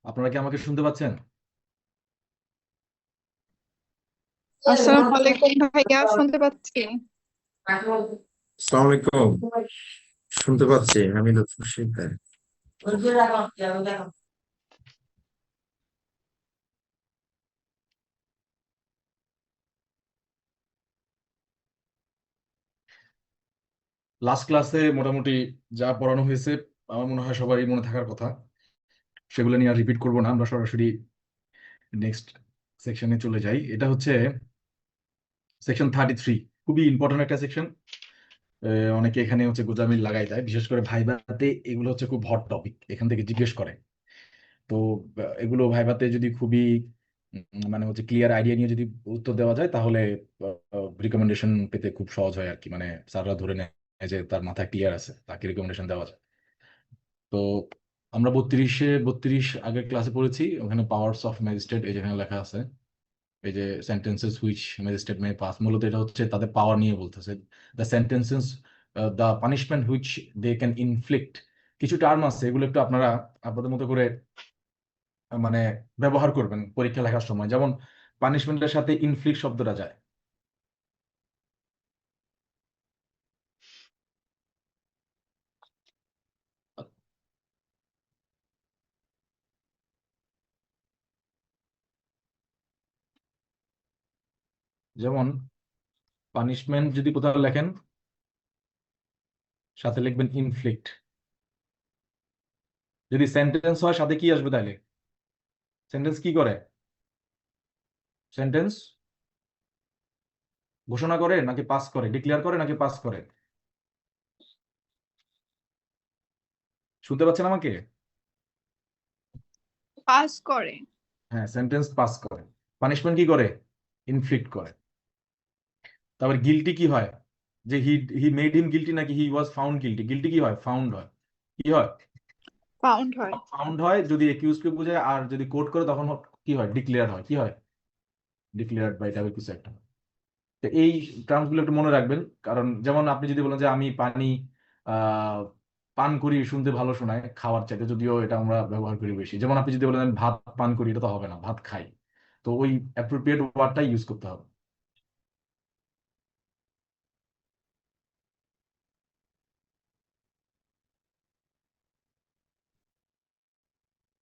আপনারা কি আমাকে শুনতে পাচ্ছেন? আসসালামু আলাইকুম ভাইয়া, শুনতে পাচ্ছি। আসসালামু আলাইকুম। শুনতে পাচ্ছি আমি লুৎফর শিকদার। লাস্ট ক্লাসে মোটামুটি যা পড়ানো হয়েছে আমার মনে হয় সবারই মনে থাকার কথা। সেগুলো নিয়ে আর রিপিট করবো না, আমরা সরাসরি নেক্সট সেকশনে চলে যাই। এটা হচ্ছে সেকশন 33। খুবই ইম্পর্টেন্ট একটা সেকশন। অনেকে এখানে হচ্ছে গোজামিল লাগাই দেয়, বিশেষ করে ভাইভাতে এগুলো হচ্ছে খুব হট টপিক, এখান থেকে জিজ্ঞেস করে। তো এগুলো ভাইভাতে যদি খুবই মানে হচ্ছে ক্লিয়ার আইডিয়া নিয়ে যদি উত্তর দেওয়া যায় তাহলে রিকমেন্ডেশন পেতে খুব সহজ হয় আর কি। মানে স্যাররা ধরে নেয় যে তার মাথায় ক্লিয়ার আছে, তাকে রিকমেন্ডেশন দেওয়া যায়। তো আমরা 32 আগের ক্লাসে পড়েছি, ওখানে পাওয়ার্স অফ ম্যাজিস্ট্রেট এই যেখানে লেখা আছে, এই যে sentences which magistrate may pass, মূলত এটা হচ্ছে তাদের পাওয়ার নিয়ে বলতেছে। The sentences, the punishment which they can inflict. কিছু টার্ম আছে, এগুলো একটু আপনারা আপনাদের মতো করে মানে ব্যবহার করবেন পরীক্ষা লেখার সময়। যেমন পানিশমেন্টের সাথে ইনফ্লিক্ট শব্দটা যায়। যেমন পানিশমেন্ট যদি কোথাও লেখেন, সাথে লিখবেন ইনফ্লিক্ট। যদি সেন্টেন্স হয় সাথে কি আসবে তাহলে? সেন্টেন্স কি করে? সেন্টেন্স ঘোষণা করে নাকি পাস করে, ডিক্লেয়ার করে নাকি পাস করে? শুনতে পাচ্ছেন আমাকে? পাস করে। হ্যাঁ, সেন্টেন্স পাস করে। পানিশমেন্ট কি করে? ইনফ্লিক্ট করে। তারপর গিলটি কি হয়? যে হি হি মেড হিম গিলটি নাকি হি ওয়াজ ফাউন্ড গিলটি? গিলটি কি হয়? ফাউন্ড হয়। কি হয়? পাউন্ড হয়। ফাউন্ড হয় যদি একিউজ কে বোঝায়, আর যদি কোর্ট করে তখন কি হয়? ডিক্লেয়ার হয়। কি হয়? ডিক্লেয়ার্ড বাই টাইপের কিছু একটা। তো এই টার্মস গুলো একটু মনে রাখবেন। কারণ যেমন আপনি যদি বলেন যে আমি পানি আহ পান করি, শুনতে ভালো শোনায় খাওয়ার চাইতে, যদিও এটা আমরা ব্যবহার করি বেশি। যেমন আপনি যদি বলেন আমি ভাত পান করি, এটা তো হবে না, ভাত খাই। তো ওই অ্যাপ্রোপ্রিয়েট ওয়ার্ডটাই ইউজ করতে হবে।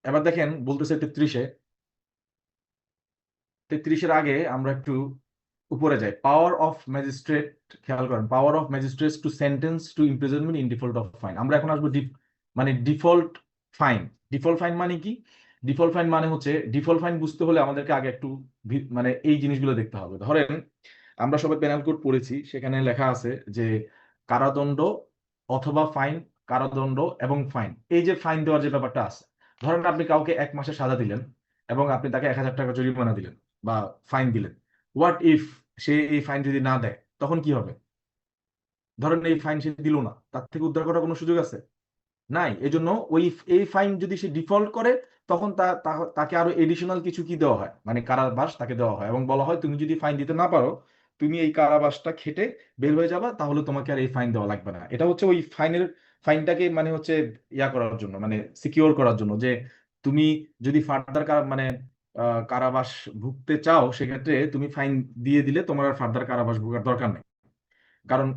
এবার দেখেন বলতেছে 33-এ। 33-এর আগে আমরা একটু উপরে যাই। পাওয়ার অফ ম্যাজিস্ট্রেট, খেয়াল করেন, power of magistrate to sentence to imprisonment in default of fine. আমরা এখন আসবো মানে ডিফল্ট ফাইন। ডিফল্ট ফাইন মানে কি? ডিফল্ট ফাইন মানে হচ্ছে, ডিফল্ট ফাইন বুঝতে হলে আমাদেরকে আগে একটু মানে এই জিনিসগুলো দেখতে হবে। ধরেন আমরা সবাই পেনাল কোড পড়েছি, সেখানে লেখা আছে যে কারাদণ্ড অথবা ফাইন, কারাদণ্ড এবং ফাইন। এই যে ফাইন দেওয়ার যে ব্যাপারটা আছে, ধরেন আপনি কাউকে 1 মাসের সাজা দিলেন এবং আপনি তাকে 1000 টাকা জরিমানা দিলেন বা ফাইন দিলেন। হোয়াট ইফ সে এই ফাইন যদি না দেয়, তখন কি হবে? ধরেন এই ফাইন সে দিল না, তার থেকে উদ্ধার করার কোনো সুযোগ আছে? নাই। এজন্য ওই এই ফাইন যদি সে ডিফল্ট করে, তখন তাকে আরো এডিশনাল কিছু কি দেওয়া হয়, মানে কারাবাস তাকে দেওয়া হয়, এবং বলা হয় তুমি যদি ফাইন দিতে না পারো, তুমি এই কারাবাসটা খেটে বের হয়ে যাবা, তাহলে তোমাকে আর এই ফাইন দেওয়া লাগবে না। এটা হচ্ছে ওই ফাইনটাকে মানে হচ্ছে ইয়া করার জন্য, মানে সিকিউর করার জন্য, যে তুমি যদি ফার্দার মানে কারাবাস ভুগতে চাও, সেক্ষেত্রে তুমি ফাইন দিয়ে দিলে তোমার আর ফার্দার কারাবাস ভোগার দরকার নেই। কারণ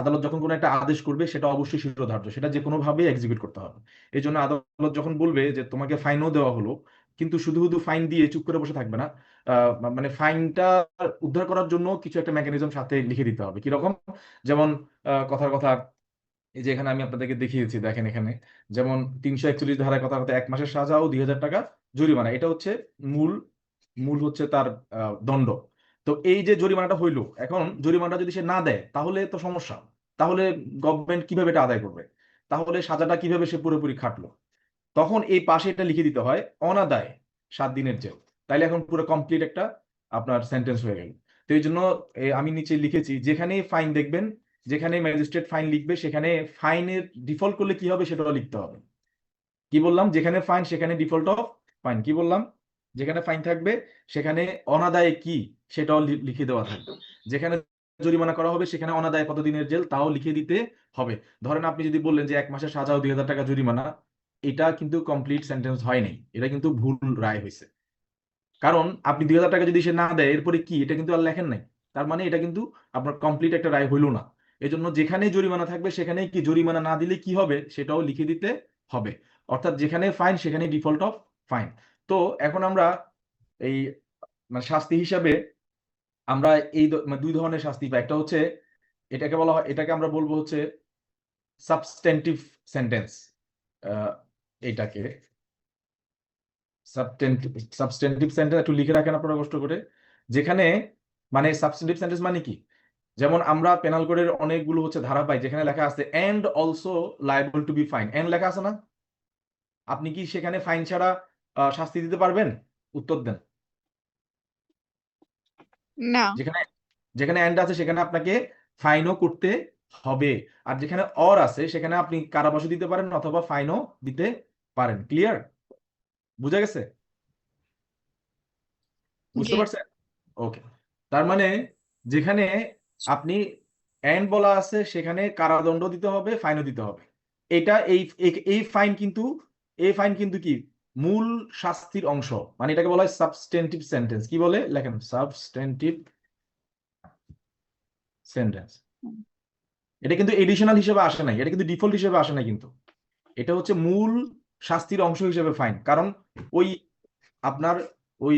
আদালত যখন কোনো একটা আদেশ করবে সেটা অবশ্যই শিরোধার্য, সেটা যে কোনো ভাবে এক্সিকিউট করতে হবে। এই জন্য আদালত যখন বলবে যে তোমাকে ফাইনও দেওয়া হলো, কিন্তু শুধু শুধু ফাইন দিয়ে চুপ করে বসে থাকবে না। মানে ফাইনটা উদ্ধার করার জন্য কিছু একটা মেকানিজম সাথে লিখে দিতে হবে। কিরকম? যেমন কথার কথা, এই যে এখানে আমি আপনাদেরকে দেখিয়েছি, দেখেন এখানে। যেমন 341 ধারায় কথা কথা 1 মাসের সাজা ও 2000 টাকা জরিমানা, এটা হচ্ছে মূল মূল হচ্ছে তার দণ্ড। তো এই যে জরিমানাটা হইলো, এখন জরিমানাটা যদি সে না দেয় তাহলে তো সমস্যা। তাহলে গভর্নমেন্ট কিভাবে এটা আদায় করবে? তাহলে সাজাটা কিভাবে সে পুরোপুরি খাটলো? তখন এই পাশে এটা লিখে দিতে হয়, অনাদায়ে 7 দিনের জেল। তাইলে এখন পুরো কমপ্লিট একটা আপনার সেন্টেন্স হয়ে গেল। তো এই জন্য আমি নিচে লিখেছি, যেখানে ফাইন দেখবেন, যেখানে ম্যাজিস্ট্রেট ফাইন লিখবে, সেখানে ফাইনের ডিফল্ট করলে কি হবে সেটাও লিখতে হবে। কি বললাম? যেখানে ফাইন সেখানে ডিফল্ট অফ ফাইন। কি বললাম? যেখানে ফাইন থাকবে সেখানে অনাদায়ে কি সেটাও লিখে দেওয়া থাকবে। যেখানে জরিমানা করা হবে সেখানে অনাদায়ে কতদিনের জেল তাও লিখে দিতে হবে। ধরেন আপনি যদি বললেন যে 1 মাসের সাজা ও 2000 টাকা জরিমানা, এটা কিন্তু কমপ্লিট সেন্টেন্স হয় নাই, এটা কিন্তু ভুল রায় হয়েছে। কারণ আপনি 2,000 টাকা যদি সে না দেয় এরপরে কি, এটা কিন্তু আর লেখেন নাই, তার মানে এটা কিন্তু আপনার কমপ্লিট একটা রায় হইল না। এজন্য যেখানে জরিমানা থাকবে সেখানে কি জরিমানা না দিলে কি হবে সেটাও লিখে দিতে হবে, অর্থাৎ যেখানে ফাইন সেখানে ডিফল্ট অফ ফাইন। তো এখন আমরা এই মানে শাস্তি হিসাবে আমরা মানে দুই ধরনের শাস্তি পাই। একটা হচ্ছে এটাকে বলা হয়, এটাকে আমরা বলবো হচ্ছে সাবস্টেন্টিভ সেন্টেন্স। এটাকে সাবস্টেন্টিভ সেন্টেন্স একটু লিখে রাখেন আপনারা কষ্ট করে, যেখানে মানে সাবস্টেন্টিভ সেন্টেন্স মানে কি, যেমন আমরা পেনাল কোডের অনেকগুলো হচ্ছে ধারা পাই যেখানে লেখা আছে and also liable to be fine, and লেখা আছে না? আপনি কি সেখানে ফাইন ছাড়া শাস্তি দিতে পারবেন? উত্তর দেন। না। যেখানে যেখানে এন্ড আছে সেখানে আপনাকে ফাইনও করতে হবে, আর যেখানে অর আছে সেখানে আপনি কারাবাসও দিতে পারেন অথবা ফাইনও দিতে পারেন। ক্লিয়ার? বুঝা গেছে? বুঝতে জি। পারছেন? ওকে। তার মানে যেখানে আপনি এন্ড বলা আছে সেখানে কারাদণ্ড দিতে হবে, ফাইনও দিতে হবে। এটা এই ফাইন কিন্তু, এই ফাইন কিন্তু কি মূল শাস্তির অংশ, মানে এটাকে বলা হয় সাবস্টেন্টিভ সেন্টেন্স। কি বলে লেখেন? Substantive sentence. এটা কিন্তু এডিশনাল হিসেবে আসে নাই, এটা কিন্তু ডিফল্ট হিসেবে আসে নাই, কিন্তু এটা হচ্ছে মূল শাস্তির অংশ হিসেবে ফাইন। কারণ ওই আপনার ওই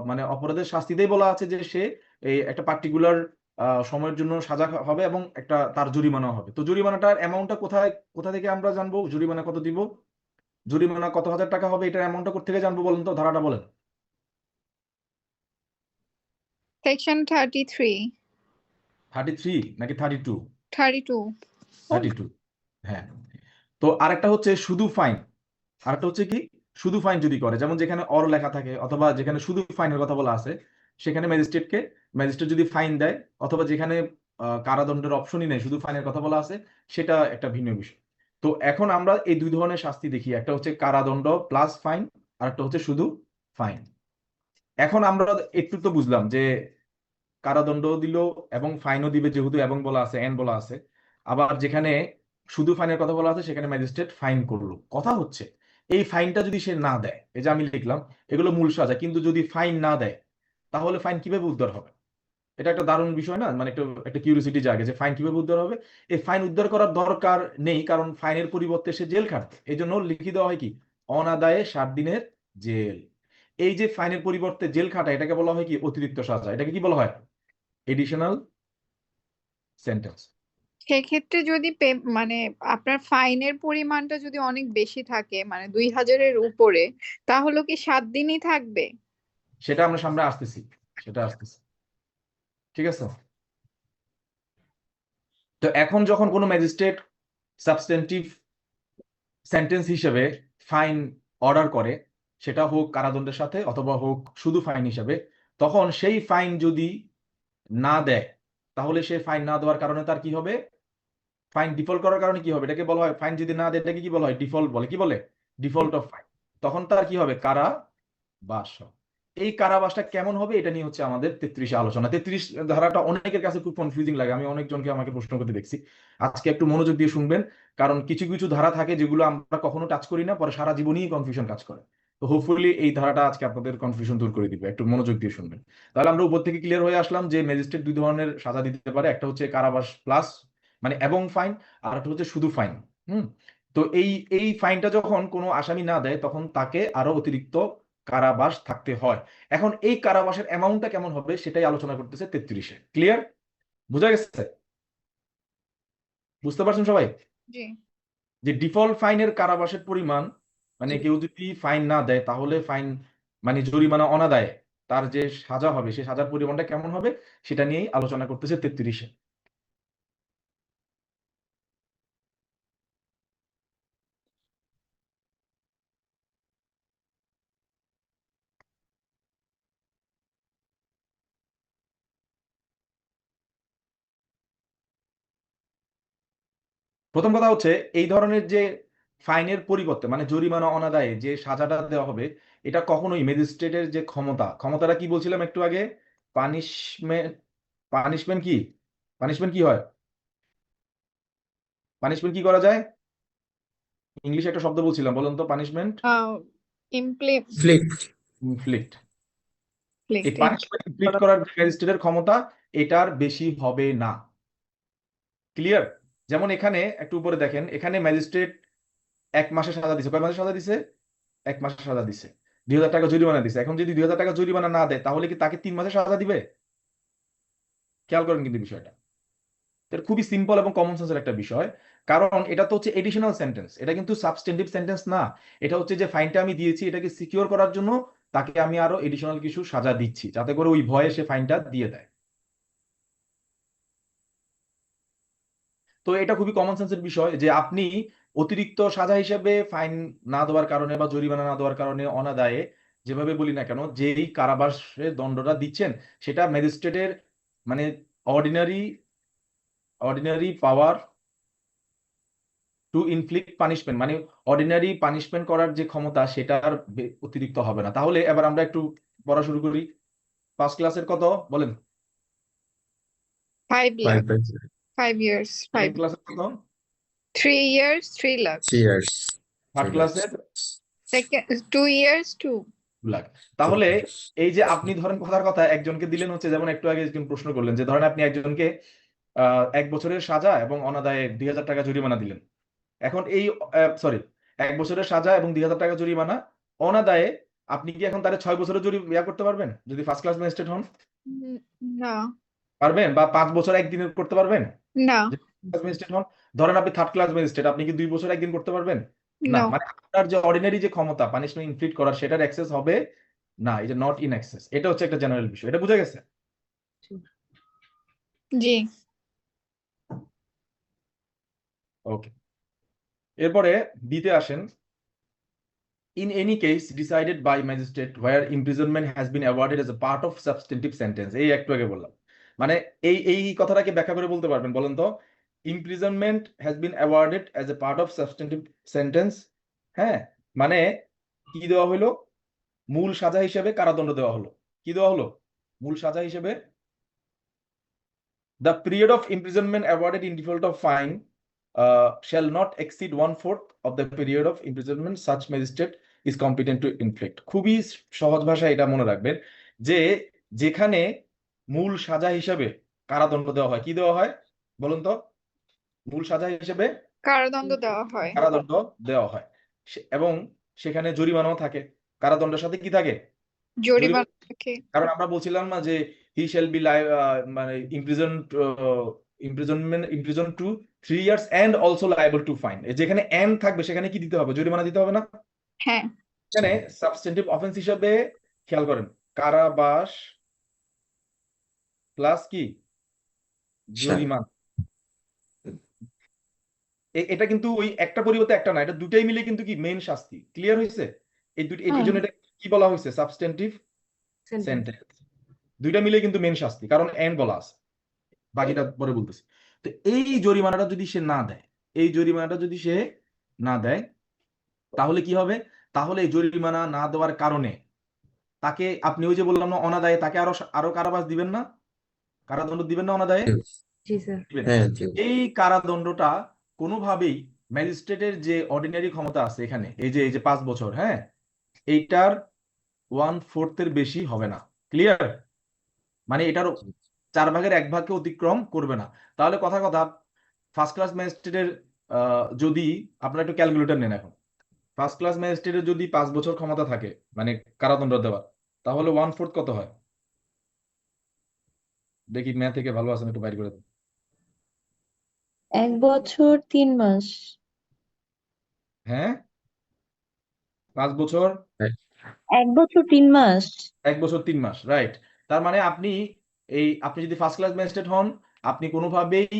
মানে অপরাধের শাস্তিতেই বলা আছে যে সে এই একটা পার্টিকুলার সময়ের জন্য সাজা হবে এবং একটা তার জরিমানা হবে। তো জরিমানাটার অ্যামাউন্টটা কোথা থেকে আমরা জানবো জরিমানা কত দিব, জরিমানা কত হাজার টাকা হবে, এটার অ্যামাউন্টটা কোথা থেকে জানবো বলেন তো, ধারাটা বলেন। সেকশন 33, 33 নাকি 32? 32। 32, হ্যাঁ। তো আরেকটা হচ্ছে শুধু ফাইন, আরেকটা হচ্ছে কি শুধু ফাইন যদি করে, যেমন যেখানে অর লেখা থাকে অথবা যেখানে শুধু ফাইনের কথা বলা আছে সেখানে ম্যাজিস্ট্রেট যদি ফাইন দেয়, অথবা যেখানে কারাদণ্ডের অপশনই নেই শুধু ফাইনের কথা বলা আছে, সেটা একটা ভিন্ন বিষয়। তো এখন আমরা এই দুই ধরনের শাস্তি দেখি, একটা হচ্ছে কারাদণ্ড প্লাস ফাইন, আর একটা হচ্ছে শুধু ফাইন। এখন আমরা একটু তো বুঝলাম যে কারাদণ্ড দিল এবং ফাইনও দিবে, যেহেতু এবং বলা আছে এন্ড বলা আছে। আবার যেখানে শুধু ফাইনের কথা বলা আছে সেখানে ম্যাজিস্ট্রেট ফাইন করলো। কথা হচ্ছে এই ফাইনটা যদি সে না দেয়, এই যে আমি লিখলাম এগুলো মূল সাজা, কিন্তু যদি ফাইন না দেয় তাহলে ফাইন কিভাবে উদ্ধার হবে? এটা একটা দারুণ বিষয় না, মানে একটা একটা কিউরিওসিটি জাগে যে ফাইন কিভাবে উদ্ধার হবে। এই ফাইন উদ্ধার করার দরকার নেই, কারণ ফাইনের পরিবর্তে সে জেল খাটবে। এই জন্য লিখে দেওয়া হয় কি অনাদায়ে 7 দিনের জেল। এই যে ফাইনের পরিবর্তে জেল খাটা, এটাকে বলা হয় কি অতিরিক্ত সাজা, এটাকে কি বলা হয়? Additional sentence. সেক্ষেত্রে যদি মানে আপনার ফাইনের পরিমাণটা যদি অনেক বেশি থাকে, মানে 2000-এর উপরে, তাহলে কি 7 দিনই থাকবে? সেটা আমরা সামনে আসতেছি, সেটা আসতেছি, ঠিক আছে। তো এখন যখন কোনো ম্যাজিস্ট্রেট সাবস্টেন্টিভ সেন্টেন্স হিসেবে ফাইন অর্ডার করে, সেটা হোক কারাদণ্ডের সাথে অথবা হোক শুধু ফাইন হিসেবে, তখন সেই ফাইন যদি না দেয় তাহলে সে ফাইন না দেওয়ার কারণে তার কি হবে? ফাইন ডিফল্ট করার কারণে কি হবে? এটাকে বলা হয় ফাইন যদি না দেয় এটাকে কি বলা হয়? ডিফল্ট বলে। কি বলে? Default of fine. তখন তার কি হবে? কারাবাস হবে। এই কারাবাসটা কেমন হবে এটা নিয়ে হচ্ছে আমাদের 33 আলোচনা। 33 ধারাটা অনেকের কাছে খুব কনফিউজিং লাগে, আমি অনেকজনকে আমাকে প্রশ্ন করতে দেখছি। আজকে একটু মনোযোগ দিয়ে শুনবেন, কারণ কিছু কিছু ধারা থাকে যেগুলো আমরা কখনো টাচ করি না, পরে সারা জীবনই কনফিউশন কাজ করে। তো হোপফুলি এই ধারাটা আজকে আপনাদের কনফিউশন দূর করে দিবে, একটু মনোযোগ দিয়ে শুনবেন। তাহলে আমরা উপর থেকে ক্লিয়ার হয়ে আসলাম যে ম্যাজিস্ট্রেট দুই ধরনের সাজা দিতে পারে, একটা হচ্ছে কারাবাস প্লাস মানে এবং ফাইন, আর একটা হচ্ছে শুধু ফাইন। হুম। তো এই ফাইনটা যখন কোনো আসামি না দেয় তখন তাকে আরো অতিরিক্ত কারাবাস থাকতে হয়। এখন এই কারাবাসের অ্যামাউন্টটা কেমন হবে সেটাই আলোচনা করতেছে 33-এ। ক্লিয়ার? বুঝা গেছে? বুঝতে পারছেন সবাই? জি। যে ডিফল্ট ফাইনের কারাবাসের পরিমাণ, মানে কেউ যদি ফাইন না দেয় তাহলে ফাইন মানে জরিমানা অনাদায়ে তার যে সাজা হবে সেই সাজার পরিমাণটা কেমন হবে সেটা নিয়েই আলোচনা করতেছে 33-এ। প্রথম কথা হচ্ছে এই ধরনের যে ফাইনের পরিবর্তে মানে জরিমানা অনাদায়ে যে সাজাটা দেওয়া হবে, এটা কখনোই ম্যাজিস্ট্রেটের যে ক্ষমতাটা কি বলছিলাম একটু আগে, পানিশমেন্ট পানিশমেন্ট কি পানিশমেন্ট কি হয়, পানিশমেন্ট কি করা যায়? ইংলিশে একটা শব্দ বলছিলাম, বলুন তো, পানিশমেন্ট ইমপ্লিমেন্ট ফ্লিক্ট ইনফ্লিক্ট। এই ইনফ্লিক্ট পানিশমেন্ট ইনফ্লিক্ট করার যে ম্যাজিস্ট্রেটের ক্ষমতা, এটার বেশি হবে না। ক্লিয়ার? যেমন এখানে একটু উপরে দেখেন, এখানে ম্যাজিস্ট্রেট 1 মাসের সাজা দিছে। কয় মাসের সাজা দিছে? 1 মাসের সাজা দিছে। 2,000 টাকা জরিমানা দিছে। এখন যদি 2,000 টাকা জরিমানা না দেয়, তাহলে কি তাকে 3 মাসের সাজা দিবে? খেয়াল করেন কিন্তু বিষয়টা, এটা খুবই সিম্পল এবং কমন সেন্সের একটা বিষয়। কারণ এটা তো হচ্ছে এডিশনাল সেন্টেন্স, এটা কিন্তু সাবস্টেন্টিভ সেন্টেন্স না। এটা হচ্ছে যে ফাইনটা আমি দিয়েছি, এটাকে সিকিউর করার জন্য তাকে আমি আরো এডিশনাল কিছু সাজা দিচ্ছি, যাতে করে ওই ভয়ে সে ফাইনটা দিয়ে দেয়। তো এটা খুবই কমন সেন্সের বিষয় যে আপনি অতিরিক্ত সাজা হিসেবে ফাইন না দেওয়ার কারণে বা জরিমানা না দেওয়ার কারণে অনাদায়ে, যেভাবে বলি না কেন, যেই কারাবাসের দণ্ডটা দিচ্ছেন, সেটা ম্যাজিস্ট্রেটের মানে ordinary ordinary power to inflict punishment, মানে অর্ডিনারি পানিশমেন্ট করার যে ক্ষমতা, সেটার অতিরিক্ত হবে না। তাহলে এবার আমরা একটু পড়া শুরু করি। ফার্স্ট ক্লাসের কত বলেন? 5 ফাইভ লাখ 5 years সেকেন্ড 5 ক্লাসের কত? 3 years 3 lakhs three years third ক্লাসের second 2 years 2 লাখ। তাহলে এই যে আপনি ধরেন, কথার কথা, একজনকে দিলেন হচ্ছে, যেমন একটু আগে একজন প্রশ্ন করলেন যে ধরেন আপনি একজনকে 1 বছরের সাজা এবং অনাদায়ে 2,000 টাকা জরিমানা দিলেন। এখন এই সরি 1 বছরের সাজা এবং 2,000 টাকা জরিমানা অনাদায়ে, আপনি কি এখন তারে 6 বছরের ইয়া করতে পারবেন যদি ফার্স্ট ক্লাস ম্যাজিস্ট্রেট হন? না পারবেন? বা 5 বছর 1 দিনের করতে পারবেন না যদি ফার্স্ট ক্লাস ম্যাজিস্ট্রেট হন? ধরেন আপনি থার্ড ক্লাস ম্যাজিস্ট্রেট, আপনি কি 2 বছর 1 দিন করতে পারবেন? না, no মানে আপনার যে অর্ডিনারি যে ক্ষমতা পানিশমেন্ট ইনফ্লিক্ট করার, সেটার অ্যাক্সেস হবে না। এটা নট ইন অ্যাক্সেস। এটা হচ্ছে একটা জেনারেল বিষয়। এটা বুঝা গেছে? জি ওকে, এরপরে বিতে আসেন। In any case decided by magistrate where imprisonment has been awarded as a part of substantive sentence, এই একটু আগে বললাম, মানে এই কথাটাকে ব্যাখ্যা করে বলতে পারবেন বলেন তো? imprisonment has been awarded as a part of substantive sentence, হ্যাঁ, মানে কি দেওয়া হলো? মূল সাজা হিসেবে কারাদণ্ড দেওয়া হলো। কি দেওয়া হলো? মূল সাজা হিসেবে the period of imprisonment awarded in default of fine shall not exceed 1/4 of the period of imprisonment such magistrate is competent to inflict. খুবই সহজ ভাষায় এটা মনে রাখবেন যে যেখানে মূল সাজা হিসেবে কারাদণ্ড দেওয়া হয়, কি দেওয়া হয় বলুন তো? মূল সাজা হিসেবে কারাদণ্ড দেওয়া হয় কারাদণ্ড দেওয়া হয়, এবং সেখানে জরিমানাও থাকে। কারাদণ্ডের সাথে কি থাকে? জরিমানা থাকে কারণ আমরা বলছিলাম না যে হি শ্যাল বি মানে imprison to 3 years and also liable to fine। যেখানে এন্ড থাকবে সেখানে কি দিতে হবে? জরিমানা দিতে হবে না? হ্যাঁ এখানে সাবস্টেন্টিভ অফেন্স হিসেবে খেয়াল করেন, কারাবাস প্লাস কি জরিমানা। এটা কিন্তু ওই একটা পরিবর্তে একটা না, এটা দুটাই মিলে কিন্তু কি মেইন শাস্তি। ক্লিয়ার হয়েছে? এই দুটি, এই জন্য এটা কি বলা হয়েছে? Substantive sentence. দুইটা মিলে কিন্তু মেইন শাস্তি, কারণ এন্ড বলা আছে, বাকিটা পরে বলতেছি। তো এই জরিমানাটা যদি সে না দেয়, এই জরিমানাটা যদি সে না দেয়, তাহলে কি হবে? তাহলে এই জরিমানা না দেওয়ার কারণে তাকে, আপনি ওই যে বললাম না অনাদায়ে, তাকে আরো আরো কারাবাস দিবেন না? কারাদণ্ড দিবেন না অনাদায়ে? দিবেন। হ্যাঁ এই কারাদণ্ডটা কোনোভাবেই ম্যাজিস্ট্রেটের যে অর্ডিনারি ক্ষমতা আছে এখানে, এই যে 5 বছর, হ্যাঁ, এইটার 1/4 বেশি হবে না। ক্লিয়ার? মানে এটার 1/4 অতিক্রম করবে না। তাহলে কথা ফার্স্ট ক্লাস ম্যাজিস্ট্রেটের যদি আপনারা একটু ক্যালকুলেটর নেন এখন, ফার্স্ট ক্লাস ম্যাজিস্ট্রেটের যদি 5 বছর ক্ষমতা থাকে মানে কারাদণ্ড দেওয়ার, তাহলে 1/4 কত হয়? দেখি ম্যাথ থেকে ভালো আছেন, একটু বাইর করে দেন। 1 বছর 3 মাস। হ্যাঁ, 5 বছর 1 বছর 3 মাস। 1 বছর 3 মাস, রাইট। তার মানে আপনি যদি ফার্স্ট ক্লাস ম্যাজিস্ট্রেট হন, আপনি কোনোভাবেই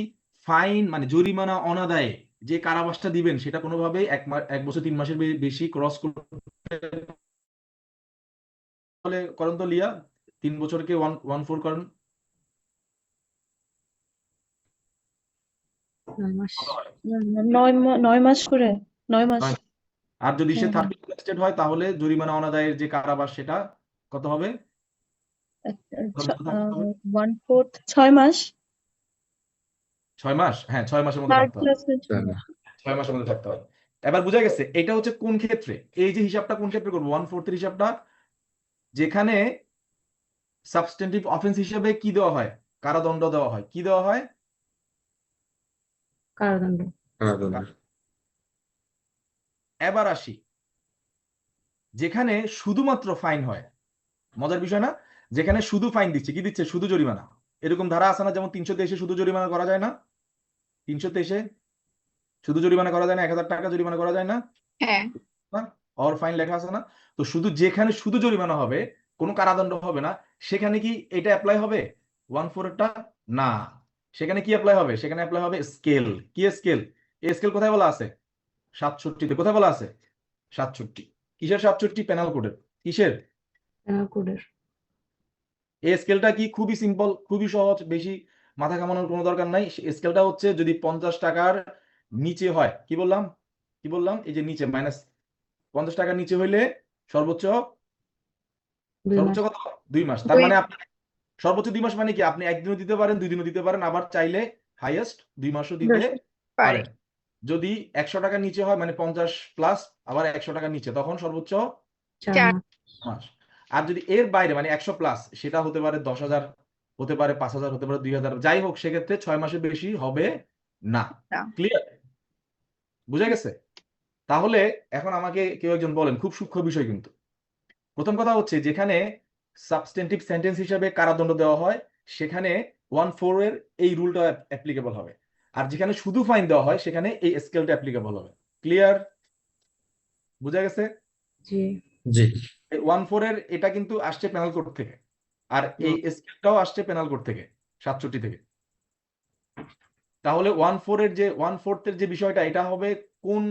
ফাইন মানে জরিমানা অনাদায়ে যে কারাবাসটা দিবেন, সেটা কোনোভাবেই 1 বছর 3 মাসের বেশি ক্রস করতে হলে করেন তো লিয়া, 3 বছরকে 1/4 করেন, 9 মাস। কত হয়? 9 মাস করে 9 মাস। নয়। আর যদি সে হুম, থার্ড ক্লাস ম্যাজিস্ট্রেট হয়, তাহলে জরিমানা অনাদায়ের যে কারাবাস, সেটা কত হবে? কত থাকতে হবে? 1/4 6 মাস। 6 মাস, হ্যাঁ 6 মাসের মধ্যে থার্ড থাকতে হবে। ক্লাসে 6 মাস 6 মাসের মধ্যে থাকতে হয়। এবার বোঝা গেছে এটা হচ্ছে কোন ক্ষেত্রে, এই যে হিসাবটা কোন ক্ষেত্রে করবো 1/4 হিসাবটা, যেখানে সাবস্টেন্টিভ অফেন্স হিসেবে কি দেওয়া হয়, কারাদণ্ড দেওয়া হয়, কি দেওয়া হয়, কারাদণ্ড। কারাদণ্ড। এবার আসি যেখানে শুধুমাত্র ফাইন হয়, মজার বিষয় না, যেখানে শুধু ফাইন দিচ্ছে, কি দিচ্ছে, শুধু জরিমানা। এরকম ধারা আছে না, যেমন 323-এ শুধু জরিমানা করা যায় না, 323-এ শুধু জরিমানা করা যায় না, 1000 টাকা জরিমানা করা যায় না, হ্যাঁ অর ফাইন লেখা আছে না? তো শুধু যেখানে শুধু জরিমানা হবে, কোনো কারাদণ্ড হবে না, সেখানে কি এটা অ্যাপ্লাই হবে 1/4-টা? না, সেখানে কি অ্যাপ্লাই হবে, সেখানে অ্যাপ্লাই হবে স্কেল। কি স্কেল? এই স্কেল কোথায় বলা আছে? 67-তে। কোথায় বলা আছে? 67। কিসের 67? পেনাল কোডের। কিসের? পেনাল কোডের। এই স্কেলটা কি? খুবই সিম্পল, খুবই সহজ, বেশি মাথা ঘামানোর কোনো দরকার নাই। স্কেলটা হচ্ছে যদি 50 টাকার নিচে হয়, কি বললাম, কি বললাম, এই যে নিচে মাইনাস 50 টাকার নিচে হইলে সর্বোচ্চ, 2 সর্বোচ্চ মাস। কত? 2 মাস। তার 2 মানে আপনি সর্বোচ্চ 2 মাস মানে কি, আপনি একদিনও দিতে পারেন, 2 দিনও দিতে পারেন, আবার চাইলে হাইয়েস্ট 2 মাসও দিতে পারে। পারেন। যদি 100 টাকার নিচে হয়, মানে 50 প্লাস আবার 100 টাকার নিচে, তখন সর্বোচ্চ 4 4 মাস। মাস। আর যদি এর বাইরে মানে 100 প্লাস, সেটা হতে পারে 10,000, হতে পারে 5,000, হতে পারে 2,000, যাই হোক, সেক্ষেত্রে 6 মাসের বেশি হবে না। না। ক্লিয়ার? বুঝা গেছে? তাহলে এখন আমাকে কেউ একজন বলেন, খুব সূক্ষ্ম বিষয় কিন্তু। প্রথম কথা হচ্ছে, যেখানে সাবস্টেন্টিভ সেন্টেন্স হিসেবে কারাদণ্ড দেওয়া হয়, সেখানে 1/4 এর এই রুলটা অ্যাপ্লিকেবল হবে। আর যেখানে শুধু ফাইন দেওয়া হয়, সেখানে এই স্কেলটা অ্যাপ্লিকেবল হবে। ক্লিয়ার? বুঝা গেছে? জি। জি। 1/4 এর এটা কিন্তু আসছে পেনাল কোড থেকে, আর এই স্কেলটাও আসছে পেনাল কোড থেকে, 67 থেকে। তাহলে 1/4 এর যে 1/4 এর যে বিষয়টা, এটা হবে কোন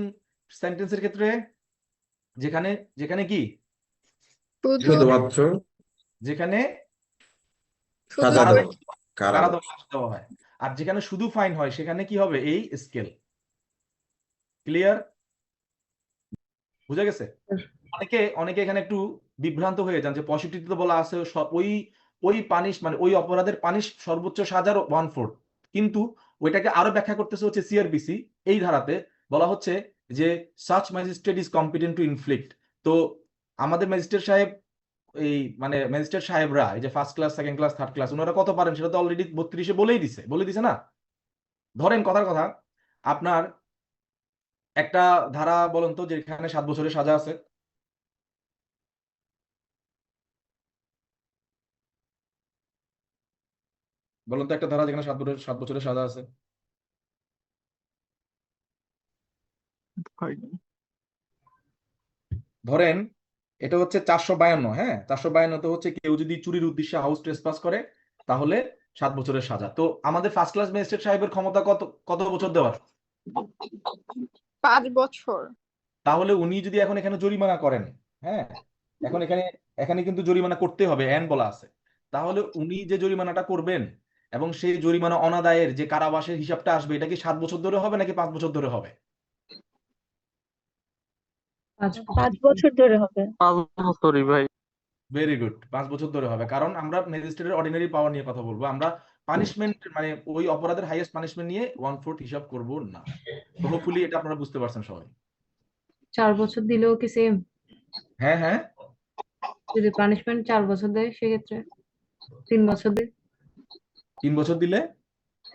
সেন্টেন্সের ক্ষেত্রে? যেখানে, যেখানে কি, শুধু শুধুমাত্র যেখানে শুধু সাজা কারাদণ্ড, দেওয়া, কারাদণ্ড। কারাদণ্ড দেওয়া হয়। আর যেখানে শুধু ফাইন হয়, সেখানে কি হবে, এই স্কেল। ক্লিয়ার? বুঝা গেছে? অনেকে অনেকে এখানে একটু বিভ্রান্ত হয়ে যান, যে 65 তো বলা আছে ওই ওই পানিশ, মানে ওই অপরাধের পানিশ সর্বোচ্চ সাজার 1/4, কিন্তু ওইটাকে আরো ব্যাখ্যা করতেছে হচ্ছে সিআরপিসি। এই ধারাতে বলা হচ্ছে যে such magistrate is competent two inflict. তো আমাদের ম্যাজিস্ট্রেট সাহেব, এই মানে ম্যাজিস্ট্রেট সাহেবরা, এই যে first class, second class, third class, ওনারা কত পারেন সেটা তো অলরেডি 32-এ বলে দিছে না? ধরেন কথার কথা, আপনার একটা ধারা বলেন তো, যেখানে 7 বছরের সাজা আছে। বলুন তো একটা ধারা যেখানে 7 বছরের সাজা আছে। ধরেন এটা হচ্ছে 452। হ্যাঁ, 452 হচ্ছে কেউ যদি চুরির উদ্দেশ্যে হাউস ট্রেসপাস করে, তাহলে 7 বছরের সাজা। তো আমাদের ফার্স্ট ক্লাস ম্যাজিস্ট্রেট সাহেবের ক্ষমতা কত, কত বছর দেওয়ার? 5 বছর। তাহলে উনি যদি এখন এখানে জরিমানা করেন, হ্যাঁ, এখন এখানে এখানে কিন্তু জরিমানা করতে হবে, এন বলা আছে। তাহলে উনি যে জরিমানাটা করবেন, এবং সেই জরিমানা অনাদায়ের যে কারাবাসের হিসাবটা আসবে, এটা কি 7 বছর ধরে হবে নাকি 5 বছর ধরে হবে? 5 5 বছর ধরে হবে। 5 বছরই ভাই। ভেরি গুড, 5 বছর ধরে হবে। কারণ আমরা ম্যাজিস্ট্রেটের অর্ডিনারি পাওয়ার নিয়ে কথা বলবো, আমরা পানিশমেন্ট, মানে ওই অপরাধের হাইয়েস্ট পানিশমেন্ট নিয়ে 1/4 হিসাব করব না। তো হোপফুলি এটা আপনারা বুঝতে পারছেন সবাই। 4 বছর দিলেও কি সেম? হ্যাঁ হ্যাঁ, যদি পানিশমেন্ট 4 বছর দেয়, সেক্ষেত্রে 3 বছর দেয়। 3 বছর দিলে,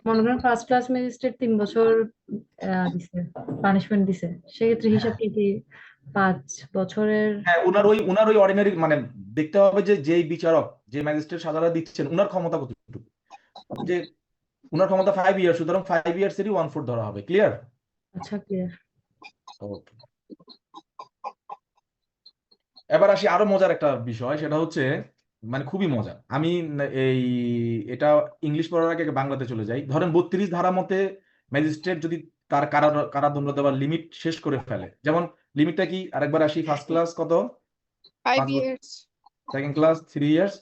মনে করেন ফার্স্ট ক্লাস ম্যাজিস্ট্রেট 3 বছর দিছে, পানিশমেন্ট দিছে, সেক্ষেত্রে হিসাবটা কি 5 বছরের? হ্যাঁ, উনার ওই অর্ডিনারি, মানে দেখতে হবে যে যেই বিচারক, যে ম্যাজিস্ট্রেট সাজাটা দিচ্ছেন, উনার ক্ষমতা কতটুকু। যে উনার ক্ষমতা 5 ইয়ার, সুতরাং 5 ইয়ার্সেরই 1/4 ধরা হবে। ক্লিয়ার? আচ্ছা, ক্লিয়ার। ওকে, এবার আসি আরো মজার একটা বিষয়, সেটা হচ্ছে, মানে খুবই মজা। আমি এই এটা ইংলিশ পড়ার আগে বাংলাতে চলে যাই। ধরেন 32 ধারা মতে ম্যাজিস্ট্রেট যদি তার কারাদণ্ড দেওয়ার লিমিট শেষ করে ফেলে, যেমন লিমিটটা কি, আরেকবার আসি, ফার্স্ট ক্লাস কত? 5 5 বছর, ইয়ার্স। সেকেন্ড ক্লাস 3 ইয়ার্স,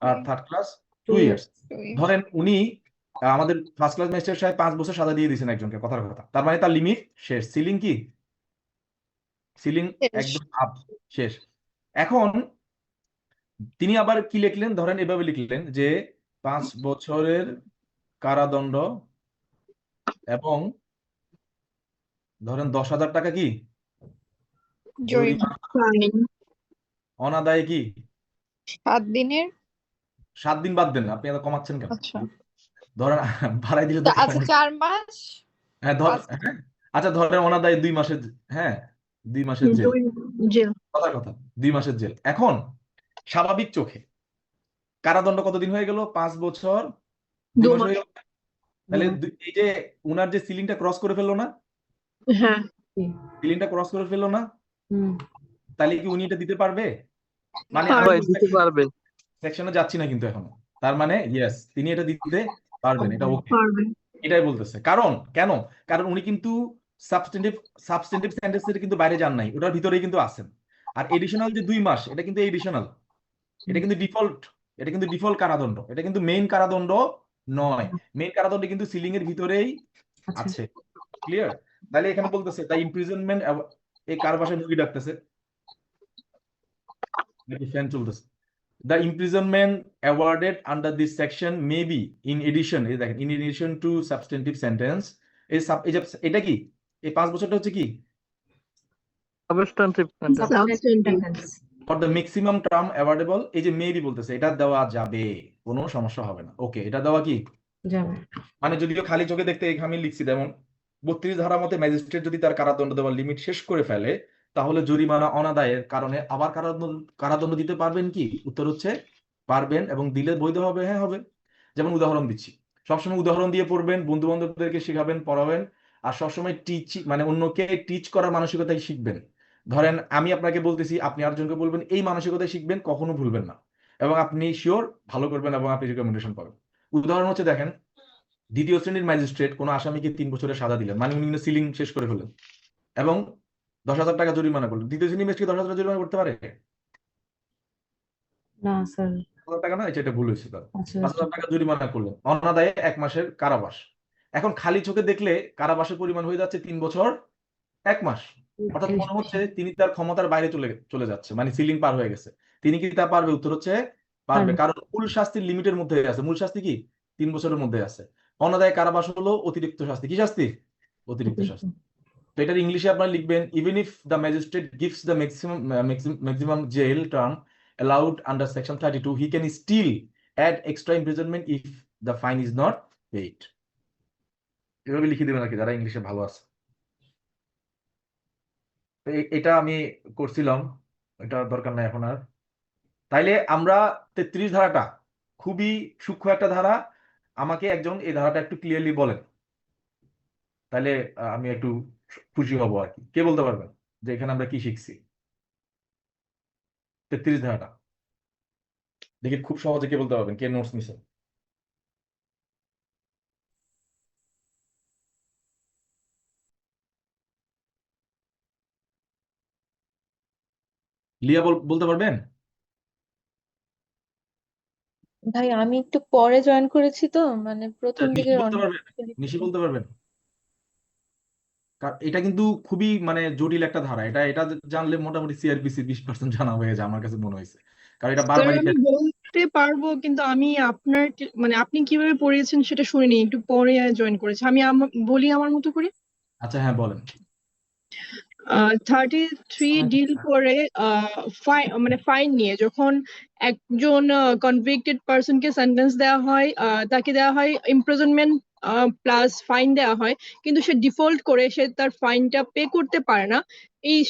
আর থার্ড ক্লাস 2 2 ইয়ার্স। ইয়ার্স। ধরেন উনি আমাদের ফার্স্ট ক্লাস ম্যাজিস্ট্রেট সাহেব 5 বছর সাজা দিয়ে দিয়েছেন একজনকে, কথার কথা, তার মানে তার লিমিট শেষ, সিলিং কি, সিলিং একদম আপ, শেষ। এখন তিনি আবার কি লিখলেন, ধরেন এভাবে লিখলেন যে 5 বছরের কারাদণ্ড এবং ধরেন 10,000 টাকা কি জরিমানা জরিমানা অনাদায়ে কি 7 দিনের 7 দিন বাদ দেন, আপনি এত কমাচ্ছেন কেন? আচ্ছা ধরেন বাড়াই দিলে তো আচ্ছা 4 মাস হ্যাঁ 5 হ্যাঁ আচ্ছা ধরেন অনাদায়ে 2 মাসের, হ্যাঁ 2 মাসের জেল, জেল। কথা 2 মাসের জেল। এখন স্বাভাবিক চোখে কারাদণ্ড কতদিন হয়ে গেল? 5 বছর 2 মাস হয়ে গেল। তাহলে এই যে উনার যে সিলিংটা ক্রস করে ফেললো না, হ্যাঁ সিলিংটা ক্রস করে ফেললো না, হুম তাহলে কি উনি এটা দিতে পারবে? মানে না, আমি ভাই দিতে পারবে। সেকশনে যাচ্ছি না কিন্তু এখনো, তার মানে ইয়েস তিনি এটা দিতে পারবেন, এটা ওকে, পারবে। এটাই বলতেছে। কেন কারণ উনি কিন্তু সাবস্টেন্টিভ সেন্টেন্সের কিন্তু বাইরে যান নাই, ওটার ভিতরেই কিন্তু আছেন। আর এডিশনাল যে 2 মাস এটা কিন্তু এডিশনাল, এটা কিন্তু ডিফল্ট কারাদণ্ড, এটা কিন্তু মেইন কারাদণ্ড নয়। মেইন কারাদণ্ড কিন্তু সিলিং এর ভিতরেই আচ্ছা আছে। ক্লিয়ার? তাহলে এখানে বলতেছে দ্য ইমপ্রিজনমেন্ট, এই কার ভাষায় মুভি ডাকতেছে নাকি ফ্যান চলতেছে? The imprisonment awarded under this section may be in addition, এই দেখেন, in addition to substantive sentence, এই যে এটা কি, এই 5 বছরটা হচ্ছে কি substantive sentence. Sentence. for the maximum term awardable, এই যে মেবি বলতেছে, এটা দেওয়া যাবে, কোনো সমস্যা হবে না। ওকে, এটা দেওয়া কি যাবে। মানে যদিও খালি চোখে দেখতে এখানে আমি লিখছি, যেমন 32 ধারা মতে ম্যাজিস্ট্রেট যদি তার কারাদণ্ড দেওয়ার লিমিট শেষ করে ফেলে তাহলে জরিমানা অনাদায়ের কারণে আবার কারাদণ্ড দিতে পারবেন কি? উত্তর হচ্ছে পারবেন, এবং দিলে বৈধ হবে, হ্যাঁ হবে। যেমন উদাহরণ দিচ্ছি, সবসময় উদাহরণ দিয়ে পড়বেন, বন্ধু বান্ধবদেরকে শেখাবেন, পড়াবেন, আর সবসময় মানে অন্যকে টিচ করার মানসিকতায় শিখবেন। ধরেন আমি আপনাকে বলতেছি, আপনি আরেকজনকে বলবেন, এই মানসিকতায় শিখবেন, কখনো ভুলবেন না, এবং আপনি শিওর ভালো করবেন এবং আপনি রেকমেন্ডেশন পাবেন। উদাহরণ হচ্ছে দেখেন, দ্বিতীয় শ্রেণীর ম্যাজিস্ট্রেট কোনো আসামিকে 3 বছরের সাজা দিলেন, মানে উনি কিন্তু সিলিং শেষ করে ফেলেন, এবং 10,000 টাকা জরিমানা করলেন। দ্বিতীয় শ্রেণীর ম্যাজিস্ট্রেট 10,000 টাকা জরিমানা করতে পারে? না স্যার। 10,000 টাকা না, এটা ভুল হয়েছে তার। আচ্ছা 5,000 টাকা জরিমানা করলেন, অনাদায়ে 1 মাসের কারাবাস। এখন খালি চোখে দেখলে কারাবাসের পরিমাণ হয়ে যাচ্ছে 3 বছর 1 মাস, অর্থাৎ মনে হচ্ছে তিনি তার ক্ষমতার বাইরে চলে যাচ্ছে, মানে সিলিং পার হয়ে গেছে। তিনি কি তা পারবে? উত্তর হচ্ছে পারবে, কারণ মূল শাস্তির লিমিটের মধ্যে আছে। মূল শাস্তি কি? 3 বছরের মধ্যে আছে। অনাদায়ে কারাবাস হলো অতিরিক্ত শাস্তি। কি শাস্তি? অতিরিক্ত শাস্তি। তো এটার ইংলিশে আপনারা লিখবেন, even if the magistrate gives the maximum jail term allowed under section 32, he can still add extra imprisonment if the fine is not paid. এভাবে লিখে দেবেন আর কি, যারা ইংলিশে ভালো আছে। তো এটা আমি করছিলাম, এটা দরকার নাই এখন আর। তাইলে আমরা 33 ধারাটা খুবই সূক্ষ্ম একটা ধারা, আমাকে একজন এই ধারাটা একটু ক্লিয়ারলি বলেন, তাহলে আমি একটু খুশি হব আর কি। কে বলতে পারবেন যে এখানে আমরা কি শিখছি? 33 ধারাটা দেখি খুব সহজে কে বলতে পারবেন, কে নোটস নিছেন? লিয়া বলতে পারবেন? ভাই আমি একটু পরে জয়েন করেছি তো, মানে প্রথম নিশি দিকে বলতে পারবেন? নিশি বলতে পারবেন? এটা কিন্তু খুবই মানে জটিল একটা ধারা, এটা জানলে মোটামুটি সিআরপিসি 20% জানা হয়ে যায় আমার কাছে মনে হয়েছে, কারণ এটা স্যার বারবারই আমি বলতে পারবো, কিন্তু আমি আপনার মানে আপনি কিভাবে পড়িয়েছেন সেটা শুনিনি, একটু পরে জয়েন করেছি। আমি বলি আমার মতো করে। আচ্ছা হ্যাঁ বলেন। 33 ডিল করে মানে ফাইন নিয়ে, যখন একজন কনভিক্টেড পার্সনকে সেন্টেন্স দেওয়া হয়, তাকে দেওয়া হয় ইমপ্রিজনমেন্ট প্লাস ফাইন দেওয়া হয়, কিন্তু সে ডিফল্ট করে সে তার ফাইনটা পে করতে পারে না,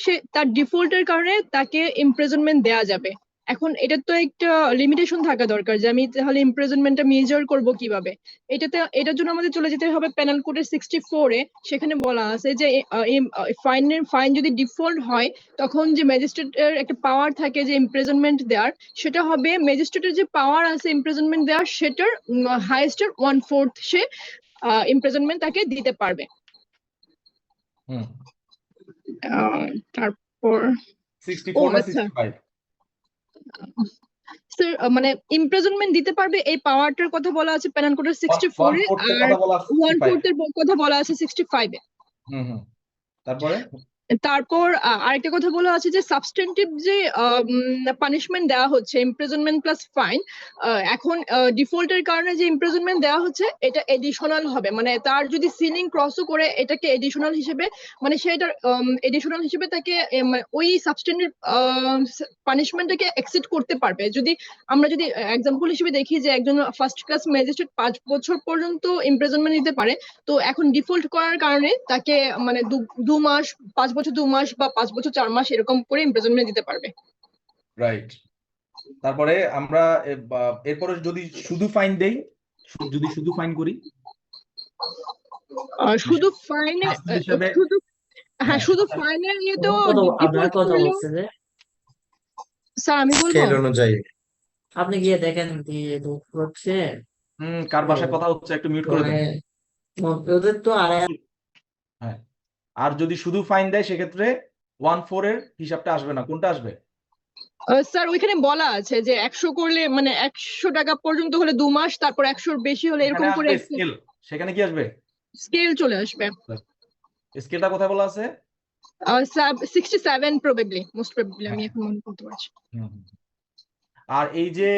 সে তার ডিফল্টের কারণে তাকে ইমপ্রিজনমেন্ট দেওয়া যাবে। এখন এটার তো একটা লিমিটেশন থাকা দরকার, যে আমি তাহলে ইমপ্রিজনমেন্টটা মেজার করব কিভাবে। এটার জন্য আমাদের চলে যেতে হবে পেনাল কোডের 64-এ। সেখানে বলা আছে যে ফাইন যদি ডিফল্ট হয়, তখন যে ম্যাজিস্ট্রেটের একটা পাওয়ার থাকে যে ইমপ্রিজনমেন্ট দেওয়ার, সেটা হবে ম্যাজিস্ট্রেটের যে পাওয়ার আছে ইমপ্রিজনমেন্ট দেওয়ার, সেটার হাইয়েস্টের 1/4 সে ইমপ্রিজনমেন্ট তাকে দিতে পারবে। তারপর 64 না আচ্ছা 65? স্যার, মানে ইমপ্রিজনমেন্ট দিতে পারবে এই পাওয়ারটার কথা বলা আছে পেনাল কোডের 64-এ, 1/4 আর কথা বলা আছে 65। 1/4 এর কথা বলা আছে 65-এ। তারপরে তারপর আরেকটা কথা বলা আছে যে সাবস্টেন্টিভ যে পানিশমেন্ট দেওয়া হচ্ছে ইমপ্রিজনমেন্ট প্লাস ফাইন, এখন ডিফল্টের কারণে যে ইমপ্রিজনমেন্ট দেওয়া হচ্ছে এটা এডিশনাল হবে, মানে তার যদি সিলিং ক্রসও করে এটাকে এডিশনাল হিসেবে, মানে সেটার এডিশনাল হিসেবে তাকে মানে ওই সাবস্টেন্টিভ পানিশমেন্টটাকে এক্সিড করতে পারবে। আমরা যদি এক্সাম্পল হিসেবে দেখি যে একজন ফার্স্ট ক্লাস ম্যাজিস্ট্রেট 5 বছর পর্যন্ত ইমপ্রিজনমেন্ট নিতে পারে, তো এখন ডিফল্ট করার কারণে তাকে মানে 2 মাস, 5 বছর 2 মাস বা 5 বছর 4 মাস এরকম করে ইমপ্রিজনমেন্ট দিতে পারবে। রাইট। তারপরে আমরা এরপরে যদি শুধু ফাইন দেই, যদি শুধু ফাইন করি, শুধু ফাইনে শাস্তি হিসাবে শুধু হ্যাঁ হ্যাঁ শুধু ফাইনের ইয়েতেও আপনার ডিফল্ট কথা করলেও বলছে যে স্যার আমি বলবো স্কেল অনুযায়ী। আপনি গিয়ে দেখেন দিয়ে হচ্ছে কার বাসায় কথা হচ্ছে একটু মিউট করে মানে দেন। ওদের তো আর হ্যাঁ, আর যদি শুধু ফাইন দেয় সেক্ষেত্রে 1/4 এর হিসাবটা আসবে না, কোনটা আসবে? স্যার ওইখানে বলা আছে যে 100 করলে মানে 100 টাকা পর্যন্ত হলে 2 মাস, তারপর 100 বেশি হলে এখানে এরকম করে আসবে স্কেল, সেখানে কি আসবে? স্কেল চলে আসবে। স্কেলটা কোথায় বলা আছে? স্যার 67 প্রবাবলি, মোস্ট প্রবাবলি, আমি হ্যাঁ। এখন মনে করতে পারছি। হুম। আর এই যে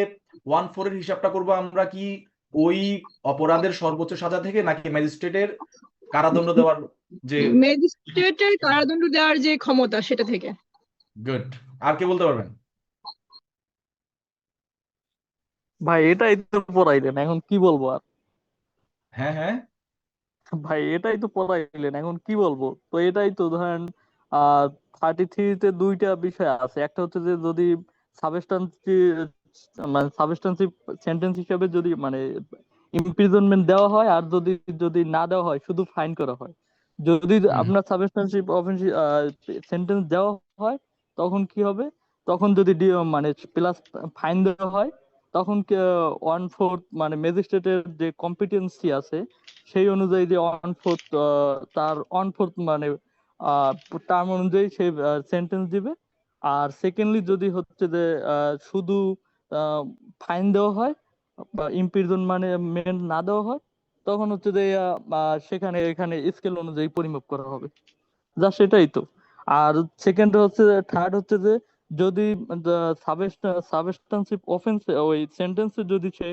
1/4 এর হিসাবটা করব আমরা কি ওই অপরাধের সর্বোচ্চ সাজা থেকে নাকি ম্যাজিস্ট্রেটের কারাদণ্ড দেওয়ার যে? ম্যাজিস্ট্রেটের কারাদণ্ড দেওয়ার যে ক্ষমতা সেটা থেকে। গুড। আর কে বলতে পারবেন? ভাই এটাই তো পড়াইলেন, এখন কি বলবো আর? হ্যাঁ হ্যাঁ, ভাই এটাই তো পড়াইলেন, এখন কি বলবো? তো এটাই তো ধরেন 33-তে দুইটা বিষয় আছে। একটা হচ্ছে যে যদি সাবস্টেন্সিভ সেন্টেন্স হিসেবে যদি মানে ইমপ্রিজনমেন্ট দেওয়া হয়, আর যদি যদি না দেওয়া হয় শুধু ফাইন করা হয়। যদি আপনার সাবস্টেন্সিভ অফেন্স সেন্টেন্স দেওয়া হয় তখন কি হবে? তখন যদি মানে প্লাস ফাইন দেওয়া হয় তখন 1/4 মানে ম্যাজিস্ট্রেটের যে কম্পিটেন্সি আছে সেই অনুযায়ী যে 1/4 তার 1/4 মানে টার্ম অনুযায়ী সে সেন্টেন্স দিবে। আর সেকেন্ডলি যদি হচ্ছে যে শুধু ফাইন দেওয়া হয় বা ইমপ্রিজনমেন্ট না দেওয়া হয় তখন হচ্ছে যে সেখানে এখানে স্কেল অনুযায়ী পরিমাপ করা হবে। যা সেটাই তো। আর সেকেন্ড হচ্ছে, থার্ড হচ্ছে যে যদি সাবস্টেন্সিভ অফেন্স ওই সেন্টেন্সে যদি সে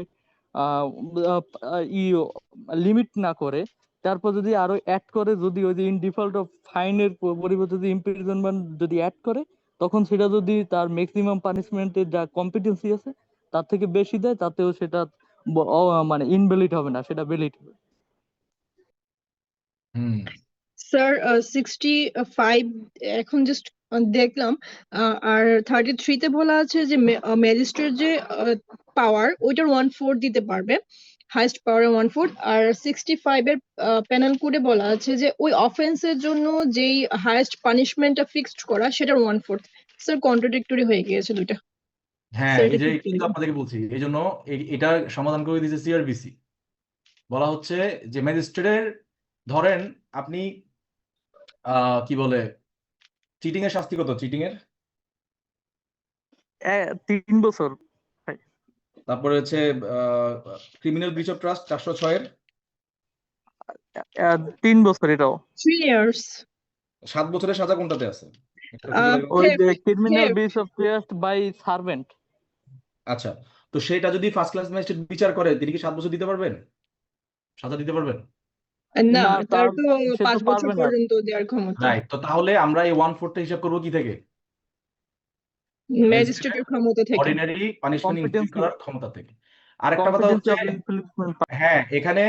লিমিট না করে, তারপর যদি আরো অ্যাড করে, যদি ওই যে ইন ডিফল্ট অফ ফাইনের পরিবর্তে যদি ইমপ্রিজনমেন্ট যদি অ্যাড করে, তখন সেটা যদি তার ম্যাক্সিমাম পানিশমেন্টের যা কম্পিটেন্সি আছে তার থেকে বেশি দেয়, তাতেও সেটা মানে ইনভ্যালিড হবে না, সেটা ভ্যালিড হবে। হুম। স্যার 65 এখন জাস্ট দেখলাম, আর 33 তে বলা আছে যে ম্যাজিস্ট্রেট যে পাওয়ার ওইটার 1/4 দিতে পারবে, হাইস্ট পাওয়ারের 1/4। আর 65 এর পেনাল কোডে বলা আছে যে ওই অফেন্সের জন্য যেই হাইয়েস্ট পানিশমেন্টটা ফিক্সড করা সেটার 1/4। স্যার কন্ট্রাডিক্টরি হয়ে গিয়েছে দুইটা। হ্যাঁ, স্যার এই এটা যে ঠিক কিন্তু করবেন। আপনাদেরকে বলছি, এই জন্য এটা সমাধান করে দিয়েছে সিআরবিসি। বলা হচ্ছে যে ম্যাজিস্ট্রেটের ধরেন আপনি কি বলে চিটিং এর শাস্তি কত? চিটিং এর 3 বছর। তারপরে হচ্ছে ক্রিমিনাল ব্রিচ অফ ট্রাস্ট 406 এর 3 বছর এটাও। 3 ইয়ার্স। 7 বছরের সাজা কোনটাতে আছে? একটা খুঁজে বের করুন। ওই যে criminal theft। Breach of trust by servant. আচ্ছা, তো সেটা যদি ফার্স্ট ক্লাস ম্যাজিস্ট্রেট বিচার করে তিনি কি 7 বছর দিতে পারবেন? সাজা দিতে পারবেন? না, না, তার তো সে তো 5 বছর পারবে না। পর্যন্ত দেওয়ার ক্ষমতা রাইট। তো তাহলে আমরা এই 1/4 হিসাব করবো কি থেকে? ম্যাজিস্ট্রেটের ক্ষমতা থেকে। অর্ডিনারি পানিশমেন্ট ইনফ্লিক্ট Competency- করার ক্ষমতা থেকে। আরেকটা কথা কম্পিটেন্সি হচ্ছে, অফ ইনফ্লুয়েন্সমেন্ট। হ্যাঁ, এখানে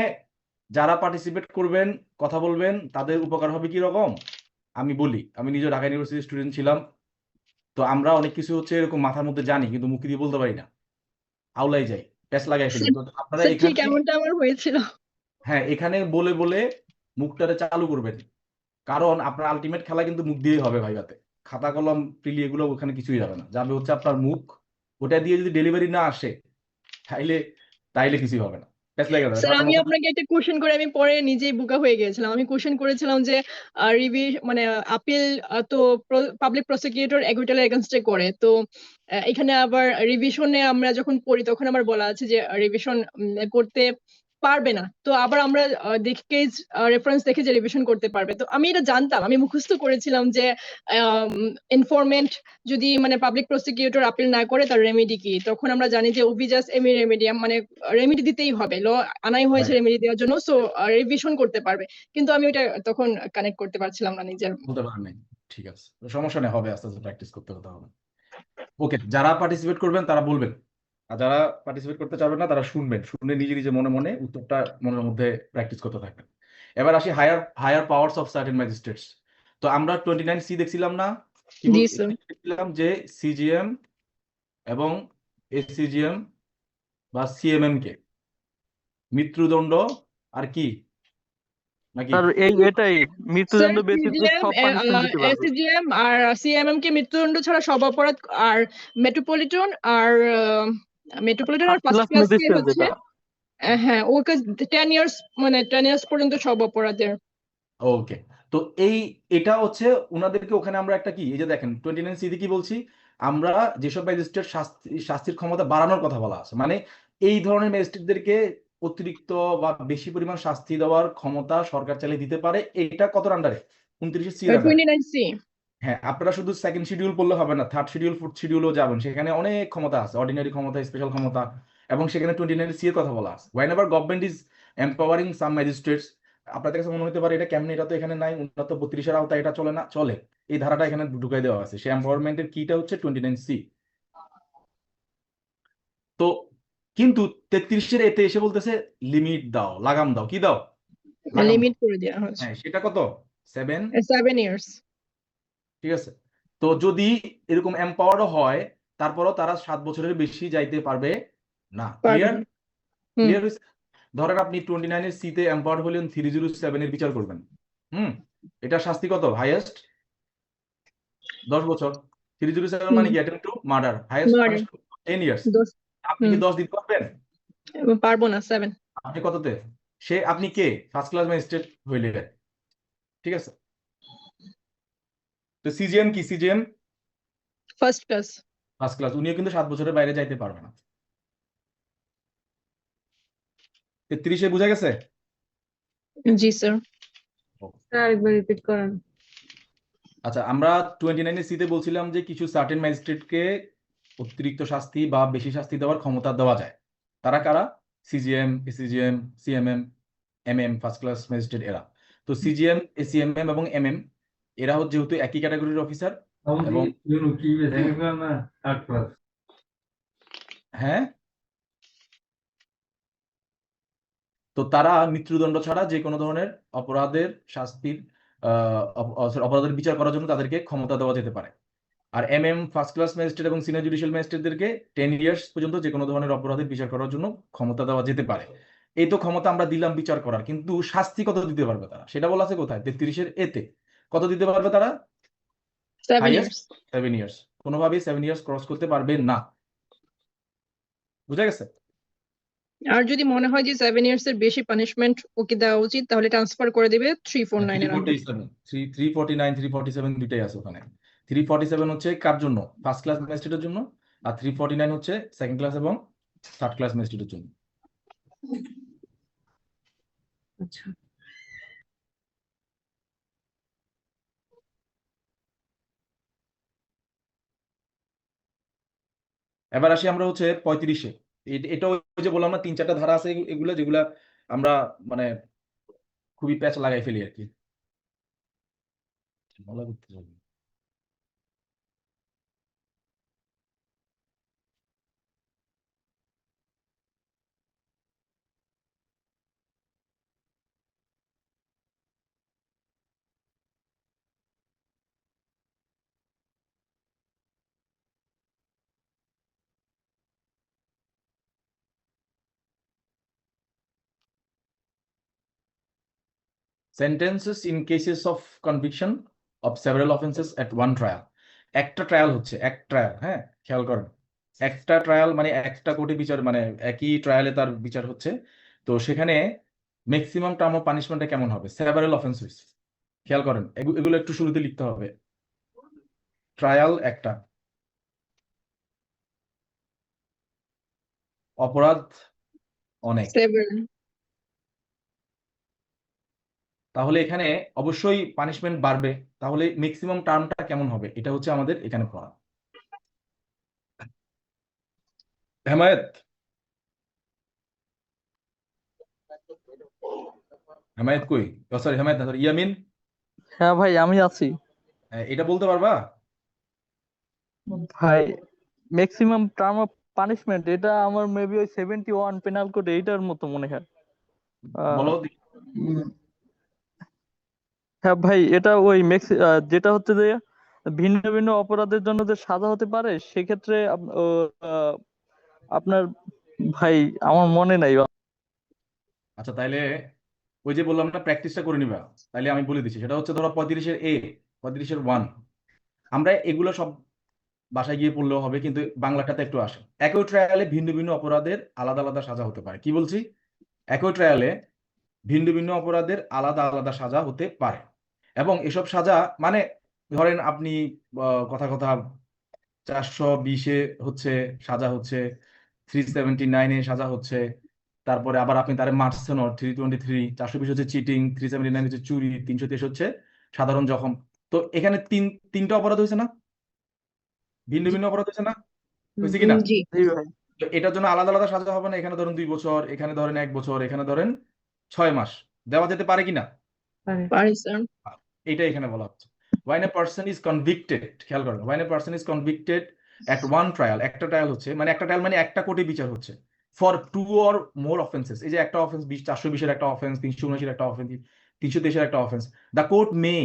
যারা পার্টিসিপেট করবেন, কথা বলবেন, তাদের উপকার হবে কি রকম আমি বলি। আমি নিজে ঢাকা ইউনিভার্সিটির স্টুডেন্ট ছিলাম, তো আমরা অনেক কিছু হচ্ছে এরকম মাথার মধ্যে জানি কিন্তু মুখ দিয়ে বলতে পারি না, আউলাই যাই, প্যাচ লাগাই ফেলি। তো আপনারা স্যার ঠিক এখানে এমনটা আমার হয়েছিল। হ্যাঁ এখানে বলে বলে মুখটারে চালু করবেন, কারণ আপনার আলটিমেট খেলা কিন্তু মুখ দিয়েই হবে ভাইবাতে। খাতা কলম প্রিলি এগুলো ওখানে কিছুই যাবে না, যাবে হচ্ছে আপনার মুখ। ওটা দিয়ে যদি ডেলিভারি না আসে তাইলে কিছুই হবে না, প্যাচ লেগে যাবে। স্যার আমি আপনাকে একটা কোশ্চেন করে আমি পরে নিজেই বোকা হয়ে গিয়েছিলাম। আমি কোশ্চেন করেছিলাম যে মানে আপিল তো পাবলিক প্রসিকিউটর অ্যাকুইটালের এগেইনস্টে করে, তো এখানে আবার রিভিশনে আমরা যখন পড়ি তখন আবার বলা আছে যে রিভিশন করতে পারবে না, তো আবার আমরা দেখে রেফারেন্স দেখে যে রিভিশন করতে পারবে। তো আমি এটা জানতাম, আমি মুখস্থ করেছিলাম যে ইনফরমেন্ট যদি মানে পাবলিক প্রসিকিউটর আপিল না করে তার রেমেডি কি, তখন আমরা জানি যে ওভিজাস এমি রেমেডিয়াম মানে রেমেডি দিতেই হবে, ল আনাই হয়েছে রাইট, রেমেডি দেওয়ার জন্য, সো রিভিশন করতে পারবে। কিন্তু আমি ওটা তখন কানেক্ট করতে পারছিলাম না নিজের। বলতে পারেন নাই, ঠিক আছে, সমস্যা নেই, হবে, আস্তে আস্তে প্র্যাকটিস করতে হতে হবে। ওকে, যারা পার্টিসিপেট করবেন তারা বলবেন, আর যারা পার্টিসিপেট করতে চাবেন না তারা শুনবেন, শুনে নিজে নিজে মনে মনে উত্তরটা মনের মধ্যে প্র্যাকটিস করতে থাকবেন। এবার আসি higher powers of certain magistrates. তো আমরা 29C দেখছিলাম না, কি জি স্যার। দেখছিলাম যে সিজিএম এবং এসিজিএম বা সিএমএম কে মৃত্যুদণ্ড আর কি নাকি স্যার এটাই মৃত্যুদণ্ড ব্যতীত সব পানিশমেন্ট দিতে পারবে। এসিজিএম আর সিএমএম কে মৃত্যুদণ্ড ছাড়া সব অপরাধ, আর মেট্রোপলিটন আর ফার্স্ট ফার্স্ট ক্লাস ক্লাস কে ম্যাজিস্ট্রেট হচ্ছে যেটা। হ্যাঁ, ওকে 10 ইয়ার্স মানে 10 ইয়ার্স পর্যন্ত সব অপরাধের। ওকে, তো এটা হচ্ছে ওনাদেরকে ওখানে আমরা একটা কি, এই যে দেখেন 29C কি বলছি, আমরা যেসব ম্যাজিস্ট্রেট শাস্তির ক্ষমতা বাড়ানোর কথা বলা আছে, মানে এই ধরনের ম্যাজিস্ট্রেটদেরকে অতিরিক্ত বা বেশি পরিমাণ শাস্তি দেওয়ার ক্ষমতা সরকার চাইলে দিতে পারে। এটা কত আন্ডারে? 29C এর আন্ডারে। 29C। হ্যাযাঁ, আপনারা শুধু সেকেন্ড শিডিউল পড়লে হবে না, থার্ড শিডিউল, ফোর্থ শিডিউলও যাবেন, সেখানে অনেক ক্ষমতা আছে, অর্ডিনারি ক্ষমতা, স্পেশাল ক্ষমতা, এবং সেখানে 29C এর কথা বলা আছে। হোয়েনেভার government is empowering some magistrates, আপনাদের কাছে মনে হতে পারে এটা কেমনে, এটা তো এখানে নাই, উন্নত 32-এর আওতায় এটা চলে না, চলে, এই ধারাটা এখানে ঢুকাই দেওয়া আছে। সেই এম্পাওয়ারমেন্টের কিটা হচ্ছে 29C। তো কিন্তু 33-এর এতে এসে বলতেছে লিমিট দাও, লাগাম দাও, কি দাও? লাগাম দাও। লিমিট করে দেওয়া হয়েছে হ্যাঁ, সেটা কত? 7। 7 ইয়ার্স। ঠিক আছে, তো যদি এরকম এম্পাওয়ার্ড হয় তারপরও তারা 7 বছরের বেশি যাইতে পারবে না। পারবে ক্লিয়ার? না। ক্লিয়ার হয়েছে? ধরেন আপনি 29-এর C-তে এম্পাওয়ার্ড হলেন, 307-এর বিচার করবেন, এটা শাস্তি কত হাইয়েস্ট? 10 বছর। 307 মানে কি? Attempt to murder, highest Murder। Punishment 10 years. 10। আপনি কি 10 দিতে পারবেন? পারবো না, 7। আপনি কততে? আপনি কে? ফার্স্ট ক্লাস ম্যাজিস্ট্রেট হইলে, ঠিক আছে। তো সিজিএম কি? CGM first class. First class, উনিও কিন্তু 7 বছরের বাইরে যাইতে পারবে না। 33-এ বোঝা গেছে? জি স্যার। স্যার একবার রিপিট করেন। আচ্ছা, আমরা 29-এর C-তে বলছিলাম যে কিছু সার্টেন ম্যাজিস্ট্রেটকে অতিরিক্ত শাস্তি বা বেশি শাস্তি দেওয়ার ক্ষমতা দেওয়া যায়। তারা কারা? CGM, ACGM, CMM, MM, first class magistrate এরা। তো সিজিএম, এসিএমএম এবং এমএম এরা হচ্ছে যেহেতু একই ক্যাটাগরির অফিসার, এবং হ্যাঁ, তো তারা মৃত্যুদণ্ড ছাড়া যে কোনো ধরনের অপরাধের শাস্তির অপরাধের বিচার করার জন্য তাদেরকে ক্ষমতা দেওয়া যেতে পারে। আর এমএম, ফার্স্ট ক্লাস ম্যাজিস্ট্রেট এবং সিনিয়র জুডিশিয়াল ম্যাজিস্ট্রেটদেরকে 10 ইয়ার্স পর্যন্ত যে কোনো ধরনের অপরাধের বিচার করার জন্য ক্ষমতা দেওয়া যেতে পারে। এই তো ক্ষমতা আমরা দিলাম বিচার করার, কিন্তু শাস্তি কত দিতে পারবে তারা সেটা বলা আছে কোথায়? 33-এর এতে কত দিতে পারবে তারা? 7 হাইয়েস্ট ইয়ার্স। 7 ইয়ার্স, কোনোভাবেই 7 ইয়ার্স ক্রস করতে পারবে না। বুঝা গেছে? আর যদি মনে হয় যে 7 ইয়ার্স এর বেশি পানিশমেন্ট ওকে দেওয়া উচিত, তাহলে ট্রান্সফার করে দিবে 349 এর আন্ডার। 349, 347 দুইটাই আছে ওখানে। 347 হচ্ছে কার জন্য? ফার্স্ট ক্লাস ম্যাজিস্ট্রেটের জন্য, আর 349 হচ্ছে সেকেন্ড ক্লাস এবং থার্ড ক্লাস ম্যাজিস্ট্রেটের জন্য। আচ্ছা। এবার আসি আমরা হচ্ছে 35-এ। এটা ওই যে বললাম না 3-4টা ধারা আছে, এগুলো যেগুলা আমরা মানে খুবই প্যাচ লাগাই ফেলি আর কি। বলা করতে হবে। Sentences in cases of conviction of several offenses at one trial. একটা ট্রায়াল হচ্ছে, এক ট্রায়াল, হ্যাঁ খেয়াল করেন, একটা ট্রায়াল মানে একটা কোর্টে বিচার, মানে একই ট্রায়ালে তার বিচার হচ্ছে। তো সেখানে ম্যাক্সিমাম টার্ম অফ পানিশমেন্টটা কেমন হবে? সেভারাল অফেন্স হয়েছে, খেয়াল করেন, এগুলো একটু শুরুতে লিখতে হবে। ট্রায়াল একটা, অপরাধ অনেক, 7। তাহলে এখানে অবশ্যই পানিশমেন্ট বাড়বে। তাহলে ম্যাক্সিমাম টার্মটা কেমন হবে এটা হচ্ছে আমাদের এখানে পড়া। হেমায়েত, হেমায়েত কই? সরি, হেমায়েত না, সরি, ইয়ামিন, হ্যাঁ ভাই, আমি আছি। এটা বলতে পারবা? ভাই, ম্যাক্সিমাম টার্ম অফ পানিশমেন্ট এটা আমার মেবি ওই 71 পেনাল কোড এইটার মতো মনে হয়। বলো। উম, হ্যাঁ ভাই, এটা ওই যেটা হচ্ছে যে ভিন্ন ভিন্ন অপরাধের জন্য যে সাজা হতে পারে সেক্ষেত্রে আপনার, ভাই আমার মনে নাই। আচ্ছা, তাইলে ওই যে বললাম না, প্র্যাকটিসটা করে নিবা। তাইলে আমি বলে দিচ্ছি, সেটা হচ্ছে ধরো 35-এর A, 35-এর 1। আমরা এগুলো সব বাসায় গিয়ে পড়লেও হবে, কিন্তু বাংলাটাতে একটু আসে। একই ট্রায়ালে ভিন্ন ভিন্ন অপরাধের আলাদা আলাদা সাজা হতে পারে। কি বলছি? একই ট্রায়ালে ভিন্ন ভিন্ন অপরাধের আলাদা আলাদা সাজা হতে পারে, এবং এসব সাজা মানে ধরেন আপনি কথা কথা 420-এ হচ্ছে সাজা হচ্ছে, 379-এ সাজা হচ্ছে, তারপরে আবার আপনি তারে মারছেন 323, 420 হচ্ছে চিটিং, 379 হচ্ছে চুরি, 323 হচ্ছে সাধারণ জখম। তো এখানে তিনটা অপরাধ হয়েছে না? ভিন্ন ভিন্ন অপরাধ হয়েছে না? হয়েছে কি না? জি জি ভাই। তো এটার জন্য আলাদা আলাদা সাজা হবে না? এখানে ধরেন 2 বছর, এখানে ধরেন 1 বছর, এখানে ধরেন 6 মাস দেওয়া যেতে পারে কিনা? পারে। পারি স্যার। এটা এখানে বলা হচ্ছে when a person is convicted, খেয়াল করেন, when a person is convicted at one trial, একটা ট্রায়াল হচ্ছে মানে একটা ট্রায়াল মানে একটা কোর্টে বিচার হচ্ছে, for 2 or more offenses। এই যে একটা অফেন্স 420-এর একটা অফেন্স, 379-এর একটা অফেন্স, 323-এর একটা অফেন্স, দ্য কোর্ট মে,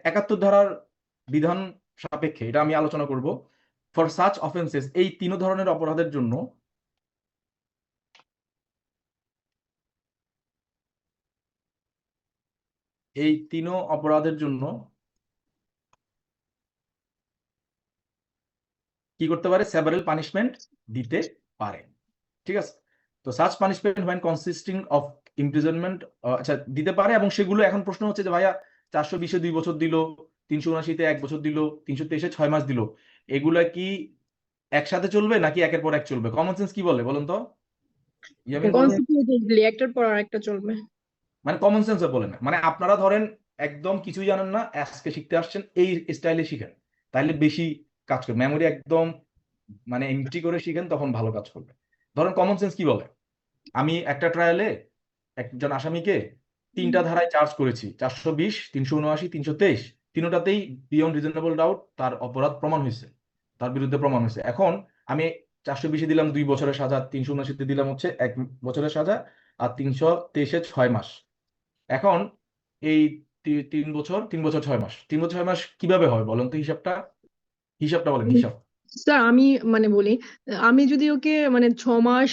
71 ধারার বিধান সাপেক্ষে এটা আমি আলোচনা করব, ফর সাচ অফেন্সেস, এই 3 ধরনের অপরাধের জন্য এই 3 অপরাধের জন্য কি করতে পারে? সেভারাল পানিশমেন্ট দিতে পারে। ঠিক আছে? তো such punishment when consisting of imprisonment, আচ্ছা দিতে পারে। এবং সেগুলো এখন প্রশ্ন হচ্ছে যে ভাইয়া 420-এ 2 বছর দিল, 379-তে 1 বছর দিল, 323-এ 6 মাস দিল, এগুলা কি একসাথে চলবে নাকি একের পর এক চলবে? কমন সেন্স কি বলে বলুন তো, ইয়ামিন বলুন। কনসিকিউটিভলি একটার পর আরেকটা চলবে। মানে কমন সেন্স বলে না, মানে আপনারা ধরেন একদম কিছুই জানেন না, আজকে শিখতে আসছেন, এই স্টাইলে শিখেন, তাইলে বেশি কাজ করবে। মেমোরি একদম মানে এমটি করে শিখেন, তখন ভালো কাজ করবে। ধরেন কমন সেন্স কি বলে, আমি একটা ট্রায়ালে একজন আসামিকে 3টা ধারায় চার্জ করেছি, 420, 379, 323, তিনটাতেই বিয়ন্ড রিজনেবল ডাউট তার অপরাধ প্রমাণ হয়েছে, তার বিরুদ্ধে প্রমাণ হয়েছে। এখন আমি 420-এ দিলাম 2 বছরের সাজা, 379-তে দিলাম হচ্ছে 1 বছরের সাজা, আর 323-এ 6 মাস। এখন এই 3 বছর 6 মাস, 3 বছর 6 মাস কিভাবে হয় বলেন তো? হিসাবটা বলেন, হিসাব। স্যার আমি মানে বলি, আমি যদি ওকে মানে 6 মাস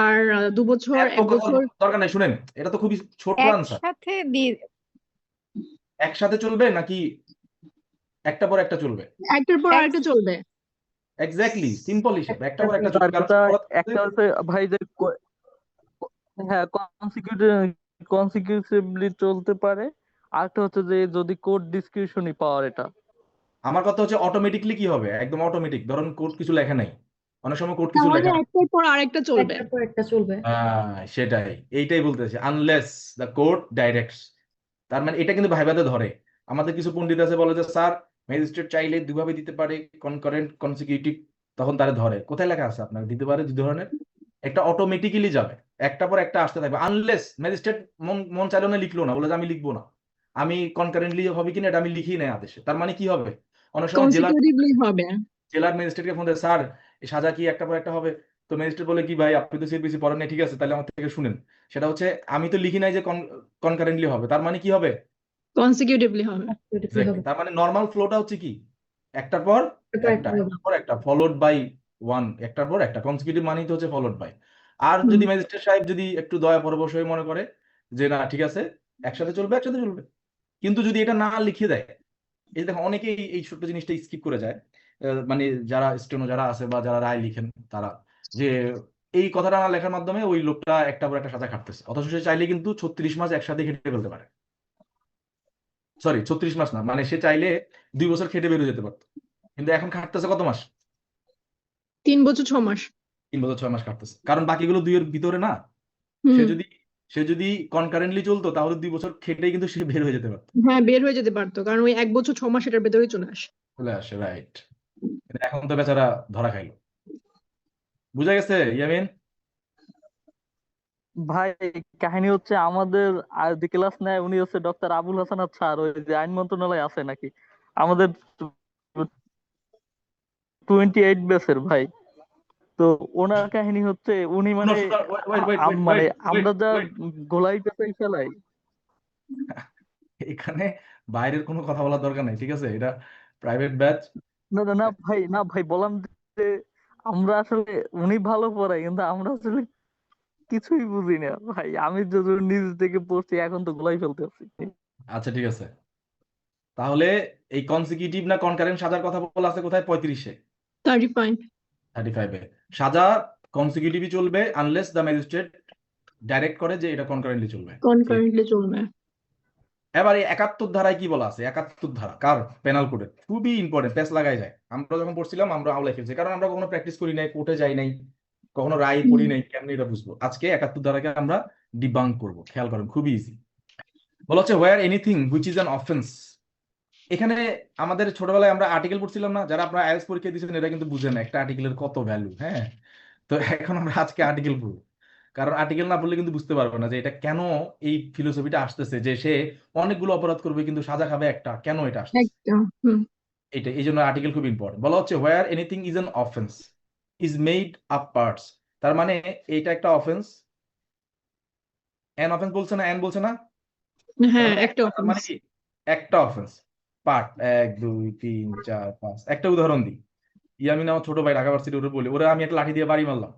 আর 2 বছর এত 1 কথা বছর দরকার নাই, শুনেন, এটা তো খুবই ছোট আনসার। একসাথে একসাথে চলবে নাকি একটা পর একটা চলবে? একটার পর আরেকটা চলবে। এক্স্যাক্টলি, সিম্পল হিসাব, একটা পর একটা তার চলবে। কারণ যেটা অপরাধ একটা হচ্ছে ভাই যে হ্যাঁ, কনসিকিউটিভলি চলতে পারে। আরেকটা হচ্ছে যে যদি কোর্ট ডিসক্রিশনই পাওয়ার, এটা আমার কথা হচ্ছে অটোমেটিকলি কি হবে, একদম অটোমেটিক। ধরুন কোর্ট কিছু লেখা নাই, অনেক সময় কোর্ট কিছু তাহলে লেখা নাই। একটার পর আরেকটা চলবে। একটার পর একটা চলবে। সেটাই, এইটাই বলতেছে, আনলেস দ্য কোর্ট ডাইরেক্টস। তার মানে এটা কিন্তু ভাইবাতে ধরে। আমাদের কিছু পণ্ডিত আছে বলে যে স্যার ম্যাজিস্ট্রেট চাইলে দুভাবে দিতে পারে, কনকারেন্ট, কনসিকিউটিভ। তখন তারা ধরে, কোথায় লেখা আছে আপনার দিতে পারে 2 ধরনের? একটা অটোমেটিক্যালি যাবে, একটা পর একটা আসতে থাকবে, আনলেস ম্যাজিস্ট্রেট মন মন চাইলো না, লিখলো না, বলে যে আমি লিখবো না, আমি কনকারেন্টলি হবে কিনা এটা আমি লিখি নাই আদেশে। তার মানে কি হবে, অনেক সময় কনসিকিউটিভলি হবে। জেলার ম্যাজিস্ট্রেটকে ফোন দেয়, স্যার এই সাজা কি একটা পর একটা হবে? তো ম্যাজিস্ট্রেট বলে কি, ভাই আপনি তো সিপিসি পড়েন নাই, ঠিক আছে তাহলে আমার থেকে শুনেন। সেটা হচ্ছে আমি তো লিখি নাই যে কনকারেন্টলি হবে, তার মানে কি হবে? কনসিকিউটিভলি হবে। Exactly. তার মানে নর্মাল ফ্লোটা হচ্ছে কি, একটার পর এরপর একটা, একটা একটার পর একটা, ফলোড বাই ওয়ান, একটার পর একটা। কনসিকিউটিভ মানেই তো হচ্ছে ফলোড বাই। আর হুম। যদি ম্যাজিস্ট্রেট সাহেব যদি একটু দয়া পরবশ হয়ে মনে করে যে না ঠিক আছে একসাথে চলবে, একসাথে চলবে। কিন্তু যদি এটা না লিখে দেয়, এই দেখো অনেকেই এই ছোট্ট জিনিসটা স্কিপ করে যায়, মানে যারা স্টেনো যারা আছে বা যারা রায় লিখেন তারা, যে এই কথাটা না লেখার মাধ্যমে ওই লোকটা একটা পর একটা সাজা খাটতেছে, অথচ সে চাইলে কিন্তু 36 মাস একসাথে খেটে ফেলতে পারে। সরি, 36 মাস না, মানে সে চাইলে 2 বছর খেটে বেরিয়ে যেতে পারতো, কিন্তু এখন খাটতেছে কত মাস? 3 বছর 6 মাস। 3 বছর 6 মাস খাটতেছে, কারণ বাকিগুলো 2 এর ভিতরে না। সে হুম। যদি সে যদি কনকারেন্টলি চলতো তাহলে 2 বছর খেটেই কিন্তু সে বের হয়ে যেতে পারতো, হ্যাঁ, বের হয়ে যেতে পারতো, কারণ ওই 1 বছর 6 মাস এটার ভেতরেই চলে আসে। চলে আসে, রাইট। এখন তো বেচারা ধরা খাইলো। বুঝা গেছে ইয়ামিন? ভাই কাহিনী হচ্ছে আমাদের যে ক্লাস নেয় উনি হচ্ছে ডক্টর আবুল হাসানাত স্যার, ওই যে আইন মন্ত্রণালয় আছে নাকি আমাদের 28 ব্যাচের ভাই। তো ওনার কাহিনী হচ্ছে উনি মানে মানে আমরা যা গোলাই পেঁচাই ফেলাই। এখানে বাইরের কোনো কথা বলার দরকার নাই, ঠিক আছে? এটা প্রাইভেট ব্যাচ। না না না ভাই, না ভাই, বললাম যে আমরা আসলে উনি ভালো পড়ায় কিন্তু আমরা আসলে কিছুই বুঝি না ভাই। আমি যদি নিজ থেকে পড়ছি এখন তো গোলাই ফেলতে আছি। আচ্ছা ঠিক আছে, তাহলে এই কনসিকিউটিভ না কনকারেন্ট সাজার কথা বলা আছে কোথায়? 35-এ, 35। 35-এ সাজা কনসিকিউটিভই চলবে আনলেস দ্য ম্যাজিস্ট্রেট ডাইরেক্ট করে যে এটা কনকারেন্টলি চলবে। কনকারেন্টলি চলবে। এবার এই 71 ধারায় কি বলা আছে? 71 ধারা কার? পেনাল কোডে, খুবই ইম্পর্টেন্ট, পেস লাগাই যায়। আমরা যখন পড়ছিলাম আমরা আওলাই ফেলছি, কারণ আমরা কখনো প্র্যাকটিস করি নাই, কোর্টে যাই নাই, কখনো রায় পড়ি নাই, কেমনি এটা বুঝবো? আজকে 71 ধারাকে আমরা ডিবাঙ্ক করবো, খেয়াল করেন, খুবই ইজি। বলা হচ্ছে where anything which is an offence. এখানে আমাদের ছোটবেলায় আমরা আর্টিকেল পড়ছিলাম না? যারা আপনারা আইএলটিএস পরীক্ষা দিয়েছেন এরা কিন্তু বুঝেন না একটা আর্টিকেলের কত ভ্যালু। হ্যাঁ, তো এখন আমরা আজকে আর্টিকেল পড়বো, কারণ আর্টিকেল না পড়লে কিন্তু বুঝতে পারবে না যে এটা কেন, এই ফিলোসফিটা আসতেছে যে সে অনেকগুলো অপরাধ করবে কিন্তু সাজা খাবে একটা, কেন এটা আসতেছে একটা। হুম। এটা। এই জন্য আর্টিকেল খুব ইম্পর্টেন্ট। বলা হচ্ছে where anything is an offence is made up parts. তার মানে এটা একটা অফেন্স। অ্যান অফেন্স বলছে না, অ্যান বলছে না? হ্যাঁ, তার একটা মানে অফেন্স। কি? একটা অফেন্স পার্ট 1 2 3 4 5। একটা উদাহরণ দিই, ইয়ামিন আমার ছোট ভাই ঢাকা ভার্সিটি, ওরে বলি, ওরে আমি একটা লাঠি দিয়ে বাড়ি মারলাম।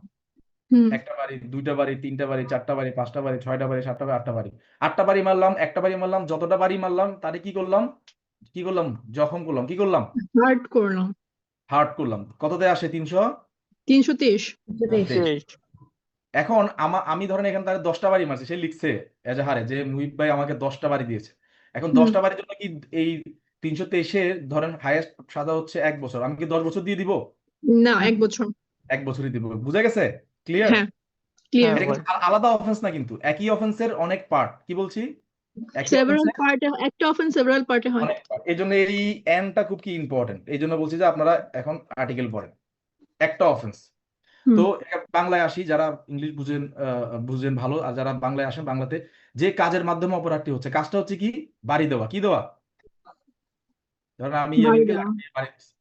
হুম। একটা বাড়ি, দুইটা বাড়ি, তিনটা বাড়ি, চারটা বাড়ি, পাঁচটা বাড়ি, ছয়টা বাড়ি, সাতটা বাড়ি, আটটা বাড়ি, আটটা বাড়ি মারলাম, একটা বাড়ি মারলাম, যতটা বাড়ি মারলাম তারে কি করলাম? কি করলাম? জখম করলাম। কি করলাম? হার্ট করলাম। হার্ট করলাম। কততে আসে? 323। 323। এখন আমি ধরেন এখানে তার 10টা বাড়ি মারছি, সে লিখছে এজাহারে যে মুহিব ভাই আমাকে 10টা বাড়ি দিয়েছে। এখন হুম। 10টা বাড়ির জন্য কি এই 323-এ ধরেন হাইয়েস্ট সাজা হচ্ছে 1 বছর, আমি কি 10 বছর দিয়ে দিব? না, 1 বছর। 1 বছরই দিব। বুঝা গেছে? ক্লিয়ার? হ্যাঁ, ক্লিয়ার। এটা কিন্তু আলাদা অফেন্স না, কিন্তু একই অফেন্সের অনেক পার্ট। কি বলছি? একই সেভারাল অফেন্সের পার্টে, একটা অফেন্স সেভারাল পার্টে হয়। অনেক পার্ট। এই জন্য এই এনটা খুব কি ইম্পর্টেন্ট। এই জন্য বলছি যে আপনারা এখন আর্টিকেল পড়েন। একটা অফেন্স। হুম। তো বাংলায় আসি, যারা ইংলিশ বুঝেন বুঝেন ভালো, আর যারা বাংলায় আসেন, বাংলাতে যে কাজের মাধ্যমে অপরাধটি হচ্ছে, কাজটা হচ্ছে কি? বাড়ি দেওয়া। কি দেওয়া? ধরেন আমি ইয়ামিনকে বাড়ি লাঠি দিয়ে বাড়ি দিচ্ছি।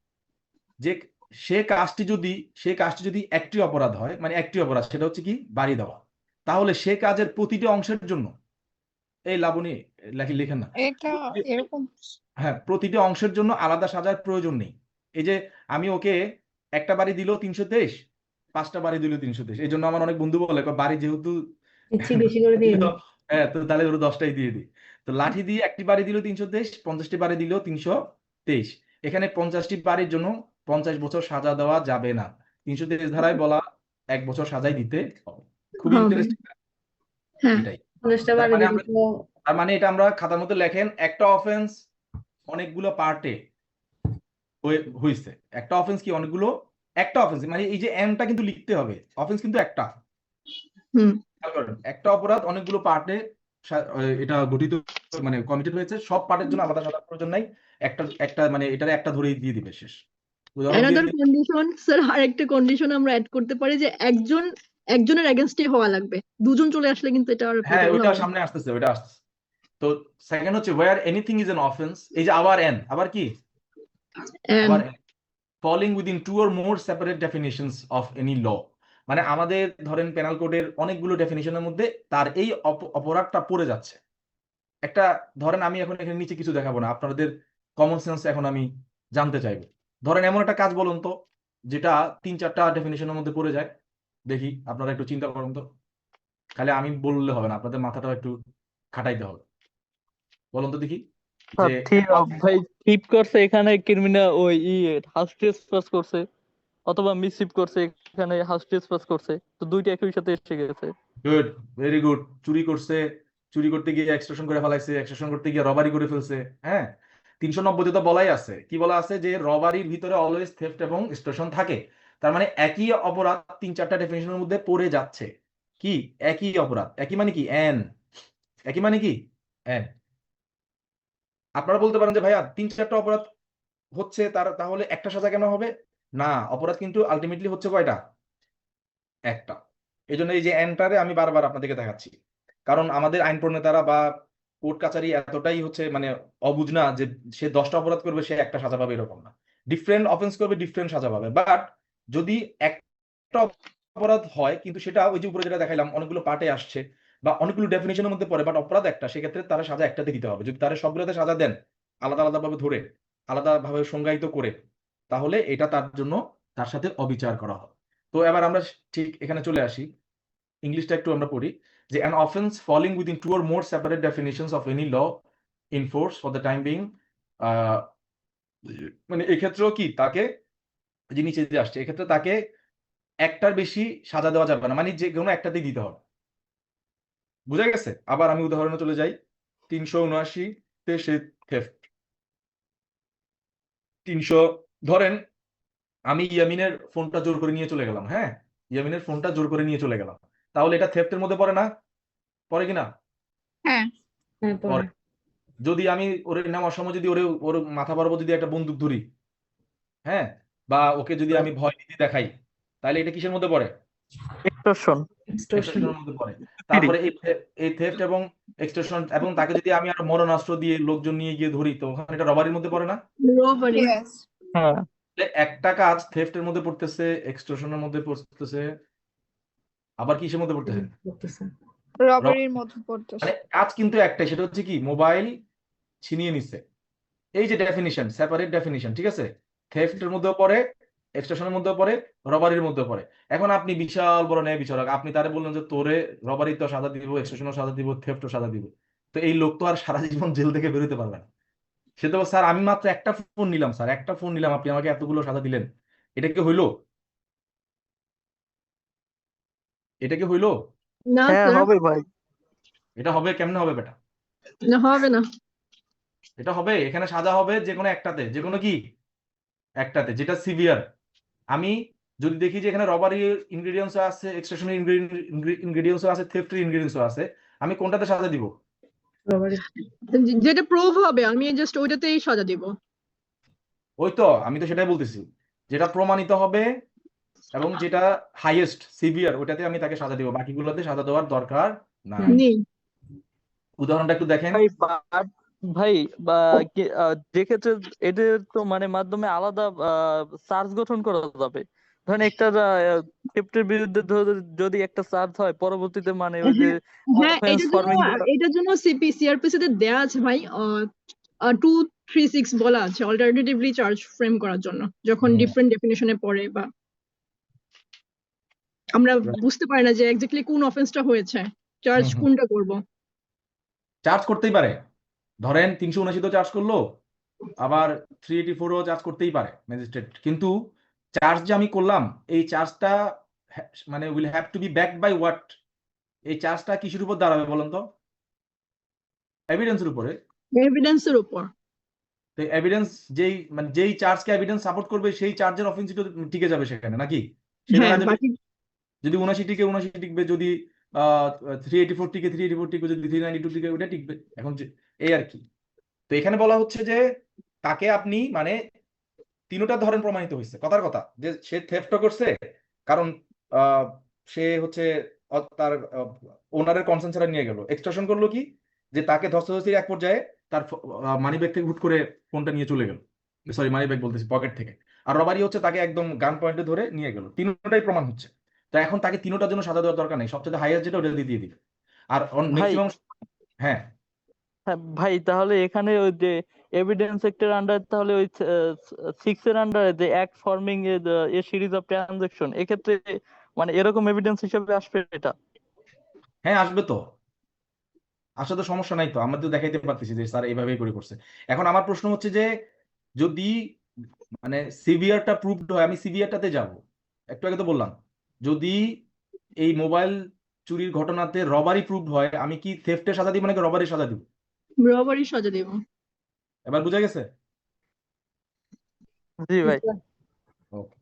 যে সে কাজটি যদি একটি অপরাধ হয়, মানে একটি অপরাধ, সেটা হচ্ছে কি? বাড়ি দেওয়া। তাহলে সে কাজের প্রতিটি অংশের জন্য, এই লাবণী লেখেন না, এটা এরকম হ্যাঁ, প্রতিটি অংশের জন্য আলাদা সাজার প্রয়োজন নেই। এই যে আমি ওকে একটা বাড়ি দিল 323, 5টা বাড়ি দিল 323। এই জন্য আমার অনেক বন্ধু বলে বাড়ি যেহেতু ইচ্ছে বেশি করে দিয়ে দিই। হ্যাঁ, তো তাহলে ওরা 10টাই দিয়ে দিই। তো লাঠি দিয়ে একটি বাড়ি দিল 323, 50টি বাড়ি দিল 323। এখানে 50টি বাড়ির জন্য 50 বছর সাজা দেওয়া যাবে না। 323 ধারায় বলা 1 বছর সাজাই দিতে হবে। খুবই হবে। ইন্টারেস্টিং। হ্যাঁ। এটাই। 50টা তার বাড়ি মানে দিলে তো তার মানে এটা আমরা খাতার মধ্যে লেখেন, একটা অফেন্স অনেকগুলো পার্টে হয়েছে। একটা অফেন্স কি? অনেকগুলো। একটা অফেন্স মানে এই যে এনটা কিন্তু লিখতে হবে, অফেন্স কিন্তু একটা। হুম। খেয়াল করেন, একটা অপরাধ অনেকগুলো পার্টে এটা গঠিত, মানে কমিটেড হয়েছে। সব পার্টের জন্য আলাদা সাজার প্রয়োজন নাই। একটা একটা মানে এটার একটা ধরেই দিয়ে দিবে, শেষ। উদাহরণ দিয়ে অ্যানাদার দিই। কন্ডিশন স্যার, আরেকটা কন্ডিশন আমরা অ্যাড করতে পারি যে একজনের এগেইনস্টে হওয়া লাগবে। দুজন চলে আসলে কিন্তু এটা আর হ্যাঁ, applicable ওইটা হবে না। সামনে আসতেছে, ওইটা আসতেছে। তো সেকেন্ড হচ্ছে where anything is an offence. এই যে আবার এন, আবার কি? And আবার falling within 2 or more separate definitions of any law। মানে আমাদের ধরেন পেনাল কোডের অনেকগুলো ডেফিনিশনের মধ্যে তার এই অপরাধটা পড়ে যাচ্ছে। একটা ধরেন আমি এখন এখানে নিচে কিছু দেখাবো না, আপনাদের কমন সেন্স এখন আমি জানতে চাইবো। ধরেন এমন একটা কাজ বলুন তো যেটা 3-4টা ডেফিনিশনের মধ্যে পড়ে যায়। দেখি আপনারা একটু চিন্তা করুন তো, খালি আমি বললে হবে না, আপনাদের মাথাটাও একটু খাটাইতে হবে। বলুন তো দেখি যে ভাই ঠিক করছে এখানে ক্রিমিনাল ওই হাউস ট্রেসপাস করছে অথবা মিসচিফ করছে, এখানে হাউস ট্রেসপাস করছে, তো দুইটা একই সাথে এসে গেছে। Good, very good. চুরি করছে, চুরি করতে গিয়ে এক্সটর্শন করে ফেলাইছে, এক্সটর্শন করতে গিয়ে রবারি করে ফেলছে। হ্যাঁ, 390 তো বলাই আছে। কি বলা আছে? যে রবারির ভিতরে অলওয়েজ থেফট এবং এক্সটর্শন থাকে। তার মানে একই অপরাধ 3-4টা ডেফিনিশনের মধ্যে পড়ে যাচ্ছে। কি একই অপরাধ, একই মানে কি এন, একই মানে কি এন। আপনারা বলতে পারেন যে ভাইয়া 3-4টা অপরাধ হচ্ছে তাহলে একটা সাজা কেন হবে? না, অপরাধ কিন্তু আলটিমেটলি হচ্ছে কয়টা? একটা। এই জন্য এই যে এন্টারে আমি বারবার আপনাদেরকে দেখাচ্ছি, কারণ আমাদের আইন প্রণেতারা বা কোর্ট কাচারি এতটাই হচ্ছে মানে অবুঝ না যে সে 10টা অপরাধ করবে সে একটা সাজা পাবে, এরকম না। ডিফারেন্ট অফেন্স করবে ডিফারেন্ট সাজা পাবে। বাট যদি একটা অপরাধ হয় কিন্তু সেটা ওই যে উপরে যেটা দেখাইলাম অনেকগুলো পার্টে আসছে বা অনেকগুলো ডেফিনেশনের মধ্যে পড়ে, বাট অপরাধ একটা, সেক্ষেত্রে তারা সাজা একটাতে দিতে হবে। যদি তারা সবগুলোতে সাজা দেন আলাদা আলাদা ভাবে ধরে, আলাদা ভাবে সংজ্ঞায়িত করে, তাহলে এটা তার জন্য তার সাথে অবিচার করা হয়। তো এবার আমরা ঠিক এখানে চলে আসি, ইংলিশটা একটু আমরা পড়ি যে an offense falling within two or more separate definitions of any law in force for the time being, মানে এক্ষেত্রেও কি তাকে, যে নিচে যে আসছে এক্ষেত্রে তাকে একটার বেশি সাজা দেওয়া যাবে না, মানে যে কোনো একটাতেই দিতে হবে। বুঝা গেছে? আবার আমি উদাহরণে চলে যাই, 379-তে সে থেফট, 300 ধরেন আমি ইয়ামিনের ফোনটা জোর করে নিয়ে চলে গেলাম, হ্যাঁ ইয়ামিনের ফোনটা জোর করে নিয়ে চলে গেলাম, তাহলে এটা থেফটের মধ্যে পড়ে না? পড়ে কিনা? হ্যাঁ হ্যাঁ পরে পড়ে। যদি আমি ওর নেওয়ার সময় যদি ওর মাথা বরাবর যদি একটা বন্দুক ধরি, হ্যাঁ, বা ওকে যদি আমি ভয় ভীতি দেখাই, তাহলে এটা কিসের মধ্যে পড়ে? এক্সটর্শন। এক্সটর্শনের মধ্যে পড়ে। তারপরে এই থেফট এবং এক্সটর্শন, এবং তাকে যদি আমি আর মরণাস্ত্র দিয়ে লোকজন নিয়ে গিয়ে ধরি, তো ওখানে এটা রবারির মধ্যে পড়ে না? রবারি। ইয়েস হ্যাঁ তাহলে একটা কাজ থেফটের মধ্যে পড়তেছে, এক্সটর্শনের মধ্যে পড়তেছে, আবার কিসের মধ্যে পড়তেছে? করতেছে। রবারির মধ্যে পড়তেছে। মানে কাজ কিন্তু একটাই, সেটা হচ্ছে কি মোবাইল ছিনিয়ে নিচ্ছে। এই যে ডেফিনিশন, সেপারেট ডেফিনিশন, ঠিক আছে? থেফটের মধ্যেও পড়ে, এক্সটর্শনের মধ্যেও পড়ে, রবারির মধ্যেও পড়ে। এখন আপনি বিশাল বড় ন্যায় বিচারক, আপনি তারে বললেন যে তোরে রবারি তো সাজা দিব, এক্সটর্শনও সাজা দিব, থেফটও সাজা দিব, তো এই লোক তো আর সারা জীবন জেল থেকে বেরোতে পারবে না। সে তো স্যার আমি মাত্র একটা ফোন নিলাম, স্যার একটা ফোন নিলাম, আপনি আমাকে এতগুলো সাজা দিলেন, এটা কি হইলো? এটা কি হইলো? না হ্যাঁ স্যার, হবে ভাই। এটা হবে কেমনে হবে বেটা? না হবে না। এটা হবে, এখানে সাজা হবে যে কোনো একটাতে, যে কোনো কি একটাতে, যেটা সিভিয়ার। আমি যদি দেখি যে এখানে রবারি ইনগ্রেডিয়েন্টস আছে, এক্সটর্শনের ইনগ্রেডিয়েন্টস আছে, থেফটের ইনগ্রেডিয়েন্টস আছে, আমি কোনটাতে সাজা দিব? রবারি। যেটা প্রুভ হবে আমি জাস্ট ওইটাতেই সাজা দিব। ওই তো আমি তো সেটাই বলতেছি, যেটা প্রমাণিত হবে এবং যেটা হাইয়েস্ট সিভিয়ার ওইটাতে আমি তাকে সাজা দিব, বাকিগুলোতে সাজা দেওয়ার দরকার নাই। নেই। উদাহরণটা একটু দেখেন। ভাই ভাই বা যে ক্ষেত্রে এদের তো মানে মাধ্যমে আলাদা চার্জ গঠন করা যাবে। ধরেন একটা ক্ষেত্রের বিরুদ্ধে যদি একটা চার্জ হয় পরবর্তীতে মানে ওই যে হ্যাঁ অফেন্স ফর্মিং এটার জন্য সিআরপিসি তে দেয়া আছে ভাই, 236 বলা আছে অল্টারনেটিভলি চার্জ ফ্রেম করার জন্য, যখন ডিফারেন্ট ডেফিনেশনে পড়ে বা আমরা বুঝতে পারি না যে এক্স্যাক্টলি কোন অফেন্সটা হয়েছে, চার্জ কোনটা করব। চার্জ করতেই পারে, ধরেন 379 তো চার্জ করলো, আবার 384ও চার্জ করতেই পারে ম্যাজিস্ট্রেট, কিন্তু চার্জ যে আমি করলাম এই চার্জটা মানে will have to be backed by what? এই চার্জটা কিসের উপর দাঁড়াবে বলেন তো? এভিডেন্সের উপরে। এভিডেন্সের উপর। তো এভিডেন্স যেই চার্জকে এভিডেন্স সাপোর্ট করবে সেই চার্জের অফেন্সই তো টিকে যাবে সেখানে, নাকি? হ্যাঁ সেখানে বাকি যদি 79 টিকে 79 টিকবে, যদি 384 টিকে 384 টিকবে, যদি 392 টিকে ওটা টিকবে। এখন এই আর কি। তো এখানে বলা হচ্ছে যে তাকে আপনি মানে তিনটা ধরেন প্রমাণিত হয়েছে, কথার কথা যে সে থেফট করছে, কারণ সে হচ্ছে তার ওনারের কনসেন্ট ছাড়া নিয়ে গেল। এক্সটর্শন করলো কি, যে তাকে ধস্তাধস্তির এক পর্যায়ে তার মানি ব্যাগ থেকে হুট করে ফোনটা নিয়ে চলে গেল, সরি মানি ব্যাগ বলতেছি, পকেট থেকে। আর রবারি হচ্ছে তাকে একদম গান পয়েন্টে ধরে নিয়ে গেল, তিনটাই প্রমাণ হচ্ছে। তো এখন তাকে তিনটার জন্য সাজা দেওয়ার দরকার নেই, সবচেয়ে হাইয়েস্ট যেটা ওটা দিয়ে দিবে। আর ভাই ম্যাক্সিমাম, হ্যাঁ হ্যাঁ ভাই তাহলে এখানে ওই যে এভিডেন্স অ্যাক্টের আন্ডার তাহলে ওই 6 এর আন্ডারে যে act forming A series of transaction এক্ষেত্রে মানে এরকম এভিডেন্স হিসেবে আসবে এটা? হ্যাঁ আসবে তো, আসলে তো সমস্যা নাই, তো আমরা তো দেখাইতে পারতেছি যে স্যার এইভাবেই করে করছে। এখন আমার প্রশ্ন হচ্ছে যে যদি মানে সিভিয়ারটা প্রুভড হয়, আমি সিভিয়ারটাতে যাব। একটু আগে তো বললাম যদি এই মোবাইল চুরির ঘটনাতে রবারি প্রুভড হয়, আমি কি থেফটের সাজা দিব নাকি রবারির সাজা দিব? রবারি সাজা দিব। এবার বুঝা গেছে? জি ভাই। ওকে,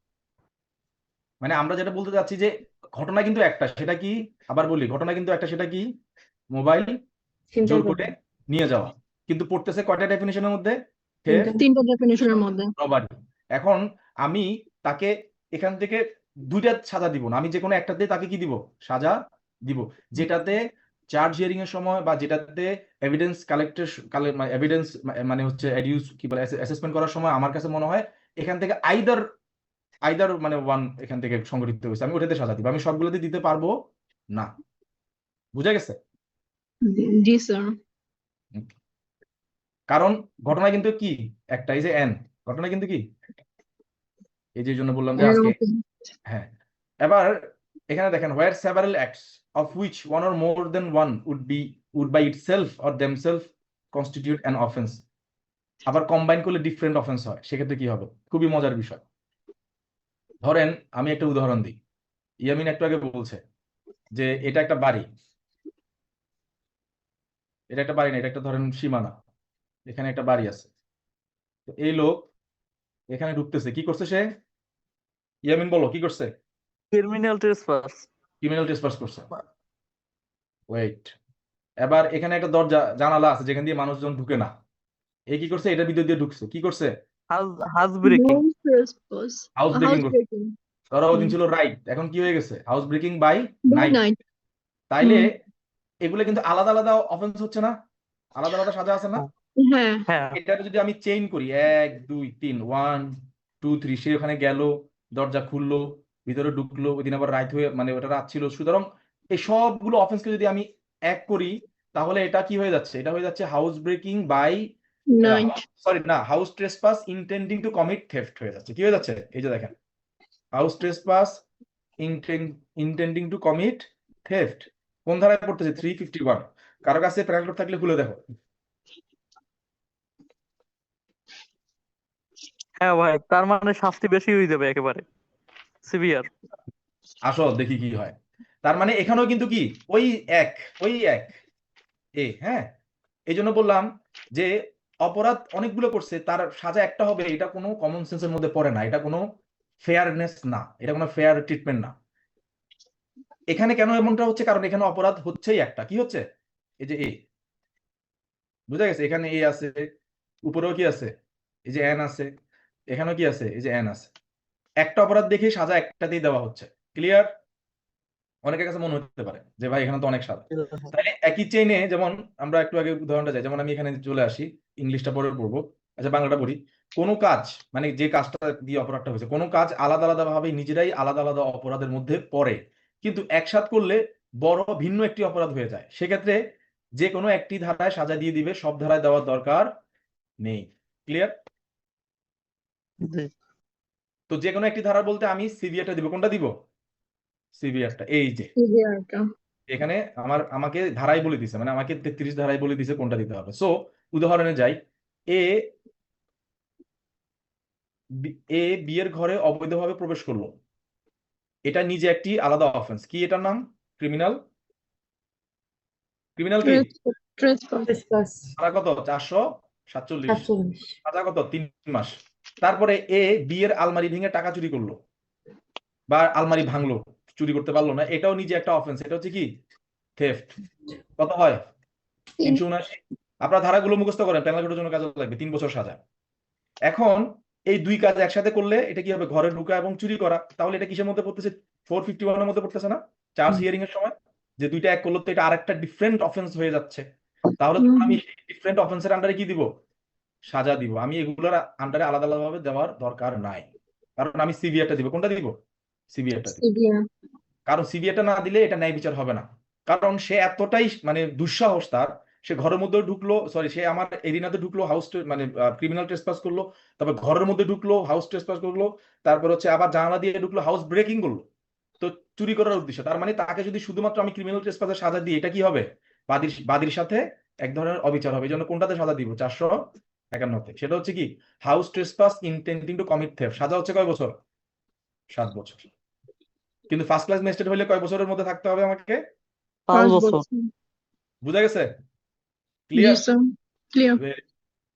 মানে আমরা যেটা বলতে চাচ্ছি যে ঘটনা কিন্তু একটা, সেটা কি? আবার বলি, ঘটনা কিন্তু একটা, সেটা কি? মোবাইল ছিনতাই জোর করা করে নিয়ে যাওয়া। কিন্তু পড়তেছে কয়টা ডেফিনেশনের মধ্যে? theft, তিনটা ডেফিনেশনের মধ্যে। রবারি। এখন আমি তাকে এখান থেকে দুইটা সাজা দিব না, আমি যে কোনো একটাতে তাকে কি দিব? সাজা দিব, যেটাতে চার্জ হিয়ারিং এর সময় বা যেটাতে এভিডেন্স কালেক্টের এভিডেন্স মানে হচ্ছে এডিউস কি বলে অ্যাসেসমেন্ট করার সময় আমার কাছে মনে হয় এখান থেকে আইদার আইদার মানে ওয়ান এখান থেকে সংগঠিত হয়েছে, আমি ওটাতে সাজা দিব, আমি সবগুলোতে দিতে পারবো না। বুঝা গেছে? জি স্যার। কারণ ঘটনা কিন্তু কি একটা, এই যে এন, ঘটনা কিন্তু কি এই যে জন্য বললাম যে আজকে। হ্যাঁ, এবার এখানে দেখেন where several acts of which one or more than one would by itself or themselves constitute an offense, আবার কম্বাইন করলে ডিফারেন্ট অফেন্স হয়, সেক্ষেত্রে কি হবে? খুবই মজার বিষয়। ধরেন আমি একটা উদাহরণ দিই। ইয়ামিন একটু আগে বলছে যে এটা একটা বাড়ি, এটা একটা বাড়ি না, এটা একটা ধরেন সীমানা, এখানে একটা বাড়ি আছে। তো এই লোক এখানে ঢুকতেছে, কি করছে সে? ইয়ামিন বলো, কি করছে? Criminal trespass. ক্রিমিনাল ট্রেসপাস করছে। ওয়েট, এবার এখানে একটা দরজা জানালা আছে যেখান দিয়ে মানুষজন ঢুকে না, এই কি করছে? এটার ভিতর দিয়ে ঢুকছে, কি করছে? House breaking. হাউস ব্রেকিং করছে। ব্রেকিং ধরো ওদিন ছিল রাইট, এখন কি হয়ে গেছে? House breaking bye bye night. Night. তাইলে এগুলো কিন্তু আলাদা আলাদা অফেন্স হচ্ছে না? আলাদা আলাদা সাজা আছে না? হ্যাঁ হ্যাঁ, এটা যদি আমি চেইন করি 1 2 3 1 2 3, সে ওখানে গেল, দরজা খুললো, ভিতরে ঢুকলো, ওইদিন আবার রাত হয়ে মানে ওটা রাত ছিল, সুতরাং এই সবগুলো অফেন্সকে যদি আমি এক করি তাহলে এটা কি হয়ে যাচ্ছে? এটা হয়ে যাচ্ছে house breaking by night. Sorry না, house trespass intending to commit theft হয়ে যাচ্ছে। কি হয়ে যাচ্ছে? এই যে দেখেন, house trespass intending to commit theft কোন ধারায় পড়তেছে? 351। কারো কাছে প্যারাগ্রাফ থাকলে খুলে দেখো। হ্যাঁ ভাই, তার মানে শাস্তি বেশি হয়ে যাবে, একেবারে সিভিয়ার। আসো দেখি কি হয়। তার মানে এখানেও কিন্তু কি ওই এক হ্যাঁ, এই জন্য বললাম যে অপরাধ অনেকগুলো করছে, তার সাজা একটা হবে, এটা কোনো কমন সেন্সের মধ্যে পড়ে না, এটা কোনো ফেয়ারনেস না, এটা কোনো ফেয়ার ট্রিটমেন্ট না। এখানে কেন এমনটা হচ্ছে? কারণ এখানে অপরাধ হচ্ছেই একটা, কি হচ্ছে? এই যে বুঝা গেছে? এখানে আছে, উপরেও কি আছে? এই যে এন আছে, এখানেও কি আছে? এই যে এন আছে। একটা অপরাধ দেখে সাজা একটাতেই দেওয়া হচ্ছে। ক্লিয়ার? অনেকের কাছে মনে হতে পারে যে ভাই এখানে তো অনেক সাজা। তাহলে একই চেইনে, যেমন আমরা একটু আগে উদাহরণটা যাই, যেমন আমি এখানে চলে আসি, ইংলিশটা পরে পড়বো, আচ্ছা বাংলাটা পড়ি। কোনো কাজ মানে যে কাজটা দিয়ে অপরাধটা হয়েছে, কোনো কাজ আলাদা আলাদা ভাবে নিজেরাই আলাদা আলাদা অপরাধের মধ্যে পড়ে, কিন্তু একসাথ করলে বড় ভিন্ন একটি অপরাধ হয়ে যায়, সেক্ষেত্রে যে কোনো একটি ধারায় সাজা দিয়ে দিবে, সব ধারায় দেওয়ার দরকার নেই। ক্লিয়ার? তো যে কোনো একটি ধারা বলতে আমি সিভিয়ারটা দিব, কোনটা দিব? সিভিয়ারটা। এই যে এখানে আমাকে ধারাই বলে দিছে, মানে আমাকে 33 ধারাই বলে দিছে কোনটা দিতে হবে। সো উদাহরণে যাই, এ বি এর ঘরে অবৈধভাবে প্রবেশ করলো, এটা নিজে একটি আলাদা অফেন্স। কি এটার নাম? ক্রিমিনাল। ক্রিমিনাল কি? ট্রেসপাস। সাজা কত? 447। 47। সাজা কত? 3 মাস। তারপরে এ বি এর আলমারি ভেঙে টাকা চুরি করলো বা আলমারি ভাঙলো, চুরি করতে পারলো না, এটাও নিজে একটা অফেন্স, এটা হচ্ছে কি? থেফট। কত হয়? 379। আপনার ধারাগুলো মুখস্থ করেন, প্যানেল কোডের জন্য কাজে লাগবে। 3 বছর সাজা। এখন এই দুই কাজ একসাথে করলে এটা কি হবে? ঘরে ঢুকা এবং চুরি করা। তাহলে এটা কিসের মধ্যে পড়তেছে? 451 এর মধ্যে পড়তেছে না? চার্জ হিয়ারিং এর সময় যে দুইটা এক করলো, তো এটা আরেকটা ডিফারেন্ট অফেন্স হয়ে যাচ্ছে। তাহলে তখন আমি ডিফারেন্ট অফেন্সের আন্ডারে কি দিব? সাজা দিব। আমি এগুলোর আন্ডারে আলাদা আলাদা ভাবে দেওয়ার দরকার নাই, কারণ আমি সিভিয়ারটা দিব। কোনটা দিব? সিভিয়ারটা দিব। কারণ সিভিয়ারটা না দিলে এটা ন্যায় বিচার হবে না। কারণ সে এতটাই মানে দুঃসাহস তার, সে ঘরের মধ্যে ঢুকলো, সরি সে আমার এরিনাতে ঢুকলো, হাউস মানে ক্রিমিনাল ট্রেসপাস করলো, তারপর ঘরের মধ্যে ঢুকলো, হাউস ট্রেসপাস করলো, তারপর হচ্ছে আবার জানালা দিয়ে ঢুকলো, হাউস ব্রেকিং করলো, তো চুরি করার উদ্দেশ্য। তার মানে তাকে যদি শুধুমাত্র আমি ক্রিমিনাল ট্রেসপাসের সাজা দিই, এটা কি হবে? বাদীর সাথে এক ধরনের অবিচার হবে। এই জন্য কোনটাতে সাজা দিব? 451-তে। সেটা হচ্ছে কি? House trespass intending to commit theft. সাজা হচ্ছে কয় বছর? 7 বছর। কিন্তু ফার্স্ট ক্লাস ম্যাজিস্ট্রেট হইলে কয় বছরের মধ্যে থাকতে হবে আমাকে? 5 বছর। বুঝা গেছে? ক্লিয়ার?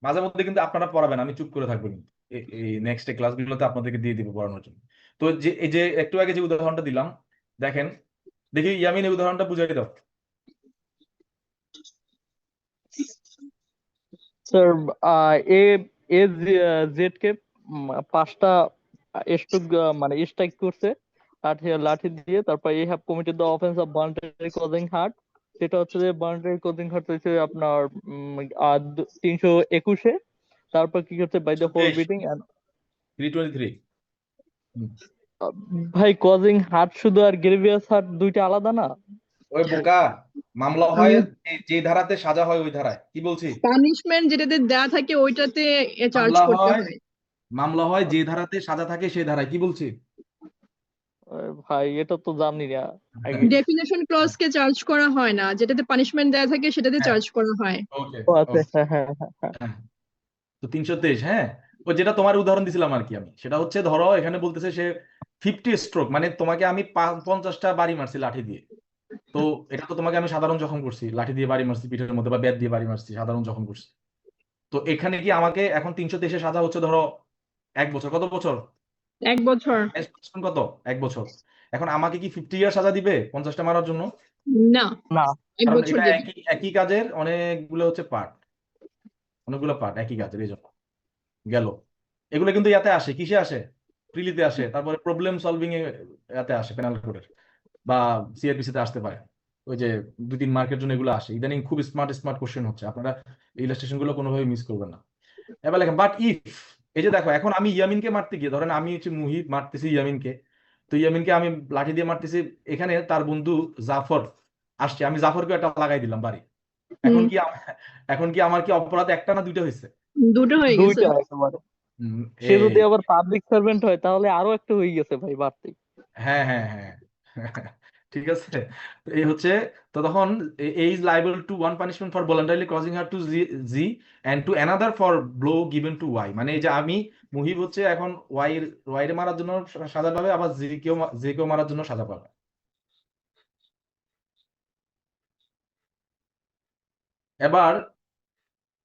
মাঝে মধ্যে কিন্তু আপনারা পড়াবেন, আমি চুপ করে থাকবো, কিন্তু এই নেক্সট ক্লাসগুলোতে আপনাদেরকে দিয়ে দিব পড়ানোর জন্য। তো যে এই যে একটু আগে যে উদাহরণটা দিলাম, দেখেন, দেখি ইয়ামিন এই উদাহরণটা বুঝাই দাও। স্যার এ এ জেড কে 5টা স্ট্রোক মানে স্ট্রাইক করছে লাঠি দিয়ে। তারপর এই have committed the offence of voluntary causing heart, সেটা হচ্ছে যে ভলান্টারি কজিং হার্ট হচ্ছে আপনার 321-এ। তারপর কি করছে বাই দ্য হোল 323 বিটিং। 323। ভাই কজিং হার্ট শুধু আর গ্রেভিয়াস হার্ট দুইটা আলাদা না? ওই বোকা, মামলা হয় যে ধারাতে সাজা হয় ওই ধারায়, কি বলছি? পানিশমেন্ট যেটাতে দেয়া থাকে ওইটাতে চার্জ মামলা করতে হয় হয়। মামলা হয় যে ধারাতে সাজা থাকে সেই ধারায়, কি বলছি? ভাই এটা তো জানি না আগে। ডেফিনেশন ক্লজ কে চার্জ করা হয় না, যেটাতে পানিশমেন্ট দেয়া থাকে সেটাতে হ্যাঁ, চার্জ করা হয়। ওকে ও আচ্ছা, হ্যাঁ হ্যাঁ হ্যাঁ হ্যাঁ। তো 323, হ্যাঁ, ও যেটা তোমার উদাহরণ দিছিলাম আর কি আমি, সেটা হচ্ছে ধরো এখানে বলতেছে সে 50 স্ট্রোক, মানে তোমাকে আমি 50টা বাড়ি মারছি লাঠি দিয়ে। তো এটা তো তোমাকে আমি সাধারণ জখম করছি, লাঠি দিয়ে বাড়ি মারছি পিঠের মধ্যে, বা ব্যাট দিয়ে বাড়ি মারছি, সাধারণ জখম করছি। তো এখানে কি আমাকে এখন 323 সাজা হচ্ছে ধরো 1 বছর, কত বছর? 1 বছর। কত? 1 বছর। এখন আমাকে কি 50 ইয়ার সাজা দিবে 50টা মারার জন্য? না, না 1 কারণ বছর এটা দেবে। একই কাজের অনেকগুলো হচ্ছে পার্ট, অনেকগুলো পার্ট একই কাজের, এই জন্য গেল। এগুলো কিন্তু ইয়াতে আসে, কিসে আসে? প্রিলিতে আসে, তারপরে প্রবলেম সলভিং এতে আসে, পেনাল কোডের বা সিআরপিসি তে আসতে পারে। ওই যে 2-3 মার্কের জন্য এগুলো আসে। ইদানিং খুব স্মার্ট স্মার্ট কোশ্চেন হচ্ছে, আপনারা এই ইলাস্ট্রেশন গুলো কোনোভাবে মিস করবেন না। এবার লেখেন বাট ইফ, এই যে দেখো এখন আমি ইয়ামিনকে মারতে গিয়ে, ধরেন আমি হচ্ছে মুহিব মারতেছি ইয়ামিনকে, তো ইয়ামিনকে আমি লাঠি দিয়ে মারতেছি, এখানে তার বন্ধু জাফর আসছে, আমি জাফরকে একটা লাগাই দিলাম বাড়ি। এখন কি এখন কি আমার কি অপরাধ একটা না দুইটা হয়েছে? দুটো হয়ে গেছে। দুইটা একেবারে। সে যদি আবার পাবলিক সার্ভেন্ট হয় তাহলে আরো একটা হয়ে গেছে ভাই বাড়তি। হ্যাঁ হ্যাঁ হ্যাঁ ঠিক আছে। তো এই হচ্ছে, তো তখন A is liable to one punishment for voluntarily causing her to Z and to another for blow given to Y, মানে এই যে আমি মুহিব হচ্ছে এখন Y রে মারার জন্য সাজা পাবে, আবার Z কেও মারার জন্য সাজা পাবে। এবার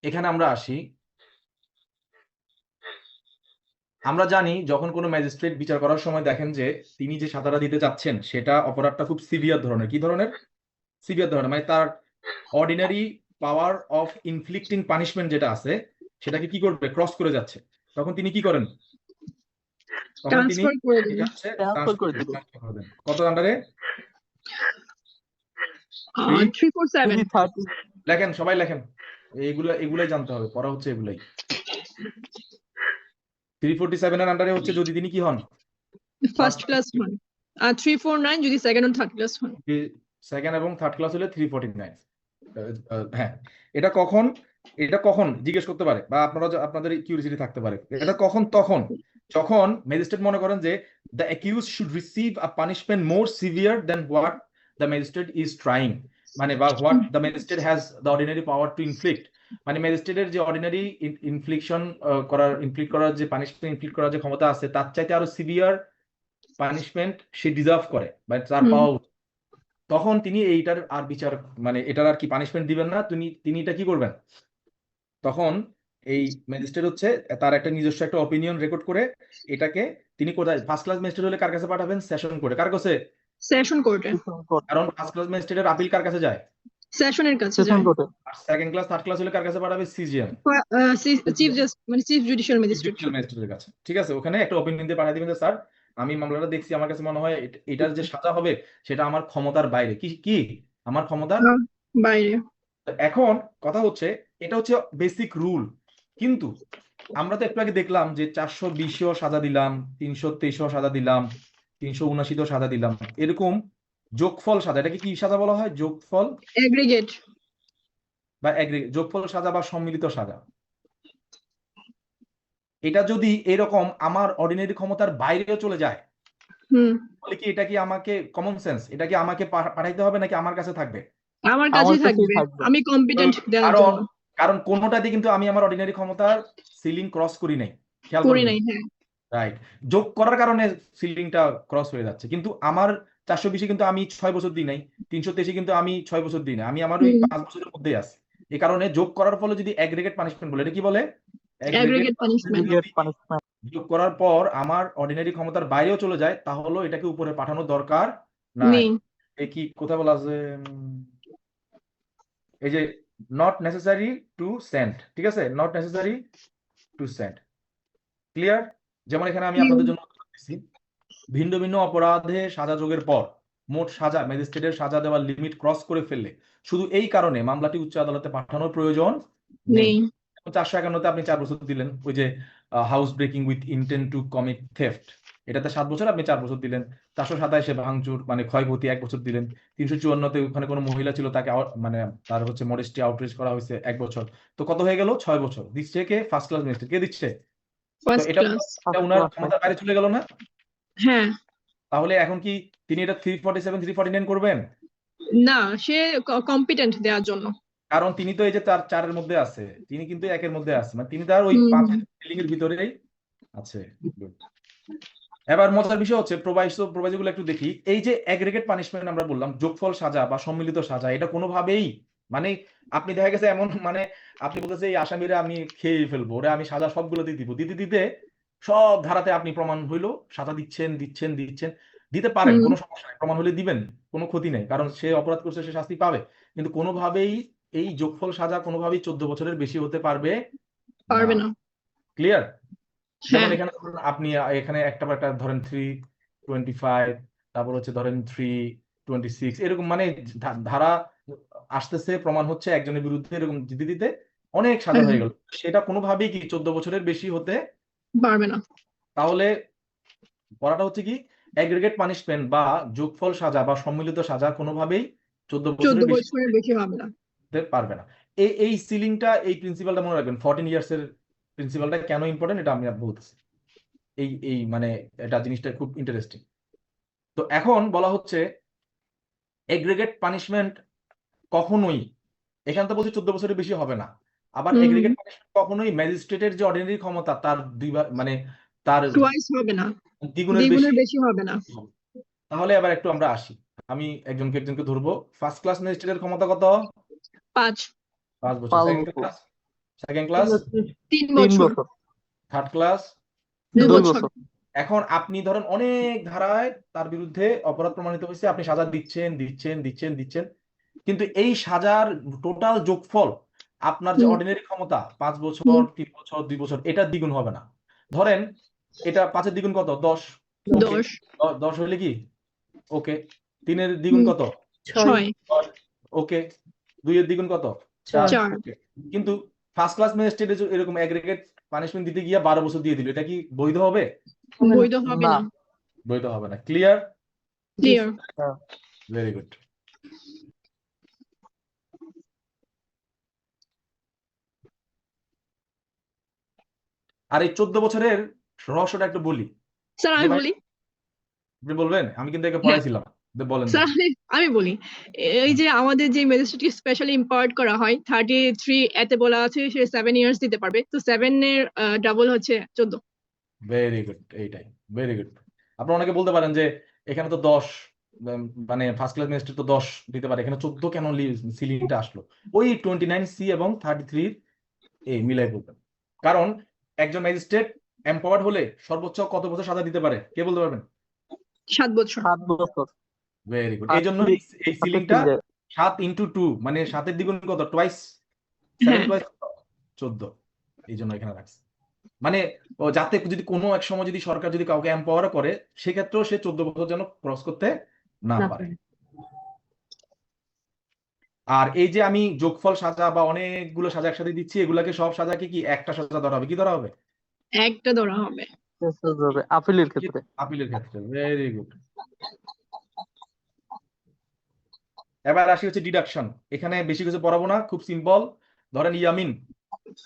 এখানে আমরা আসি, আমরা জানি যখন কোনো ম্যাজিস্ট্রেট বিচার করার সময় দেখেন যে তিনি যে সাজাটা দিতে চাচ্ছেন সেটা অপরাধটা খুব সিভিয়ার ধরনের, কি ধরনের? সিভিয়ার ধরনের, মানে তার ordinary power of inflicting punishment যেটা আছে সেটাকে কি করবে, ক্রস করে যাচ্ছে। তখন তিনি কি করেন? তখন তিনি ট্রান্সফার করে দেবে। ট্রান্সফার করে দিবে। transfer করবেন। কত আন্ডারে? 347। 330। লেখেন, সবাই লেখেন, এগুলাই জানতে হবে, পড়া হচ্ছে এগুলাই। 347 এর আন্ডারে হচ্ছে যদি তিনি কি হন, ফার্স্ট ক্লাস হন। আর 349 যদি সেকেন্ড ও থার্ড ক্লাস হন। সেকেন্ড এবং থার্ড ক্লাস হলে 349। হ্যাঁ, এটা কখন জিজ্ঞেস করতে পারে, বা আপনাদের কিউরিওসিটি থাকতে পারে, এটা কখন? তখন যখন ম্যাজিস্ট্রেট মনে করেন যে the accused should receive a punishment more severe than what the magistrate is trying, মানে বা what the magistrate has the ordinary power to inflict, মানে ম্যাজিস্ট্রেটের যে অর্ডিনারি ইনফ্লিক্ট করার যে পানিশমেন্ট ইনফ্লিক্ট করার যে ক্ষমতা আছে তার চাইতে আরো সিভিয়ার পানিশমেন্ট সে ডিজার্ভ করে বা তার পাওয়া উচিত। তখন তিনি এইটার আর বিচার, মানে এটার আর কি পানিশমেন্ট দিবেন না, তিনি এটা কি করবেন? তখন এই ম্যাজিস্ট্রেট হচ্ছে তার একটা নিজস্ব একটা অপিনিয়ন রেকর্ড করে এটাকে তিনি কোথায়, ফার্স্ট ক্লাস ম্যাজিস্ট্রেট হলে কার কাছে পাঠাবেন? সেশন কোর্টে। কার কাছে? সেশন কোর্টে। কারণ ফার্স্ট ক্লাস ম্যাজিস্ট্রেটের আপিল কার কাছে যায়? সেশনের কাছে সেশন যায়। কোর্টে। আর সেকেন্ড ক্লাস থার্ড ক্লাস হলে কার কাছে পাঠাবে? সিজিএম, চিফ জাস্টিস মানে চিফ জুডিশিয়াল ম্যাজিস্ট্রেট। জুডিশিয়াল ম্যাজিস্ট্রেটের কাছে। ঠিক আছে, ওখানে একটা অপিনিয়ন দিয়ে পাঠিয়ে দিবেন যে স্যার আমি মামলাটা দেখছি, আমার কাছে মনে হয় এটার যে সাজা হবে সেটা আমার ক্ষমতার বাইরে। কি আমার ক্ষমতার বাইরে। এখন কথা হচ্ছে এটা হচ্ছে বেসিক রুল, কিন্তু আমরা তো একটু আগে দেখলাম যে 420ও সাজা দিলাম, 323ও সাজা দিলাম, 379ও সাজা দিলাম, এরকম যোগফল সাজা, এটাকে কি সাজা বলা হয়? যোগফল এগ্রিগেট বা যোগফল সাজা বা সম্মিলিত সাজা। এটা যদি এরকম আমার অর্ডিনারি ক্ষমতার বাইরেও চলে যায় তাহলে কি এটা কি আমাকে কমন সেন্স, এটা কি আমাকে পাঠাইতে হবে নাকি আমার কাছে থাকবে? আমার কাছেই কাছেই থাকবে, থাকবে। আমি কম্পিটেন্ট দেওয়ার কারণ জন্য। কারণ কোনোটাতে কিন্তু আমি আমার অর্ডিনারি ক্ষমতার সিলিং ক্রস করি নাই, খেয়াল করি করবেন। নাই। হ্যাঁ, রাইট, যোগ করার কারণে সিলিংটা ক্রস হয়ে যাচ্ছে, কিন্তু আমার 420 কিন্তু আমি 6 বছর দিই নাই, 323 কিন্তু আমি 6 বছর দিই না, আমি আমার ওই 5 বছরের মধ্যেই আছি। এই কারণে যোগ করার ফলে যদি অ্যাগ্রিগেট পানিশমেন্ট বলে, এটা কি বলে? Aggregate punishment. যোগ করার পর আমার অর্ডিনারি ক্ষমতার বাইরেও চলে যায়, তাহলে এটাকে উপরে পাঠানোর দরকার নাই নেই। এই কি কোথায় বলা আছে এই যে নট নেসেসারি টু সেন্ড, ঠিক আছে, not necessary to send, clear? যেমন এখানে আমি আপনাদের জন্য দিচ্ছি, ভিন্ন ভিন্ন অপরাধে সাজা যোগের পর মোট সাজা ম্যাজিস্ট্রেটের সাজা দেওয়ার লিমিট ক্রস করে ফেললে শুধু এই কারণে মামলাটি উচ্চ আদালতে পাঠানোর প্রয়োজন নেই। নেই। 451-তে আপনি 4 বছর দিলেন, ওই যে house breaking with intent two commit theft, এটাতে 7 বছর, আপনি 4 বছর দিলেন। 427-এ ভাঙচুর মানে ক্ষয়ক্ষতি 1 বছর দিলেন। 354-তে ওখানে কোনো মহিলা ছিল, তাকে মানে তার হচ্ছে মডেস্টি আউটরেজ করা হয়েছে 1 বছর, তো কত হয়ে গেল? 6 বছর। দিচ্ছে কে? First class magistrate. কে দিচ্ছে? তো ফার্স্ট এটা ক্লাস। এটা উনার ক্ষমতার বাইরে চলে গেল না? হ্যাঁ। তাহলে এখন কি তিনি এটা 347 349 করবেন? না, সে কম্পিটেন্ট দেওয়ার জন্য। কারণ তিনি তো এই যে তার 4-এর মধ্যে আছে, তিনি কিন্তু 1-এর মধ্যে আছে, মানে তিনি তার ওই হুম, 5-এর সিলিং এর ভিতরেই আছে। Good. এবার মজার বিষয় হচ্ছে প্রোভাইজোগুলো একটু দেখি। এই যে অ্যাগ্রিগেট পানিশমেন্ট আমরা বললাম, যোগফল সাজা বা সম্মিলিত সাজা, এটা কোনোভাবেই মানে আপনি দেখা গেছে এমন মানে আপনি বলতেছে এই আসামিরা আমি খেয়ে ফেলবো, ওরা আমি সাজা সবগুলো দিয়ে দিব, দিতে দিতে সব ধারাতে আপনি প্রমাণ হইলো সাজা দিচ্ছেন দিচ্ছেন দিচ্ছেন, দিতে পারেন, হুম। কোনো সমস্যা নেই, প্রমাণ হলে দিবেন, কোনো ক্ষতি নেই, কারণ সে অপরাধ করছে, সে শাস্তি পাবে। কিন্তু কোনোভাবেই এই যোগফল সাজা কোনোভাবেই 14 বছরের বেশি হতে পারবে পারবে না। না। ক্লিয়ার? যেমন হ্যাঁ। এখানে ধরুন আপনি এখানে একটা পর একটা ধরেন 325, তারপর হচ্ছে ধরেন 326, এরকম মানে ধারা আসতেছে, প্রমাণ হচ্ছে একজনের বিরুদ্ধে, এরকম দিতে দিতে অনেক সাজা হয়ে গেল, সেটা কোনোভাবেই কি 14 বছরের বেশি হতে পারবে না। তাহলে পড়াটা হচ্ছে কি অ্যাগ্রিগেট পানিশমেন্ট বা যোগফল সাজা বা সম্মিলিত সাজা কোনোভাবেই 14 14 বছরের বেশি বছরের বেশি হবে না। হতে পারবে না। এই সিলিংটা, এই প্রিন্সিপালটা মনে রাখবেন। 14 ইয়ার্স এর প্রিন্সিপালটা কেন ইম্পর্টেন্ট এটা আমি বলতেছি। এই মানে এটা জিনিসটা খুব ইন্টারেস্টিং। তো এখন বলা হচ্ছে এগ্রিগেট পানিশমেন্ট কখনোই, এখানে তো বলছি 14 বছরের বেশি হবে না, আবার হুম। এগ্রিগেট পানিশমেন্ট কখনোই ম্যাজিস্ট্রেটের যে অর্ডিনারি ক্ষমতা তার দুইবার মানে তার টুয়াইস হবে না, দ্বিগুণের দ্বিগুণের বেশি বেশি হবে না। হবে। তাহলে এবার একটু আমরা আসি, আমি একজনকে ধরবো। ফার্স্ট ক্লাস ম্যাজিস্ট্রেটের ক্ষমতা কত? 5 5 বছর। 5 সেকেন্ড বছর। ক্লাস? Second class? 3 3 বছর, বছর। Third class? 2 2 বছর। বছর। এখন আপনি ধরেন অনেক ধারায় তার বিরুদ্ধে অপরাধ প্রমাণিত হয়েছে, আপনি সাজা দিচ্ছেন দিচ্ছেন দিচ্ছেন দিচ্ছেন, কিন্তু এই সাজার টোটাল যোগফল আপনার যে হুম। অর্ডিনারি ক্ষমতা 5 বছর, হুম। 3 বছর, 2 বছর, এটা দ্বিগুণ হবে না। ধরেন এটা 5-এর দ্বিগুণ কত? 10। ওকে, 10 10 হইলে কি ওকে। 3-এর দ্বিগুণ কত? 6 ওকে। 2-এর দ্বিগুণ কত? 4। 4 ওকে। কিন্তু ফার্স্ট ক্লাস ম্যাজিস্ট্রেট এরকম অ্যাগ্রিগেট পানিশমেন্ট দিতে গিয়ে 12 বছর দিয়ে দিল, এটা কি বৈধ হবে? বৈধ হবে না। না। বৈধ হবে না। ক্লিয়ার? ক্লিয়ার। Very good. আর এই 14 বছরের রহস্যটা একটু বলি। স্যার যে আমি ভাই বলি, আপনি বলবেন? আমি কিন্তু একে হ্যাঁ পড়াইছিলাম। বলেন স্যার দেখি। আমি বলি, এই যে আমাদের যে ম্যাজিস্ট্রেটকে স্পেশালি এম্পাওয়ার্ড করা হয় 33 এতে বলা আছে সে 7 ইয়ার্স দিতে পারবে, তো 7 এর ডাবল হচ্ছে 14। ভেরি গুড, এইটাই ভেরি গুড। আপনারা অনেকে বলতে পারেন যে এখানে তো 10 মানে ফার্স্ট ক্লাস ম্যাজিস্ট্রেট তো 10 দিতে পারে, এখানে 14 কেন সিলিংটা আসলো? ওই 29C এবং 33 এই মিলাই বলবেন। কারণ একজন ম্যাজিস্ট্রেট এম্পাওয়ার্ড হলে সর্বোচ্চ কত বছর সাজা দিতে পারে কে বলতে পারবেন? 7 বছর। 7 বছর। Very good. আর এই জন্য এই হাতে সিলিংটা তিলে। 7 × 2 মানে 7-এর দ্বিগুণ কত? টুয়াইস। 7 হ্যাঁ। টুয়াইস 14, এই জন্য এখানে রাখছে। মানে ও যাতে যদি কোনো এক সময় যদি সরকার যদি কাউকে এম্পাওয়ার করে, সেক্ষেত্রেও সে 14 বছর যেন ক্রস করতে না না পারে। পারে। আর এই যে আমি যোগফল সাজা বা অনেকগুলো সাজা একসাথে দিচ্ছি, এগুলাকে সব সাজাকে কি একটা সাজা ধরা হবে? কি ধরা হবে? একটা ধরা হবে। আপিলের ক্ষেত্রে। আপিলের ক্ষেত্রে। Very good. এবার আসি হচ্ছে ডিডাকশন। এখানে বেশি কিছু পড়াবো না, খুব সিম্পল। ধরেন ইয়ামিন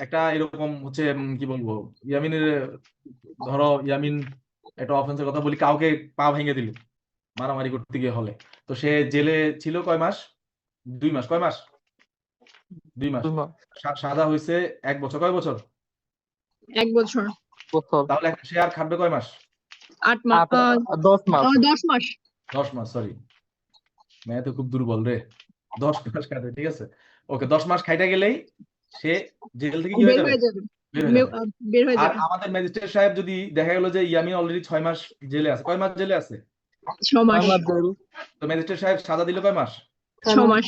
একটা এরকম হচ্ছে কি বলবো, ইয়ামিনের ধরো ইয়ামিন একটা অফেন্সের কথা বলি, কাউকে পা ভেঙে দিল মারামারি করতে গিয়ে হলে, তো সে জেলে ছিল কয় মাস? 2 মাস। কয় মাস? 2 মাস। সাজা হয়েছে 1 বছর। কয় বছর? 1 বছর। তাহলে সে আর খাটবে কয় মাস? 8 মাস। 10 মাস। 10 মাস। 10 মাস, সরি ম্যাথে খুব দুর্বল রে। 10 মাস খাটবে, ঠিক আছে। ওকে, 10 মাস খাইটা গেলেই সে জেল থেকে কি বের হয়ে যাবে? হয়ে যাবে। বের হয়ে যাবে। বের হয়ে আর যাবে। আমাদের ম্যাজিস্ট্রেট সাহেব যদি দেখা গেল যে ইয়ামিন অলরেডি 6 মাস জেলে আছে, কয় মাস জেলে আছে? 6 মাস 6 মাস জেল, তো ম্যাজিস্ট্রেট সাহেব সাজা দিল কয় মাস? 6 মাস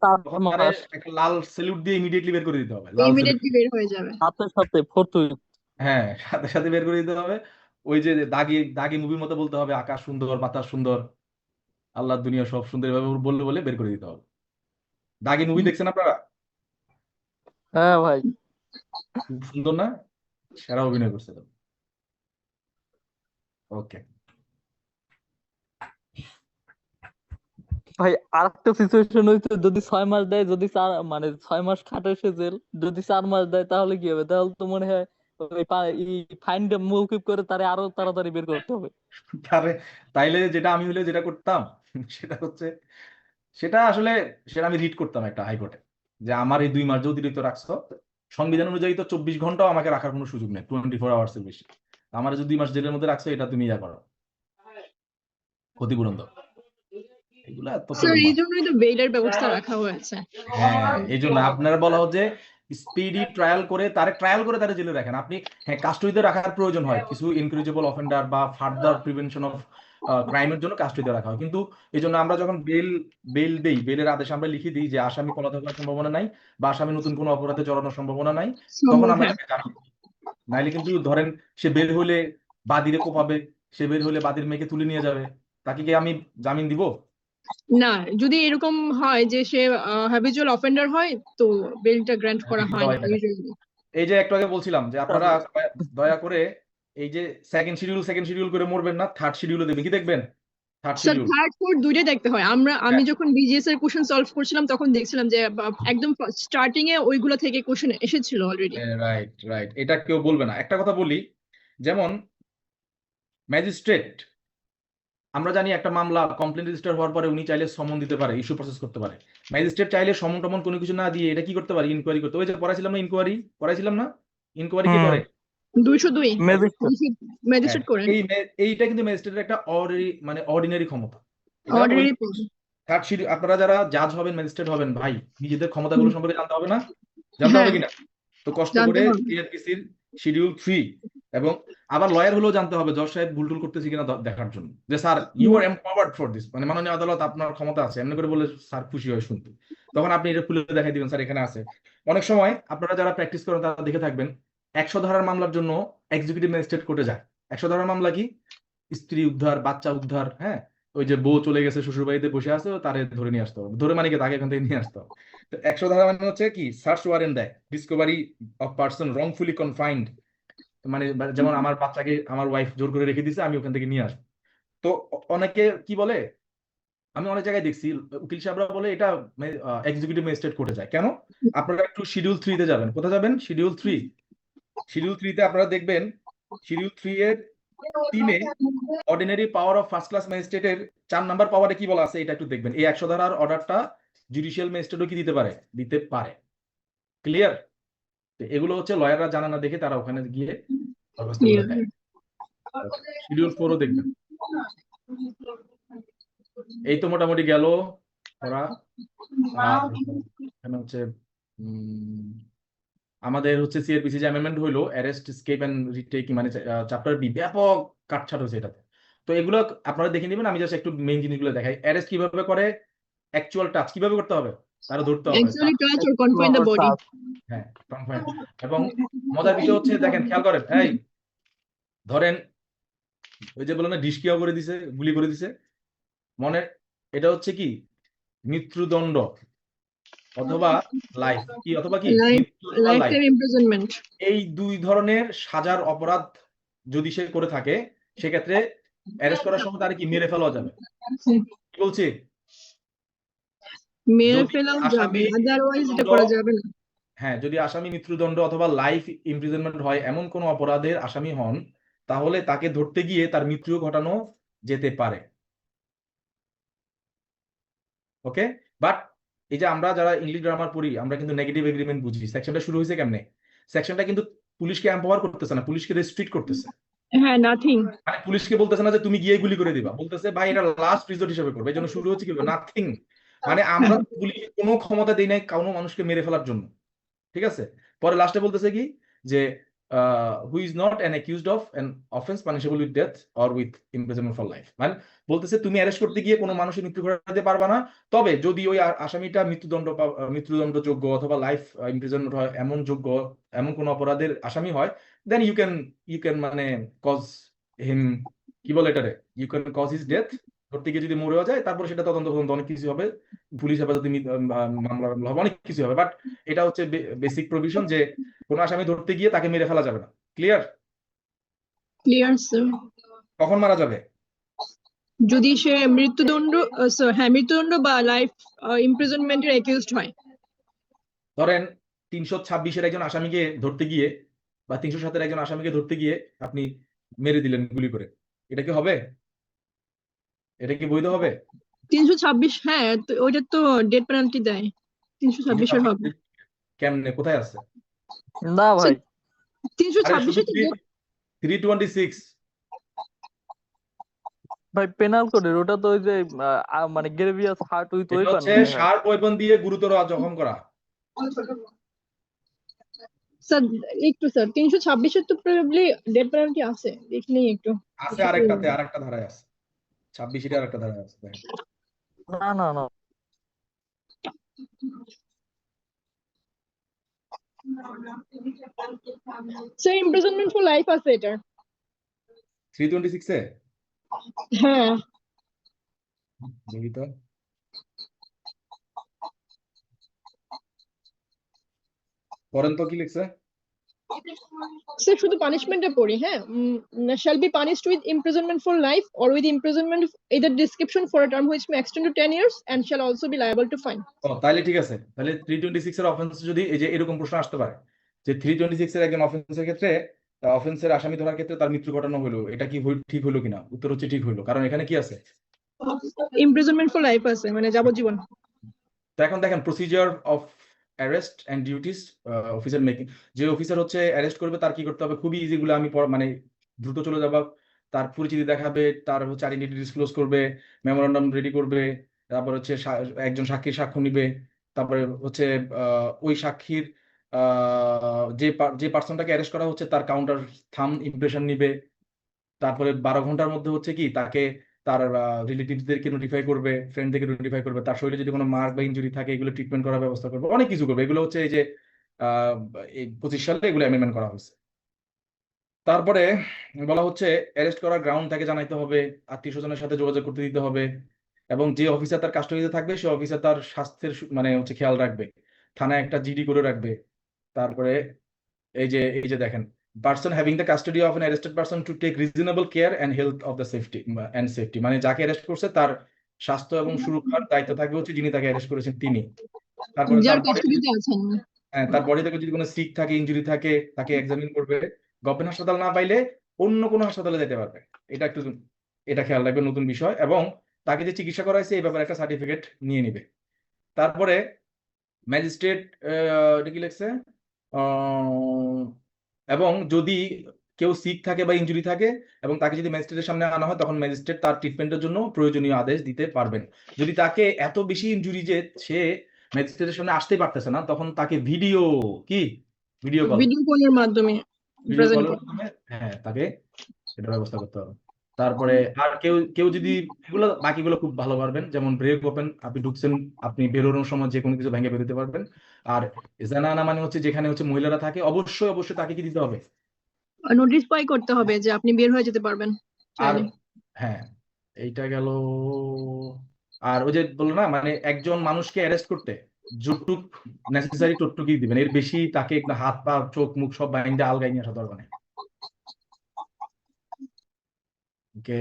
4 তখন তারে মাস, একটা লাল সেলুট দিয়ে ইমিডিয়েটলি বের করে দিতে হবে, লাল সেলুট। ইমিডিয়েটলি বের হয়ে যাবে। সাথে সাথে 4th উইক। হ্যাঁ, সাথে সাথে বের করে দিতে হবে। ওই যে দাগি দাগি মুভির মতো বলতে হবে আকাশ সুন্দর, বাতাস সুন্দর, আল্লাহ দুনিয়া সব সুন্দর, এভাবে বললে বলে বের করে দিতে হবে। দাগি মুভি দেখছেন আপনারা? হ্যাঁ ভাই, খুব সুন্দর না? সেরা অভিনয় করছে তো। ওকে, ভাই আরেকটা সিচুয়েশন হইছে, যদি 6 মাস দেয়, যদি 6 মাস খাটে সে জেল, যদি 4 মাস দেয় তাহলে কি হবে? তাহলে তো মনে হয় ওই ফাইনটা মৌকুব করে তারে আরো তাড়াতাড়ি বের করতে হবে। তাইলে যেটা আমি হলে যেটা করতাম সেটা হচ্ছে, সেটা আসলে সেটা আমি রিড করতাম একটা হাইকোর্টে, যে আমার এই 2 মাস যে অতিরিক্ত রাখছো, সংবিধান অনুযায়ী তো 24 ঘন্টাও আমাকে রাখার কোনো সুযোগ নেই, 24 আওয়ার্সের বেশি। আমার যে 2 মাস জেলের মধ্যে রাখছো, এটা তুমি ইয়া করো, ক্ষতিপূরণ দাও। এগুলা এত স্যার প্রবলেম। এই জন্যই তো বেইলের ব্যবস্থা রাখা হয়েছে। হ্যাঁ, এই জন্য আপনারা বলা হচ্ছে স্পিডি ট্রায়াল করে তারে জেলে রাখেন আপনি। হ্যাঁ, কাস্টডিতে রাখার প্রয়োজন হয় কিছু ইনক্রিজেবল অফেন্ডার বা ফার্দার প্রিভেনশন অফ ক্রাইমের জন্য কাস্টডিতে রাখা হয়, কিন্তু এই জন্য আমরা যখন বেল দেই, বেলের আদেশ আমরা লিখে দিই যে আসামি পলাতক হওয়ার সম্ভাবনা নাই বা আসামি নতুন কোনো অপরাধে জড়ানোর সম্ভাবনা নাই, তখন আমরা হ্যাঁ। তাকে জামিন দিই। নাইলে কিন্তু ধরেন সে বের হলে বাদীরে কোপাবে, সে বের হলে বাদীর মেয়েকে তুলে নিয়ে যাবে, তাকে কি আমি জামিন দিব? না, যদি এরকম হয় যে সে হ্যাবিচুয়াল অফেন্ডার হয় তো বেলটা গ্র্যান্ট করা হয় না usually। এই যে একটু আগে বলছিলাম যে আপনারা দয়া করে এই যে সেকেন্ড শিডিউল করে মরবেন না, থার্ড শিডিউলে দেবেন। কি দেখবেন? Third sir schedule. Third fourth দুইটাই দেখতে হয়। আমি যখন বিজিএস এর কোশ্চেন সলভ করছিলাম তখন দেখছিলাম যে একদম স্টার্টিং এ ওইগুলো থেকে কোশ্চেন এসেছিল অলরেডি। রাইট রাইট, এটা কেউ বলবে না। একটা কথা বলি, যেমন ম্যাজিস্ট্রেট, আমরা জানি একটা মামলা কমপ্লেন রেজিস্টার হওয়ার পরে উনি চাইলে সমন দিতে পারে, ইস্যু প্রসেস করতে পারে। ম্যাজিস্ট্রেট চাইলে সমন টমন কোনো কিছু না দিয়ে এটা কি করতে পারে? ইনকোয়ারি করতে। ওই যে পড়াইছিলাম না, ইনকোয়ারি কি করে? 202 ম্যাজিস্ট্রেট। ম্যাজিস্ট্রেট করেন। এইটা কিন্তু ম্যাজিস্ট্রেটের একটা অর্ডিনারি ক্ষমতা। এটা অর্ডিনারি থার্ড শিডিউল, আপনারা যারা জাজ হবেন, ম্যাজিস্ট্রেট হবেন, ভাই নিজেদের ক্ষমতাগুলো সম্পর্কে জানতে হবে না? জানতে হবে কিনা? তো কষ্ট জানতে করে হবে। সিআরপিসির শিডিউল 3 এবং আবার লয়ার হলেও জানতে হবে জজ সাহেব ভুল টুল করতেছি কিনা দেখার জন্য, যে sir you are empowered for this, মানে মাননীয় আদালত আপনার ক্ষমতা আছে, এমনি করে বলে স্যার খুশি হয় শুনতে। তখন আপনি এটা খুলে দেখাই দিবেন, স্যার এখানে আছে। অনেক সময় আপনারা যারা প্র্যাকটিস করেন তারা দেখে থাকবেন 100 ধারার মামলার জন্য এক্সিকিউটিভ ম্যাজিস্ট্রেট কোর্টে যায়। 100 ধারার মামলা কি? স্ত্রী উদ্ধার, বাচ্চা উদ্ধার, হ্যাঁ, ওই যে বউ চলে গেছে শ্বশুর বাড়িতে বসে আছে, তারে ধরে নিয়ে আসতে হবে। ধরে মানে কি, তাকে এখান থেকে নিয়ে আসতে হবে। তো 100 ধারা মানে হচ্ছে কি, সার্চ ওয়ারেন্ট দেয়, ডিসকভারি অফ পারসন রংফুলি কনফাইন্ড, মানে যেমন আমার বাচ্চাকে আমার ওয়াইফ জোর করে রেখে দিয়েছে, আমি ওখান থেকে নিয়ে আসবো। তো অনেকে কি বলে, আমি অনেক জায়গায় দেখছি উকিল সাহেবরা বলে এটা এক্সিকিউটিভ ম্যাজিস্ট্রেট কোর্টে যায়। কেন? আপনারা একটু শিডিউল 3 তে যাবেন। কোথায় যাবেন? শিডিউল 3 তে আপনারা দেখবেন, শিডিউল 3 এর 3 ordinary power of first class ম্যাজিস্ট্রেটের 4 নাম্বার পাওয়ারে কি বলা আছে এটা একটু দেখবেন। এই 100 ধারার অর্ডারটা জুডিশিয়াল ম্যাজিস্ট্রেটও কি দিতে পারে। ক্লিয়ার? এগুলো হচ্ছে লয়াররা জানা না দেখে তারা ওখানে গিয়ে ব্যবস্থাগুলো দেয়। শিডিউল 4ও দেখবেন। এই তো মোটামুটি গেল ওরা। এখানে হচ্ছে আমাদের হচ্ছে সিআরপিসি যে অ্যামেন্ডমেন্ট হইলো, অ্যারেস্ট, এসকেপ এন্ড রিটেকিং, মানে চ্যাপ্টার বি, ব্যাপক কাটছাট হয়েছে এটাতে। তো এগুলো আপনারা দেখে নেবেন, আমি জাস্ট একটু মেইন জিনিসগুলো দেখাই। অ্যারেস্ট কিভাবে করে, অ্যাকচুয়াল টাচ কিভাবে করতে হবে, তারা ধরতে হবে। Actually touch or confine the body. হ্যাঁ, কনফাইন। এবং মজার বিষয় হচ্ছে, দেখেন খেয়াল করেন, এই ধরেন ওই যে বললাম না ডিসকিয়া করে দিছে, গুলি করে দিছে, মনে এটা হচ্ছে কি মৃত্যুদণ্ড অথবা লাইফ, কি অথবা কি লাইফ টাইম ইমপ্রিজনমেন্ট। এই 2 ধরনের সাজার অপরাধ যদি সে করে থাকে, সেক্ষেত্রে অ্যারেস্ট করার সময় তার কি মেরে ফেলা যাবে। কি বলছি? মেরে যদি ফেলাও যাবে, আসামি আদারওয়াইজ এটা করা যাবে না। হ্যাঁ, যদি আসামি মৃত্যুদণ্ড অথবা লাইফ ইমপ্রিজনমেন্ট হয়, এমন কোন অপরাধের আসামি হন, তাহলে তাকে ধরতে গিয়ে তার মৃত্যু ঘটানো যেতে পারে। ওকে, বাট এই যে আমরা যারা ইংলিশ গ্রামার পড়ি, আমরা কিন্তু নেগেটিভ এগ্রিমেন্ট বুঝি। সেকশনটা শুরু হয়েছে কেমনে? সেকশনটা কিন্তু পুলিশকে এম্পাওয়ার করতেছে না, পুলিশকে রেস্ট্রিক্ট করতেছে। হ্যাঁ, নাথিং। মানে পুলিশকে বলতেছে না যে তুমি গিয়ে গুলি করে দিবা, বলতেছে ভাই এটা লাস্ট রিসোর্ট হিসেবে করবে। এই জন্য শুরু হচ্ছে কি, নাথিং, মানে আমরা পুলিশকে কোনো ক্ষমতা দেই নাই কোনো মানুষকে মেরে ফেলার জন্য। ঠিক আছে? পরে লাস্টে বলতেছে কি যে who is not an accused of an offense punishable with death or with imprisonment for life। মানে বলতেছে তুমি অ্যারেস্ট করতে গিয়ে কোনো মানুষের মৃত্যু ঘটাতে পারবা না, তবে যদি ওই আসামিটা মৃত্যুদণ্ডযোগ্য অথবা লাইফ ইমপ্রিজনমেন্ট হয় এমন কোন অপরাধের আসামি হয়, দেন ইউ ক্যান মানে কজ হিম, কি বলে এটারে, you can cause his death. ধরতে গিয়ে যদি মরেও যায়, তারপর সেটা তদন্ত অনেক কিছু হবে, পুলিশ হেফাজতে মামলা হবে, অনেক কিছু হবে। বাট এটা হচ্ছে বেসিক প্রভিশন যে কোন আসামি ধরতে গিয়ে তাকে মেরে ফেলা যাবে না। ক্লিয়ার? Clear sir. কখন মারা যাবে? যদি সে মৃত্যুদণ্ড বা লাইফ ইমপ্রিজনমেন্টের অ্যাকিউজড হয়। ধরেন 326-এর একজন আসামিকে ধরতে গিয়ে বা 307-এর একজন আসামিকে ধরতে গিয়ে আপনি মেরে দিলেন গুলি করে, এটা কি হবে? এটা কি বৈধ হবে? 326, হ্যাঁ, তো ওইটা তো ডেথ পেনাল্টি দেয়। 326-এর হবে। কেমনে, কোথায় আছে? না ভাই, 326-এ তো 326 ভাই পেনাল করে ওটা তো ওই যে মানে গ্রেভিয়াস হার্ট উইথ এটা ওয়েপন হচ্ছে শার্প ওয়েপন দিয়ে গুরুতর জখম করা। স্যার একটু স্যার 326-এর তো প্রবাবলি ডেথ পেনাল্টি আছে, দেখি একটু। আছে আরেকটা ধারায় আছে, 26-এর আরেকটা ধারায় আছে। না না না স্যার ইমপ্রিজনমেন্ট ফর লাইফ আছে এটা। 326-এ হ্যাঁ দেখি তো। পড়েন তো কি লিখছে? স্যার শুধু পানিশমেন্টে পড়ি, হ্যাঁ, shall be punished with imprisonment for life or with imprisonment either description for a term which may extend to 10 years and shall also be liable to fine। তাহলে ঠিক আছে, তাহলে 326-এর অফেন্স যদি এই যে এরকম প্রশ্ন আসতে পারে যে 326-এর একজন অফেন্সের ক্ষেত্রে, অফেন্সের আসামি ধরার ক্ষেত্রে তার মৃত্যু ঘটানো হলো, এটা কি ঠিক হলো কিনা? উত্তর হচ্ছে ঠিক হলো, কারণ এখানে কি আছে? ইমপ্রিজনমেন্ট ফর লাইফ আছে, মানে যাবজ্জীবন। তো এখন দেখেন procedure of arrest and duties officer making. যে অফিসার হচ্ছে অ্যারেস্ট করবে তার কি করতে হবে? খুবই ইজি, গুলো আমি মানে দ্রুত চলে যাবা। তার পরিচিতি দেখাবে, তার হচ্ছে আইডেন্টিটি ডিসক্লোজ করবে, মেমোরান্ডাম রেডি করবে, তারপর হচ্ছে একজন সাক্ষীর সাক্ষ্য নিবে, তারপরে হচ্ছে ওই সাক্ষীর যে পার্সনটাকে অ্যারেস্ট করা হচ্ছে তার কাউন্টার থাম ইমপ্রেশন নিবে, তারপরে 12 ঘন্টার মধ্যে হচ্ছে কি তাকে তার রিলেটিভসদেরকে নোটিফাই করবে, ফ্রেন্ডদেরকে নোটিফাই করবে, তার শরীরে যদি কোনো মার্ক বা ইনজুরি থাকে এগুলো ট্রিটমেন্ট করার ব্যবস্থা করবে, অনেক কিছু করবে। এগুলো হচ্ছে এই যে এই 25 সালে এগুলো অ্যামেন্ডমেন্ট করা হয়েছে। তারপরে বলা হচ্ছে অ্যারেস্ট করার গ্রাউন্ড তাকে জানাইতে হবে, আত্মীয় স্বজনের সাথে যোগাযোগ করতে দিতে হবে, এবং যে অফিসার তার কাস্টডিতে থাকবে সে অফিসার তার স্বাস্থ্যের মানে হচ্ছে খেয়াল রাখবে, থানায় একটা জিডি করে রাখবে। তারপরে এই যে দেখেন, person having the custody of an arrested person to take reasonable care and health of the safety, মানে যাকে অ্যারেস্ট করছে তার স্বাস্থ্য এবং সুরক্ষার দায়িত্ব থাকবে হচ্ছে যিনি তাকে অ্যারেস্ট করেছেন তিনি। তারপরে যার কাস্টডিতে আছেন, তার বডি থেকে যদি কোনো সিক থাকে, ইনজুরি থাকে, তাকে এক্সামিন করবে। গভর্নমেন্ট হাসপাতাল না পাইলে অন্য কোনো হাসপাতালে যেতে পারবে, এটা খেয়াল রাখবে, নতুন বিষয়। এবং তাকে যে চিকিৎসা করাইছে এই ব্যাপারে একটা সার্টিফিকেট নিয়ে নিবে। তারপরে ম্যাজিস্ট্রেট এটা কি লিখছে, এবং যদি কেউ সিক থাকে বা ইনজুরি থাকে এবং তাকে যদি ম্যাজিস্ট্রেটের সামনে আনা হয় তখন ম্যাজিস্ট্রেট তার ট্রিটমেন্টের জন্য প্রয়োজনীয় আদেশ দিতে পারবেন। যদি তাকে এত বেশি ইনজুরি যে সে ম্যাজিস্ট্রেটের সামনে আসতেই পারতেছে না, তখন তাকে ভিডিও কলের মাধ্যমে হ্যাঁ তাকে এটা ব্যবস্থা করতে হবে। তারপরে আর কেউ যদি এগুলো বাকিগুলো খুব ভালো পারবেন, যেমন ব্রেক ওপেন, আপনি ঢুকছেন, আপনি বেরোনোর সময় যে কোনো কিছু ভেঙে বেরোতে পারবেন। আর জানানা মানে হচ্ছে যেখানে হচ্ছে মহিলারা থাকে অবশ্যই তাকে কি দিতে হবে? নোটিশ পাই করতে হবে যে আপনি বের হয়ে যেতে পারবেন। আর হ্যাঁ এইটা গেল। আর ওই যে বললো না, মানে একজন মানুষকে অ্যারেস্ট করতে যতটুক নেসেসারি ততটুকুই দিবেন, এর বেশি তাকে হাত পা চোখ মুখ সব বাইন্দে আলগাই নিয়ে আসা দরকার নেই। ওকে,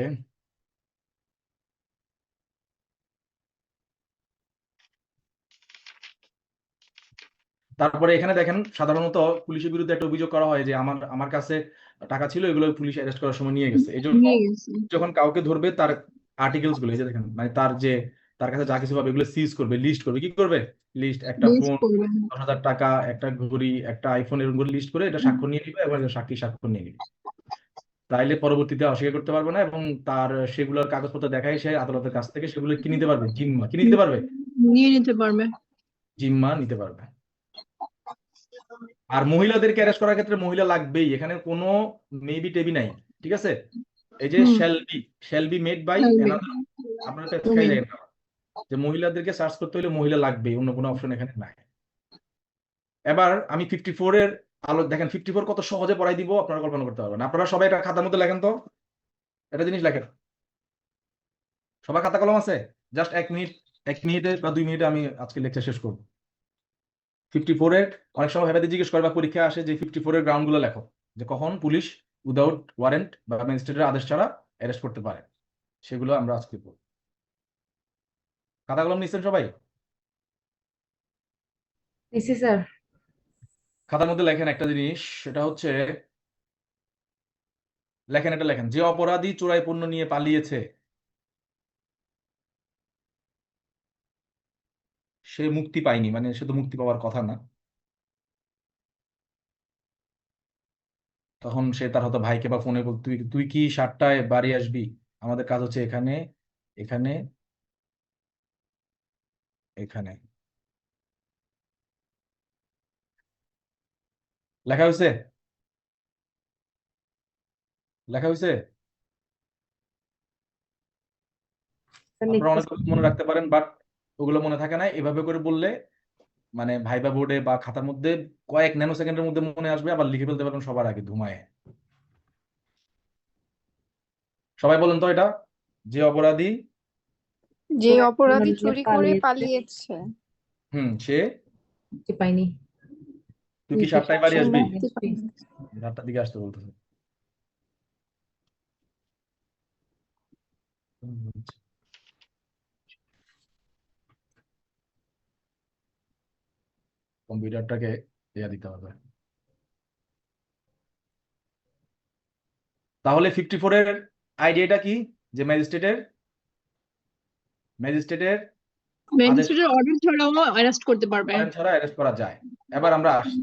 তারপরে এখানে দেখেন সাধারণত পুলিশের বিরুদ্ধে একটা অভিযোগ করা হয় যে আমার কাছে টাকা ছিল, এগুলো পুলিশ অ্যারেস্ট করার সময় নিয়ে গেছে। এই জন্য যখন কাউকে ধরবে তার আর্টিকেলস গুলো এই যে দেখেন, মানে তার কাছে যা কিছু পাবে এগুলো সিজ করবে, লিস্ট করবে। কি করবে? লিস্ট, একটা ফোন, 10,000 টাকা, একটা ঘড়ি, একটা আইফোন, এরকম করে লিস্ট করে এটা স্বাক্ষর নিয়ে নিবে এবং সাক্ষী স্বাক্ষর নিয়ে নিবে। তাইলে পরবর্তীতে অস্বীকার করতে পারবে না এবং তার সেগুলোর কাগজপত্র দেখায় সে আদালতের কাছ থেকে সেগুলো কি নিতে পারবে? জিম্মা নিতে পারবে। নিয়ে নিতে পারবে। জিম্মা নিতে পারবে। আর মহিলাদেরকে অ্যারেস্ট করার ক্ষেত্রে মহিলা লাগবেই, এখানে কোনো মেবি টেবি নাই, ঠিক আছে? এই যে whom shall be made by shall be. Another, আপনারা পেছাই যায় না যে মহিলাদেরকে সার্চ করতে হলে মহিলা লাগবেই, অন্য কোনো অপশন এখানে নাই। এবার আমি 54 এর আলো দেখেন, 54 কত সহজে পড়াই দিব আপনারা কল্পনা করতে পারবেন। আপনারা সবাই একটা খাতার মধ্যে লেখেন তো, একটা জিনিস লেখেন। সবার খাতা কলম আছে? জাস্ট 1 মিনিটে বা 2 মিনিটে আমি আজকে লেকচার শেষ করবো। 54 এর অনেক সময় ভেবে জিজ্ঞেস করে বা পরীক্ষায় আসে যে 54 এর গ্রাউন্ড গুলো লেখো, যে কখন পুলিশ উইদাউট ওয়ারেন্ট বা ম্যাজিস্ট্রেটের আদেশ ছাড়া অ্যারেস্ট করতে পারে, সেগুলো আমরা আজকে পড়ব। খাতা কলম নিচ্ছেন সবাই? দিছি স্যার। খাতার মধ্যে লেখেন একটা জিনিস, সেটা হচ্ছে লেখেন যে অপরাধী চোরাই পণ্য নিয়ে পালিয়েছে সে মুক্তি পায়নি, মানে সে তো মুক্তি পাওয়ার কথা না। তখন সে তার হয়তো ভাইকে বা ফোনে বল, তুই তুই কি 7টায় বাড়ি আসবি, আমাদের কাজ হচ্ছে এখানে এখানে এখানে। লেখা হয়েছে? লেখা হয়েছে? স্যার আপনারা অনেক লিখতেছি। মনে রাখতে পারেন, বাট ওগুলো মনে থাকে না। এভাবে করে বললে মানে ভাইবা বোর্ডে বা খাতার মধ্যে কয়েক ন্যানো সেকেন্ডের মধ্যে মনে আসবে, আবার লিখে ফেলতে পারবেন সবার আগে ধুমায়। সবাই বলেন তো এটা, যে অপরাধী যে চোরাই পণ্য অপরাধী নিয়ে চুরি করে পালিয়েছে, পালিয়েছে সে মুক্তি পায়নি। তুই কি তুই কি 7টায় বাড়ি সে আসবি? মুক্তি পায়নি। 7টার দিকে আসতে বলতেছে। কম্পিউটারটাকে ইয়া দিতে হবে। তাহলে 54 এর আইডিয়াটা কি, যে ম্যাজিস্ট্রেটের আদেশ ম্যাজিস্ট্রেটের অর্ডার ছাড়াও অ্যারেস্ট করতে পারবে। ওয়ারেন্ট ছাড়া অ্যারেস্ট করা যায়। এবার আমরা আসি,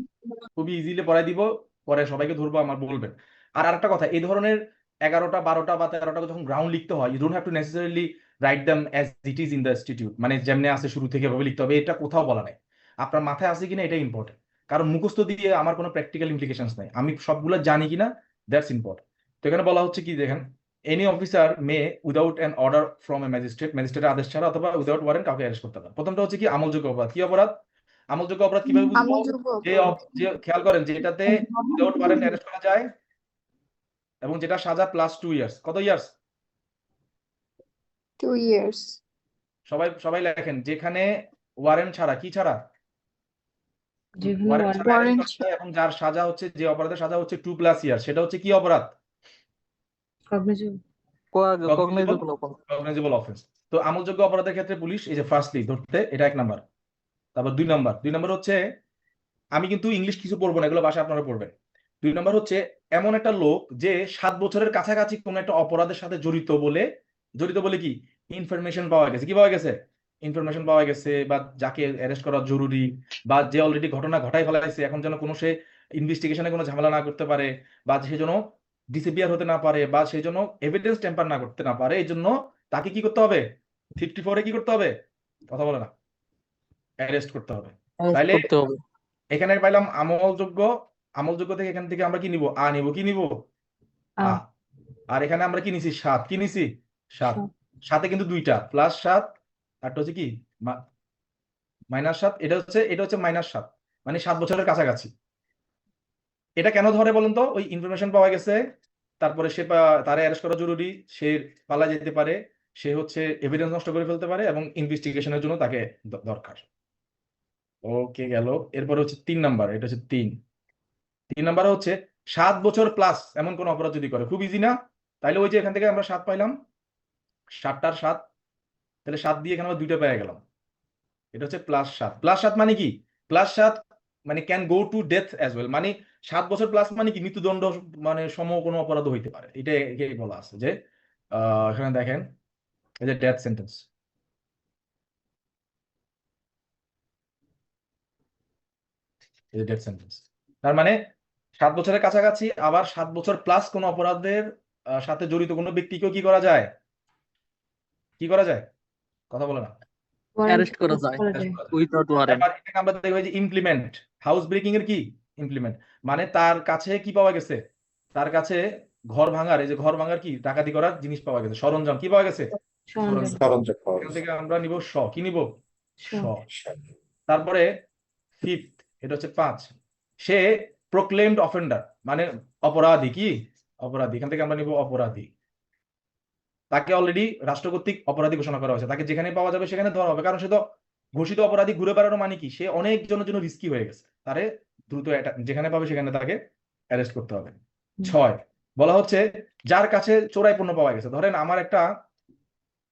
খুবই ইজিলি পড়াই দিব, পরে সবাইকে ধরবো, আমার বলবেন। আর আরেকটা কথা, এই ধরনের 11টা 12টা বা 13টা যখন গ্রাউন্ড লিখতে হয়, you don't have to necessarily write them as it is in the institute, মানে যেমনি আছে শুরু থেকে এভাবে লিখতে হবে, এটা কোথাও বলা নাই। আপনার মাথায় আছে কিনা এটা ইম্পর্টেন্ট, কারণ মুখস্থ দিয়ে আমার কোনো প্র্যাকটিক্যাল ইমপ্লিকেশনস নাই, আমি সবগুলো জানি কিনা দ্যাটস ইম্পর্টেন্ট। তো এখানে বলা হচ্ছে কি দেখেন, any officer may without an order from a ম্যাজিস্ট্রেটের আদেশ ছাড়া অথবা উইদাউট ওয়ারেন্ট কাউকে অ্যারেস্ট করতে পারে। প্রথমটা হচ্ছে কি আমলযোগ্য অপরাধ। কি অপরাধ? আমলযোগ্য অপরাধ কিভাবে বুঝবো? আমলযোগ্য যে অপরাধ যে খেয়াল করেন যে এটাতে উইদাউট ওয়ারেন্ট অ্যারেস্ট করা যায়, এবং যেটা সাজা প্লাস 2 ইয়ার্স। কত ইয়ার্স? 2 years সবাই সবাই লেখেন, যেখানে ওয়ারেন্ট ছাড়া, কি ছাড়া? যেখানে ওয়ারেন্ট ছাড়া অ্যারেস্ট ওয়ারেন্ট করা যায়, এবং যার সাজা হচ্ছে, যে অপরাধের সাজা হচ্ছে 2+ ইয়ার্স, সেটা হচ্ছে কি অপরাধ? Cognizable offence. Cognizable offence. তো আমলযোগ্য অপরাধের ক্ষেত্রে পুলিশ এই যে ফার্স্টলি ধরতে, এটা 1 নাম্বার। তারপর 2 নাম্বার হচ্ছে, আমি কিন্তু ইংলিশ কিছু পড়বো না, এগুলো বাসায় আপনারা পড়বেন। 2 নাম্বার হচ্ছে এমন একটা লোক যে 7 বছরের কাছাকাছি কোনো একটা অপরাধের সাথে জড়িত বলে কি ইনফরমেশন পাওয়া গেছে। কি পাওয়া গেছে? ইনফরমেশন পাওয়া গেছে, বা যাকে অ্যারেস্ট করা জরুরি, বা যে অলরেডি ঘটনা ঘটাই ফেলাইছে, এখন যেন কোনো সে ইনভেস্টিগেশনে কোনো ঝামেলা না করতে পারে, বা সে যেন ডিসএপিয়ার হতে না পারে, বা সে যেন এভিডেন্স টেম্পার না করতে না পারে, এই জন্য তাকে কি করতে হবে? 54-এ কি করতে হবে? কথা বলে না, অ্যারেস্ট করতে হবে। তাইলে করতে হবে। এখানে পাইলাম আমলযোগ্য থেকে এখান থেকে আমরা কি নিব? নিব। কি নিব? আ। আর এখানে আমরা কি নিছি? 7। কি নিছি? 7। 7-এ কিন্তু 2টা, +7, আরটা হচ্ছে কি -7। এটা হচ্ছে -7, মানে 7 বছরের কাছাকাছি। এটা কেন ধরে বলেন তো? ওই ইনফরমেশন পাওয়া গেছে, তারপরে তারে অ্যারেস্ট করা জরুরি, সে পালা যেতে পারে, সে হচ্ছে এভিডেন্স নষ্ট করে ফেলতে পারে, এবং ইনভেস্টিগেশনের জন্য তাকে দরকার। ওকে গেল। এরপরে হচ্ছে 3 নাম্বার, এটা হচ্ছে 3 নাম্বার হচ্ছে 7 বছর প্লাস এমন কোন অপরাধ যদি করে। খুব ইজি না? তাইলে ওই যে এখান থেকে আমরা 7 পাইলাম, 7টার 7, তাহলে 7 দিয়ে এখানে আমরা 2টা পেয়ে গেলাম। এটা হচ্ছে +7। +7 মানে কি? +7 মানে can go to death as well, মানে 7 বছর প্লাস মানে কি মৃত্যুদণ্ড মানে সম কোনো অপরাধ হইতে পারে। এটাই বলা আছে যে এখানে দেখেন, এই যে ডেথ সেন্টেন্স, এই যে ডেথ সেন্টেন্স, তার মানে 7 বছরের কাছাকাছি, আবার 7 বছর প্লাস কোন অপরাধের সাথে জড়িত কোনো ব্যক্তিকেও কি করা যায়? কি করা যায়? কথা বলে না। অ্যারেস্ট করা যায় উইদাউট ওয়ারেন্ট। এবার এটাকে আমরা দেখব যে ইমপ্লিমেন্ট হাউস ব্রেকিং এর কি ইমপ্লিমেন্ট মানে তার কাছে কি পাওয়া গেছে, তার কাছে ঘর ভাঙার, এই যে ঘর ভাঙার কি ডাকাতি করার জিনিস পাওয়া গেছে, সরঞ্জাম কি পাওয়া গেছে, সরঞ্জাম সরঞ্জাম পাওয়া এখান গেছে। থেকে আমরা নিব স, কি নিব, স স। তারপরে ফিফথ, এটা হচ্ছে 5, সে প্রোক্লেমড অফেন্ডার মানে অপরাধী, কি অপরাধী, এখান থেকে আমরা নিব অপরাধী। তাকে অলরেডি রাষ্ট্র কর্তৃক অপরাধী ঘোষণা করা হয়েছে, তাকে যেখানে পাওয়া যাবে সেখানে ধরা হবে, কারণ সে তো ঘোষিত অপরাধী, ঘুরে বেড়ানো মানে কি, সে অনেকজনের জন্য রিস্কি হয়ে গেছে, তারে দ্রুত যেখানে পাবে সেখানে তাকে অ্যারেস্ট করতে হবে। 6 বলা হচ্ছে যার কাছে চোরাই পণ্য পাওয়া গেছে, ধরেন আমার একটা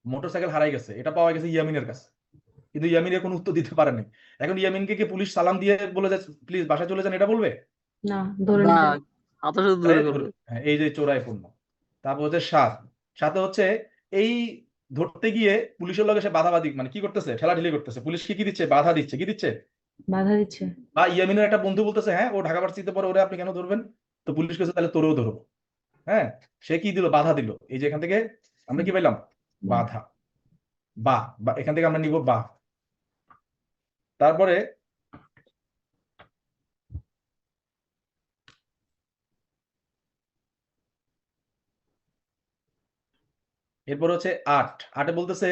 মোটরসাইকেল হারাই গেছে, এটা পাওয়া গেছে ইয়ামিনের কাছে, কিন্তু ইয়ামিনের কোনো উত্তর দিতে পারেনি। এখন ইয়ামিনকে কি পুলিশ সালাম দিয়ে বলে যে প্লিজ বাসায় চলে যান, এটা বলবে? না, ধরে না, নিতে সাথে সাথে ধরে ফেলবে। হ্যাঁ, এই যে চোরাই পণ্য। তারপর হচ্ছে 7, সাথে হচ্ছে এই ধরতে গিয়ে পুলিশের লগে সে বাধাবাধি মানে কি করতেছে, ঠেলাঠেলি করতেছে, পুলিশ কি দিচ্ছে, বাধা দিচ্ছে, কি দিচ্ছে, বাধা দিচ্ছে। বা ইয়ামিনের একটা বন্ধু বলতেছে হ্যাঁ ও ঢাকা ভার্সিটিতে পড়ে, ওরে আপনি কেন ধরবেন, তো পুলিশ কাছে তাহলে তোরেও ধরবো। হ্যাঁ, সে কি দিল, বাধা দিল, এই যে এখান থেকে আমরা কি পাইলাম, বাধা, বা বা এখান থেকে আমরা নিব বা। তারপরে এরপর হচ্ছে 8 বলতেছে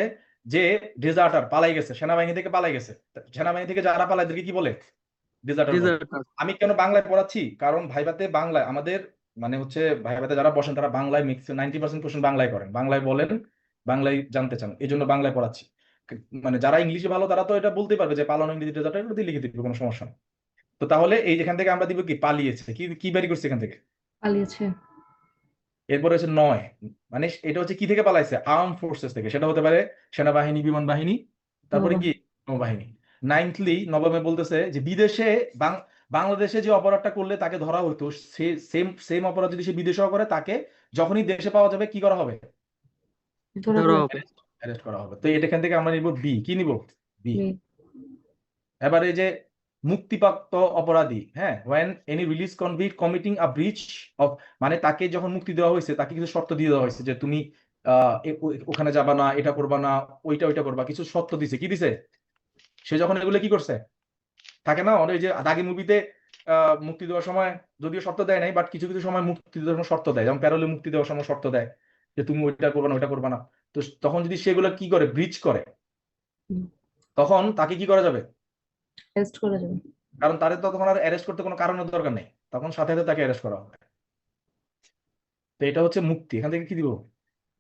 যে ডেজার্টার পালাই গেছে, সেনাবাহিনী থেকে পালাই গেছে, সেনাবাহিনী থেকে যারা পালায় এদেরকে কি বলে, ডেজার্টার বলে। ডিজার্টার। আমি কেন বাংলায় পড়াচ্ছি, কারণ ভাইভাতে বাংলায় আমাদের মানে হচ্ছে ভাইভাতে যারা বসেন তারা বাংলায় 90% কোশ্চেন বাংলায় করেন, বাংলায় বলেন, বাংলায় জানতে চান, এই জন্য বাংলায় পড়াচ্ছি। মানে যারা ইংলিশে ভালো তারা তো এটা বলতে পারবে যে পালানো ইংরেজি ডেজার্টার, এটা দিয়ে লিখে দিবে, কোনো সমস্যা নেই। তো তাহলে এই যেখান থেকে আমরা দিব কি, পালিয়েছে, কি কি বেরি করছে এখান থেকে। পালিয়েছে। এরপরে হচ্ছে 9, মানে এটা হচ্ছে কি থেকে পালাইছে, আর্ম ফোর্সেস থেকে, সেটা হতে পারে সেনাবাহিনী, বিমান বাহিনী, তারপরে কি নৌবাহিনী। 9th নবমে বলতেছে যে বিদেশে বাংলাদেশে যে অপরাধটা করলে তাকে ধরা হতো, সে সেম সেম অপরাধ যদি সে বিদেশেও করে, তাকে যখনই দেশে পাওয়া যাবে কি করা হবে, ধরা ধরা পড়ে। হবে। অ্যারেস্ট করা হবে। তো এখান থেকে আমরা নিব বি, কি নিব, বি। বি। এবারে যে মুক্তিপ্রাপ্ত অপরাধী, হ্যাঁ, when any release convict committing a breach of, মানে তাকে যখন মুক্তি দেওয়া হয়েছে তাকে কিছু শর্ত দিয়ে দেওয়া হয়েছে যে তুমি ওখানে যাবা না, এটা করবা না, ওইটা করবা, কিছু শর্ত দিছে, কি দিছে, সে যখন এগুলো কি করছে, থাকে না ওই যে দাগি মুভিতে মুক্তি দেওয়ার সময় যদিও শর্ত দেয় নাই, বাট কিছু কিছু সময় মুক্তি দেওয়ার সময় শর্ত দেয়, যেমন প্যারোলে মুক্তি দেওয়ার সময় শর্ত দেয় যে তুমি ওইটা করবা না, ওইটা করবা না। তো তখন যদি সেগুলো কি করে, ব্রিচ করে, তখন তাকে কি করা যাবে, অ্যারেস্ট করা যাবে। কারণ তাদের তো তখন আর অ্যারেস্ট করতে কোনো কারণের দরকার নেই, তখন সাথে সাথে তাকে অ্যারেস্ট করা হবে। তো এটা হচ্ছে মুক্তি, এখান থেকে কি দিব,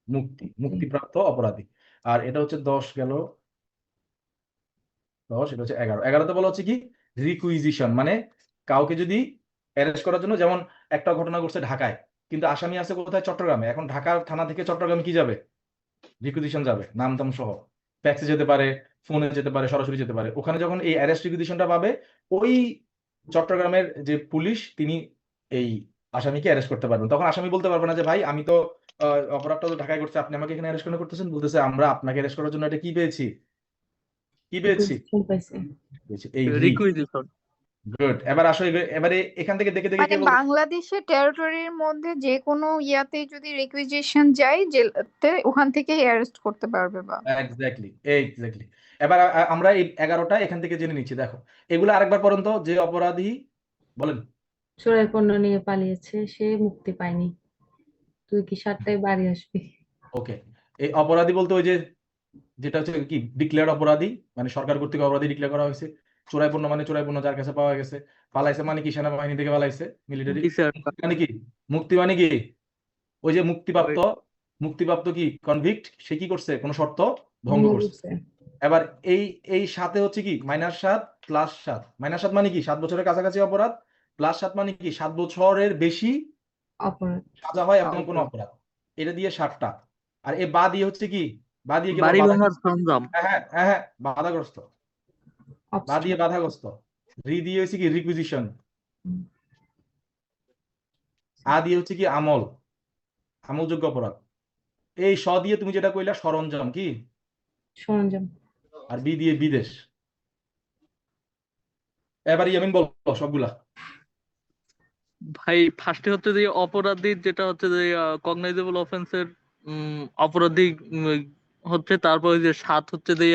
মুক্তি, মুক্তিপ্রাপ্ত অপরাধী। আর এটা হচ্ছে 10 গেল, 10, এটা হচ্ছে 11। 11তে বলা হচ্ছে কি, রিকুইজিশন, মানে কাউকে যদি অ্যারেস্ট করার জন্য, যেমন একটা ঘটনা ঘটছে ঢাকায় কিন্তু আসামি আছে কোথায়, চট্টগ্রামে, এখন ঢাকা থানা থেকে চট্টগ্রামে কি যাবে, রিকুইজিশন যাবে, নাম টাম সহ, ফ্যাক্সে যেতে পারে, ফোনে যেতে পারে, সরাসরি যেতে পারে। ওখানে যখন এই অ্যারেস্ট রিকুইজিশনটা পাবে, ওই চট্টগ্রামের যে পুলিশ তিনি এই আসামিকে অ্যারেস্ট করতে পারবেন। তখন আসামি বলতে পারবে না যে ভাই আমি তো অপরাধটা তো ঢাকায় করছি, আপনি আমাকে এখানে অ্যারেস্ট কেন করতেছেন, বলতেছে আমরা আপনাকে অ্যারেস্ট করার জন্য এটা কি পেয়েছি, কি পেয়েছি, রিকুইজিশন পাইছে। এই রিকুইজিশন। গুড। এবার আসো এবারে এখান থেকে দেখে দেখে মানে কে বলতে, বাংলাদেশের টেরিটরির মধ্যে যে কোনো ইয়াতে যদি রিকুইজিশন যায় জেলতে, ওখান থেকে অ্যারেস্ট করতে পারবে বা এক্স্যাক্টলি এক্স্যাক্টলি। এবার আমরা এই 11টা এখান থেকে জেনে নিচ্ছি, দেখো এগুলো আরেকবার পড়ুন তো। যে অপরাধী, বলেন, চোরাই পণ্য নিয়ে পালিয়েছে, সে মুক্তি পায়নি, তুই কি 7টায় বাড়ি আসবি। ওকে। এই অপরাধী বলতে ওই যে যেটা হচ্ছে কি ডিক্লেয়ার অপরাধী, মানে সরকার কর্তৃক অপরাধী ডিক্লেয়ার করা হয়েছে। চোরাই পণ্য মানে চোরাই পণ্য যার কাছে পাওয়া গেছে। পালাইছে মানে কি, সেনাবাহিনী থেকে পালাইছে, মিলিটারি। মানে কি, মুক্তি মানে কি, ওই যে মুক্তিপ্রাপ্ত কি কনভিক্ট, সে কি করছে, কোন শর্ত ভঙ্গ করছে। এবার এই সাথে হচ্ছে কি -7 +7, -7 মানে কি 7 বছরের কাছাকাছি অপরাধ, +7 মানে কি 7 বছরের বেশি অপরাধ। সাজা হয় এমন কোন অপরাধ। এটা দিয়ে 7টা। আর এ বা দিয়ে হচ্ছে কি, বা দিয়ে কি বাড়ি ভাঙার সরঞ্জাম। হ্যাঁ বাধাগ্রস্ত, বা দিয়ে বাধাগ্রস্ত। রি দিয়ে হচ্ছে কি রিকুইজিশন, আ দিয়ে হচ্ছে কি আমলযোগ্য অপরাধ। এই স দিয়ে তুমি যেটা কইলা সরঞ্জাম, কি সরঞ্জাম। আর বি দিয়ে বিদেশ। এবার ইয়ামিন বল সবগুলা। ভাই ফার্স্টে হচ্ছে যে অপরাধী, যেটা হচ্ছে যে কগনাইজেবল অফেন্সের অপরাধী হচ্ছে, তারপরে যে 7 হচ্ছে যে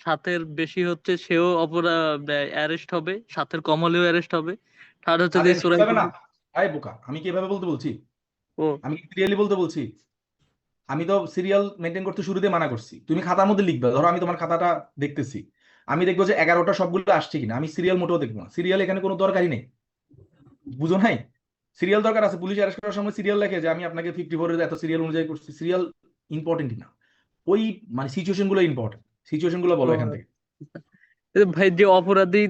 সাতের বেশি হচ্ছে সেও অ্যারেস্ট হবে, সাতের কম হলেও অ্যারেস্ট হবে। থার্ড হচ্ছে যে আরে চোরাই এভাবে না, আরে বোকা, আমি কি এভাবে বলতে বলছি? ও আমি কি সিরিয়ালি বলতে বলছি? আমি তো সিরিয়াল মেনটেন করতে শুরুতে মানা করছি। তুমি খাতার মধ্যে লিখবে, ধরো আমি তোমার খাতাটা দেখতেছি, আমি দেখবো যে 11টা সবগুলো আসছে কিনা। আমি সিরিয়াল মোটেও দেখবো না, সিরিয়াল এখানে কোনো দরকারই নেই, বুঝো নাই? সিরিয়াল দরকার আছে, পুলিশ অ্যারেস্ট করার সময় সিরিয়াল লেখে যে আমি আপনাকে 54 এর এত সিরিয়াল অনুযায়ী করছি। সিরিয়াল ইম্পর্টেন্টই না, ওই মানে সিচুয়েশন গুলো ইম্পর্টেন্ট। সিচুয়েশন গুলো বলো এখান থেকে। ভাই, যে অপরাধী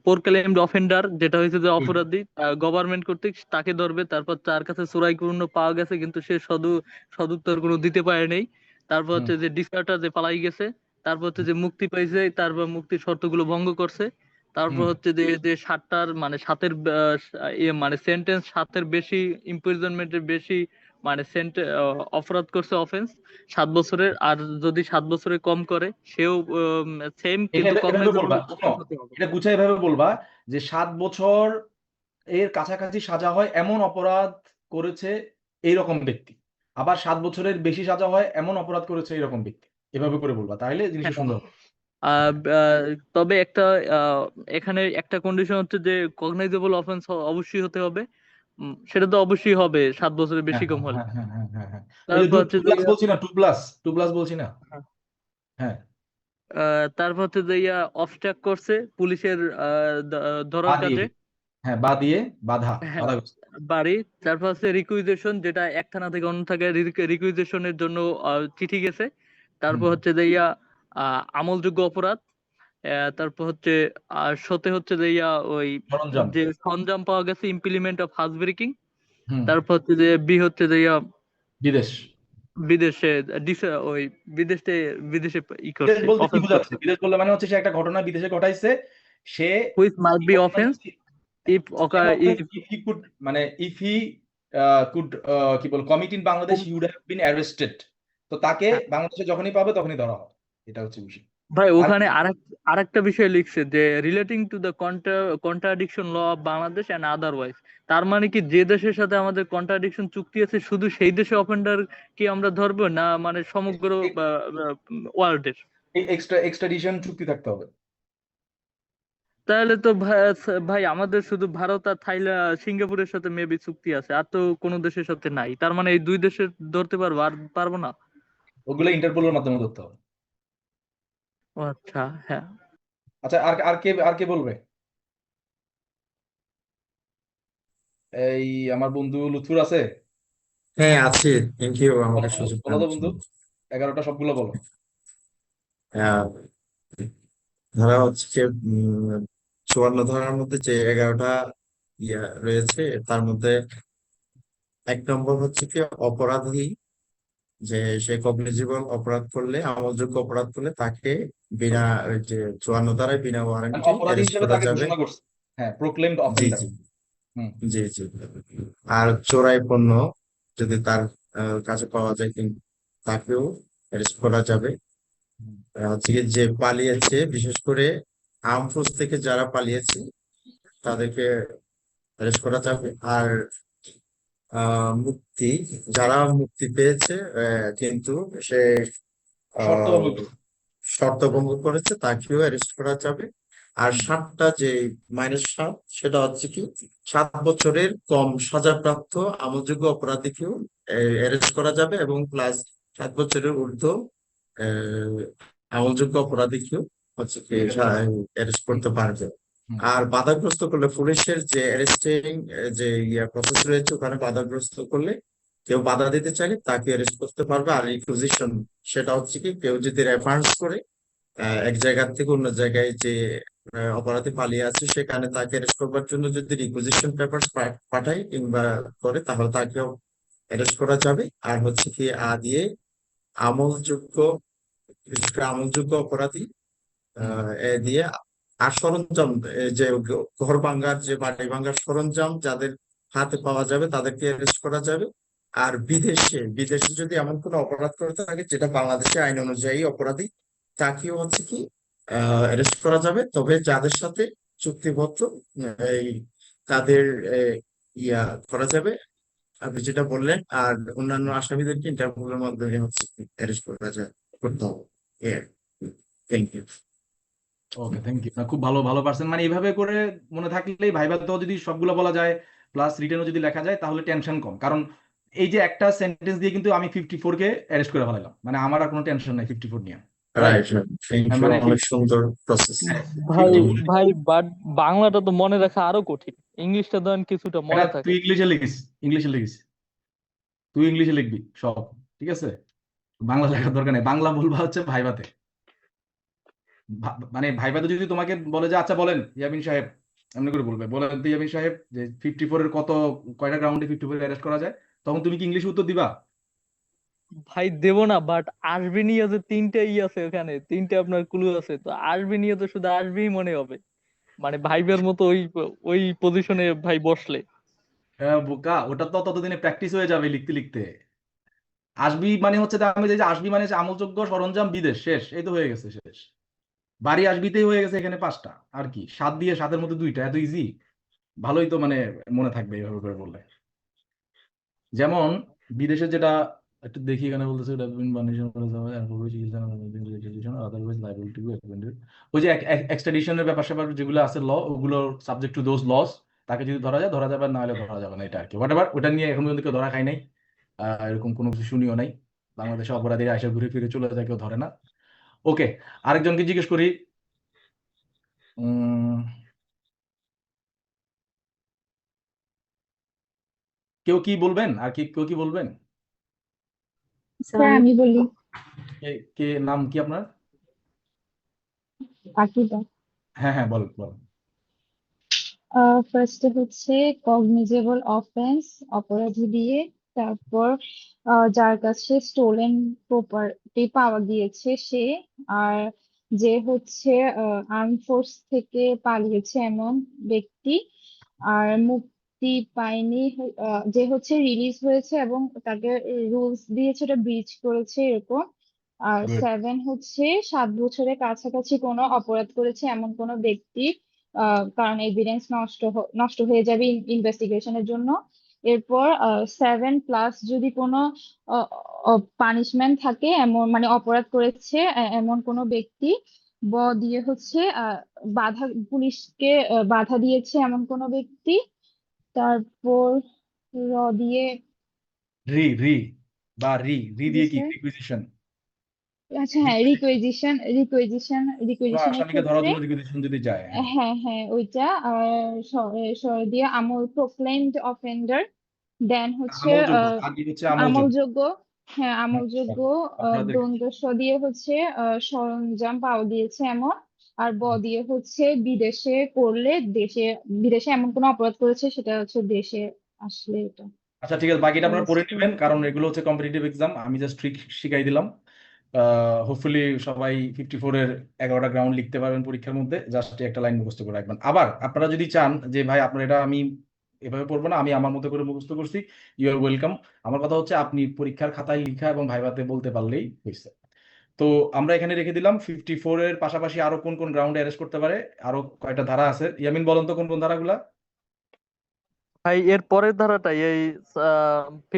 প্রোক্লেমড অফেন্ডার, যেটা হয়েছে যে হুম। অপরাধী গভর্নমেন্ট কর্তৃক তাকে ধরবে, তারপর তার কাছে চোরাই পণ্য পাওয়া গেছে কিন্তু সে সদুত্তর কোনো দিতে পারে নাই। তারপর হুম। হচ্ছে যে ডিসার্টার যে পালাই গেছে, তারপর হচ্ছে যে মুক্তি পাইছে, তারপর মুক্তির শর্তগুলো ভঙ্গ করছে, তারপর হুম। হচ্ছে যে যে সাতটার মানে সাতের মানে সেন্টেন্স সাতের বেশি, ইমপ্রিজনমেন্টের বেশি মানে অপরাধ করছে, অফেন্স 7 বছরের, আর যদি 7 বছরের কম করে সেও সেম এটা কিন্তু এভাবে কগনাইজেবল বলবা, শোনো, হতে হবে। এটা গুছাই এভাবে বলবা যে 7 বছর এর কাছাকাছি সাজা হয় এমন অপরাধ করেছে এইরকম ব্যক্তি, আবার 7 বছরের বেশি সাজা হয় এমন অপরাধ করেছে এইরকম ব্যক্তি। এভাবে করে বলবা, তাহলে জিনিসটা হ্যাঁ, সুন্দর হবে। আহ, আহ, তবে একটা এখানে একটা কন্ডিশন হচ্ছে যে কগনাইজেবল অফেন্স অবশ্যই হতে হবে। সেটা তো অবশ্যই হবে 7 বছরের হ্যাঁ, বেশি কম হ্যাঁ, হলে। হ্যাঁ, হ্যাঁ, হ্যাঁ, হ্যাঁ, হ্যাঁ। ওই যে তারপর টু হচ্ছে যে প্লাস বলছি না, 2+2+ বলছি না। হ্যাঁ, তারপর হচ্ছে যে অবস্ট্রাক্ট করছে পুলিশের বা ধরার দিয়ে, কাজে। হ্যাঁ, বা দিয়ে বাধা, হ্যাঁ, বাধাগ্রস্ত। বাড়ি। তারপর হচ্ছে রিকুইজিশন, যেটা এক থানা থেকে অন্য থানায় রিকুইজিশনের জন্য চিঠি গেছে। হুম। তারপর হচ্ছে যে আমলযোগ্য অপরাধ। তারপর হচ্ছে সতে হচ্ছে যে ওই সরঞ্জাম। যে সরঞ্জাম পাওয়া গেছে, ইমপ্লিমেন্ট অফ হাউস ব্রেকিং। হুম। তারপর হচ্ছে যে বি হচ্ছে যে বিদেশ। বিদেশে ওই বিদেশে বিদেশে বিদেশ করছে, বলতে কি অফেন্স বোঝাচ্ছে? করছে, বিদেশ বললে মানে হচ্ছে সে একটা ঘটনা বিদেশে ঘটাইছে, সে হুইচ মাস্ট এই বি ঘটনা অফেন্স যদি if same offense if if he could, মানে if he could কি বল commit in Bangladesh, he would have been arrested. তো তাকে বাংলাদেশে যখনই পাবে তখনই ধরা হবে, এটা হচ্ছে বিষয়। ভাই, আর ওখানে আরেকটা বিষয় লিখছে যে relating to the contradiction law of Bangladesh and otherwise. তার মানে কি, যে দেশের সাথে আমাদের কন্ট্রাডিকশন চুক্তি আছে শুধু সেই দেশে অফেন্ডার কি আমরা ধরবো, না মানে সমগ্র ওয়ার্ল্ডের? এক্সট্রাডিশন চুক্তি থাকতে হবে। তাহলে তো ভাই আমাদের শুধু ভারত আর থাইল্যান্ড সিঙ্গাপুরের সাথে মেবি চুক্তি আছে, আর তো কোনো দেশের সাথে নাই। তার মানে এই দুই দেশের ধরতে পারবো, আর পারবো না? ওগুলো ইন্টারপোলের মাধ্যমে ধরতে হবে। ও আচ্ছা, হ্যাঁ। আচ্ছা, আর কে বলবে? এই আমার বন্ধু লুৎফুর আছে? হ্যাঁ, আছে। থ্যাংক ইউ আমাকে বলো তো, সুযোগ বলো তো দেওয়ার বন্ধু, জন্য। 11টা সবগুলো বলো। আহ, ধারা হচ্ছে যে 54 ধারার মধ্যে যে 11টা ইয়া রয়েছে তার মধ্যে 1 নম্বর হচ্ছে কি অপরাধী, যে সে কগনিজেবল অপরাধ করলে, আমলযোগ্য অপরাধ করলে তাকে বিনা ওই যে 54 ধারায় বিনা মানে ওয়ারেন্টে অপরাধী অ্যারেস্ট হিসেবে করা তাকে যাবে। ঘোষণা করছে, হ্যাঁ, প্রোক্লেমড জি অফেন্ডার। জি হুম। জি জি। আর চোরাই পণ্য যদি তার কাছে পাওয়া যায়, কিন্তু তাকেও অ্যারেস্ট করা যাবে। হুম। হচ্ছে কি যে পালিয়েছে, বিশেষ করে আর্ম ফোর্স থেকে যারা পালিয়েছে তাদেরকে অ্যারেস্ট করা যাবে। আর মুক্তি, যারা মুক্তি পেয়েছে কিন্তু সে শর্ত আহ, ভঙ্গ। শর্ত ভঙ্গ করেছে, তাকেও অ্যারেস্ট করা যাবে। আর হুম। 7টা যে -7, সেটা হচ্ছে কি 7 বছরের কম সাজাপ্রাপ্ত আমলযোগ্য অপরাধীকেও অ্যারেস্ট করা যাবে, এবং প্লাস 7 বছরের ঊর্ধ্ব আহ, আমলযোগ্য অপরাধীকেও হচ্ছে কি অ্যারেস্ট করতে পারবে। হুম। আর বাধাগ্রস্ত করলে, পুলিশের যে অ্যারেস্টিং যে প্রসেস রয়েছে ওখানে বাধাগ্রস্ত করলে, কেউ বাধা দিতে চাইলে তাকে অ্যারেস্ট করতে পারবে। আর রিকুইজিশন, সেটা হচ্ছে কি কেউ যদি রেফারেন্স করে এক জায়গা থেকে অন্য জায়গায় যে অপরাধী পালিয়ে আছে সেখানে তাকে অ্যারেস্ট করবার জন্য যদি রিকুইজিশন পেপার পাঠায় কিংবা করে, তাহলে তাকেও অ্যারেস্ট করা যাবে। আর হচ্ছে কি দিয়ে আমলযোগ্য, বিশেষ করে আমলযোগ্য অপরাধী এ দিয়ে, আর সরঞ্জাম, যে ঘর ভাঙার, যে বাড়ি ভাঙার সরঞ্জাম যাদের হাতে পাওয়া যাবে তাদেরকে অ্যারেস্ট করা যাবে। আর বিদেশে বিদেশে যদি এমন কোনো অপরাধ করে থাকে যেটা বাংলাদেশের আইন অনুযায়ী অপরাধী, তাকেও হচ্ছে কি অ্যারেস্ট করা যাবে। তবে যাদের সাথে চুক্তিবদ্ধ এই তাদের ইয়া করা যাবে, আপনি যেটা বললেন। আর অন্যান্য আসামিদেরকে ইন্টারপোলের মাধ্যমে হচ্ছে অ্যারেস্ট করা যায়, করতে হবে। Thank you. Okay, thank you. খুব ভালো ভালো পারছেন। মানে এইভাবে করে মনে থাকলেই ভাইভাতেও যদি সবগুলো বলা যায় প্লাস রিটেনও যদি লেখা যায় তাহলে টেনশন কম। কারণ এই যে একটা সেন্টেন্স দিয়ে কিন্তু আমি 54-কে অ্যারেস্ট করে ফেলাইলাম, মানে আমার আর কোনো টেনশন নাই 54 নিয়ে, রাইট? রাইট, থ্যাংক ইউ, মানে অনেক সুন্দর প্রসেস। ভাই 54 ভাই বাট বাংলাটা তো মনে রাখা আরো কঠিন, ইংলিশটা ধরেন কিছুটা এটা মনে তুই থাকে। ইংলিশে লিখিস, ইংলিশে লিখিস, তুই ইংলিশে লিখবি সব, ঠিক আছে? বাংলা লেখার দরকার নেই, বাংলা বলবা হচ্ছে ভাইভাতে। মানে ভাইভাতে যদি তোমাকে বলে যে আচ্ছা বলেন ইয়ামিন সাহেব, এমনি করে বলবে, বলেন তো ইয়ামিন সাহেব যে 54-এর কয়টা গ্রাউন্ডে 54 অ্যারেস্ট করা যায়, তখন তুমি কি ইংলিশে উত্তর দিবা? ভাই দেব না, বাট আরবিনিয়া যে তিনটা আছে ওখানে, তিনটা আপনার ক্লু আছে, তো আরবিনিয়া তো শুধু আরবিই মনে হবে, মানে ভাইবের মতো ওই ওই পজিশনে ভাই বসলে। হ্যাঁ বোকা, ওটা তো ততদিনে প্র্যাকটিস হয়ে যাবে লিখতে লিখতে। আসবি মানে হচ্ছে আমি যে আসবি মানে হচ্ছে আমলযোগ্য সরঞ্জাম বিদেশ, শেষ, এই তো হয়ে গেছে, শেষ। বাড়ি আসবিতেই হয়ে গেছে এখানে 5টা, আর কি 7 দিয়ে 7-এর মধ্যে 2টা, এত ইজি। ভালোই তো মানে মনে থাকবে এইভাবে করে বললে। যেমন বিদেশে যেটা একটু দেখি এখানে বলতেছে ওই যে এক্সট্রাডিশনের ব্যাপার স্যাপার যেগুলো আছে ল, ওগুলো সাবজেক্ট টু দোজ লস, তাকে যদি ধরা যায় ধরা যাবে, না হলে ধরা যাবে না, এটা আর কি। হোয়াট এভার, ওটা নিয়ে এখন পর্যন্ত কেউ ধরা খাই নাই, এরকম কোনো কিছু শুনিও নাই। বাংলাদেশে অপরাধীরা আইসা ঘুরে ফিরে চলে যায়, কেউ ধরে না। ওকে, আরেকজনকে জিজ্ঞেস করি। উম কেউ কি বলবেন, আর কি কেউ কি বলবেন? স্যার আমি বলি, কে কে নাম কি আপনার? আকিবা। হ্যাঁ হ্যাঁ, বল বল। ফার্স্টে হচ্ছে কগনিজেবল অফেন্স, অপরাধী দিয়ে, তারপর যার কাছে স্টোলেন প্রপার্টি পাওয়া গিয়েছে সে, আর যে হচ্ছে আর্ম ফোর্স থেকে পালিয়েছে এমন ব্যক্তি, আর মুক্তি পায়নি যে হচ্ছে রিলিজ হয়েছে এবং তাকে রুলস দিয়েছে ওটা ব্রিচ করেছে এরকম, আর Good. 7 হচ্ছে 7 বছরের কাছাকাছি কোনো অপরাধ করেছে এমন কোনো ব্যক্তি, কারণ এভিডেন্স নষ্ট হয়ে যাবে ইনভেস্টিগেশনের জন্য। এরপর 7+ যদি কোনো পানিশমেন্ট থাকে এমন, মানে অপরাধ করেছে এমন কোনো ব্যক্তি। দিয়ে হচ্ছে বাধা, পুলিশকে বাধা দিয়েছে এমন কোনো ব্যক্তি। তারপর দিয়ে, রি রি বা রি রি জি দিয়ে কি স্যার, রিকুইজিশন? আচ্ছা হ্যাঁ, কোনো রিকুইজিশনের আসামিকে ধরার ক্ষেত্রে, জন্য রিকুইজিশন যদি যায়, হ্যাঁ। হ্যাঁ হ্যাঁ ওইটা। আর দিয়ে আমল, প্রোক্লেমড অফেন্ডার। দেন হচ্ছে আমলযোগ্য, আগে হচ্ছে আমলযোগ্য। আমলযোগ্য, হ্যাঁ হ্যাঁ, আমলযোগ্য। অপরাধের দ্বন্দ্ব দিয়ে হচ্ছে সরঞ্জাম পাওয়া গিয়েছে এমন। আর দিয়ে হচ্ছে বিদেশে করলে, বিদেশে এমন কোনো অপরাধ করেছে সেটা হচ্ছে দেশে আসলে এটা আচ্ছা ঠিক আছে, বাকিটা আপনারা পড়ে arrest নেবেন, করতে কারণ হবে। এগুলো হচ্ছে কম্পিটিটিভ এক্সাম, আমি জাস্ট ট্রিক শিখাই দিলাম। হোপফুলি সবাই 54-এর 11টা গ্রাউন্ড লিখতে পারবেন পরীক্ষার মধ্যে, জাস্ট একটা লাইন মুখস্থ করে রাখবেন। আবার আপনারা যদি চান যে ভাই আপনার এটা আমি এভাবে পড়বো না, আমি আমার মতো করে মুখস্থ করছি, ইউ আর ওয়েলকাম। আমার কথা হচ্ছে আপনি পরীক্ষার খাতায় লিখা এবং ভাইভাতে বলতে পারলেই হয়েছে। তো আমরা এখানে রেখে দিলাম 54-এর পাশাপাশি আরো কোন কোন গ্রাউন্ডে অ্যারেস্ট করতে পারে, আরো কয়টা ধারা আছে। ইয়ামিন বলেন তো কোন কোন ধারাগুলা? ভাই এর পরের ধারাটাই এই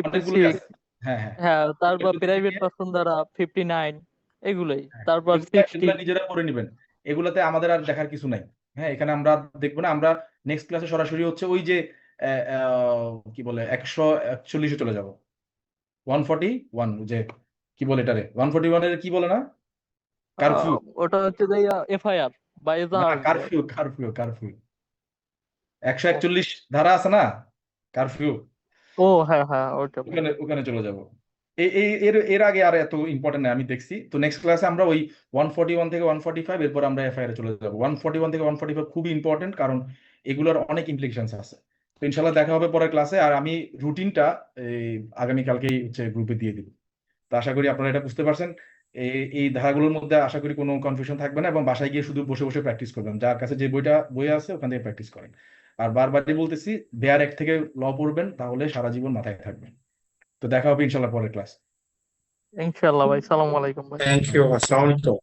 অনেকগুলোই 56, আছে। হ্যাঁ হ্যাঁ, হ্যাঁ, তারপর এগুলো থেকে প্রাইভেট নিয়ে, পার্সন দ্বারা 59, এগুলোই, হ্যাঁ, তারপর এগুলা 60। এগুলা নিজেরা করে নেবেন। এগুলাতে আমাদের আর দেখার কিছু নাই। হ্যাঁ, এখানে আমরা দেখবো না, আমরা নেক্সট ক্লাসে সরাসরি হচ্ছে ওই যে কি বলে 141-এ চলে যাব। 141, যে কি বলে এটারে, 141-এর কি বলে না, কারফিউ। ওটা হচ্ছে যে এফআইআর বা না, এজাহার। কারফিউ কারফিউ কারফিউ 141 ধারা আছে না, কারফিউ। ও হ্যাঁ হ্যাঁ, ওটা। ওখানে ওখানে চলে যাব। এর এর আগে আর এত ইম্পর্টেন্ট না, আমি দেখছি। তো নেক্সট ক্লাসে আমরা ওই 141 থেকে 145, এরপর আমরা এফআইআর চলে যাব। 141 থেকে 145 খুবই ইম্পর্টেন্ট, কারণ এগুলোর অনেক ইমপ্লিকেশনস আছে। তো ইনশাল্লাহ দেখা হবে পরের ক্লাসে। আর আমি রুটিনটা এই আগামীকালকেই হচ্ছে গ্রুপে দিয়ে দিব। তো আশা করি আপনারা এটা বুঝতে পারছেন। এই ধারাগুলোর মধ্যে আশা করি কোনো কনফিউশন থাকবে না, এবং বাসায় গিয়ে শুধু বসে বসে প্র্যাকটিস করবেন, যার কাছে যে বই আছে ওখান থেকে প্র্যাকটিস করেন। আর বারবারই বলতেছি, দেয়ার এক থেকে ল পড়বেন, তাহলে সারা জীবন মাথায় থাকবে। তো দেখা হবে ইনশাল্লাহ পরের ক্লাস। ইনশাআল্লাহ ভাই, সালাম আলাইকুম ভাই। থ্যাংক ইউ, আসসালামু আলাইকুম।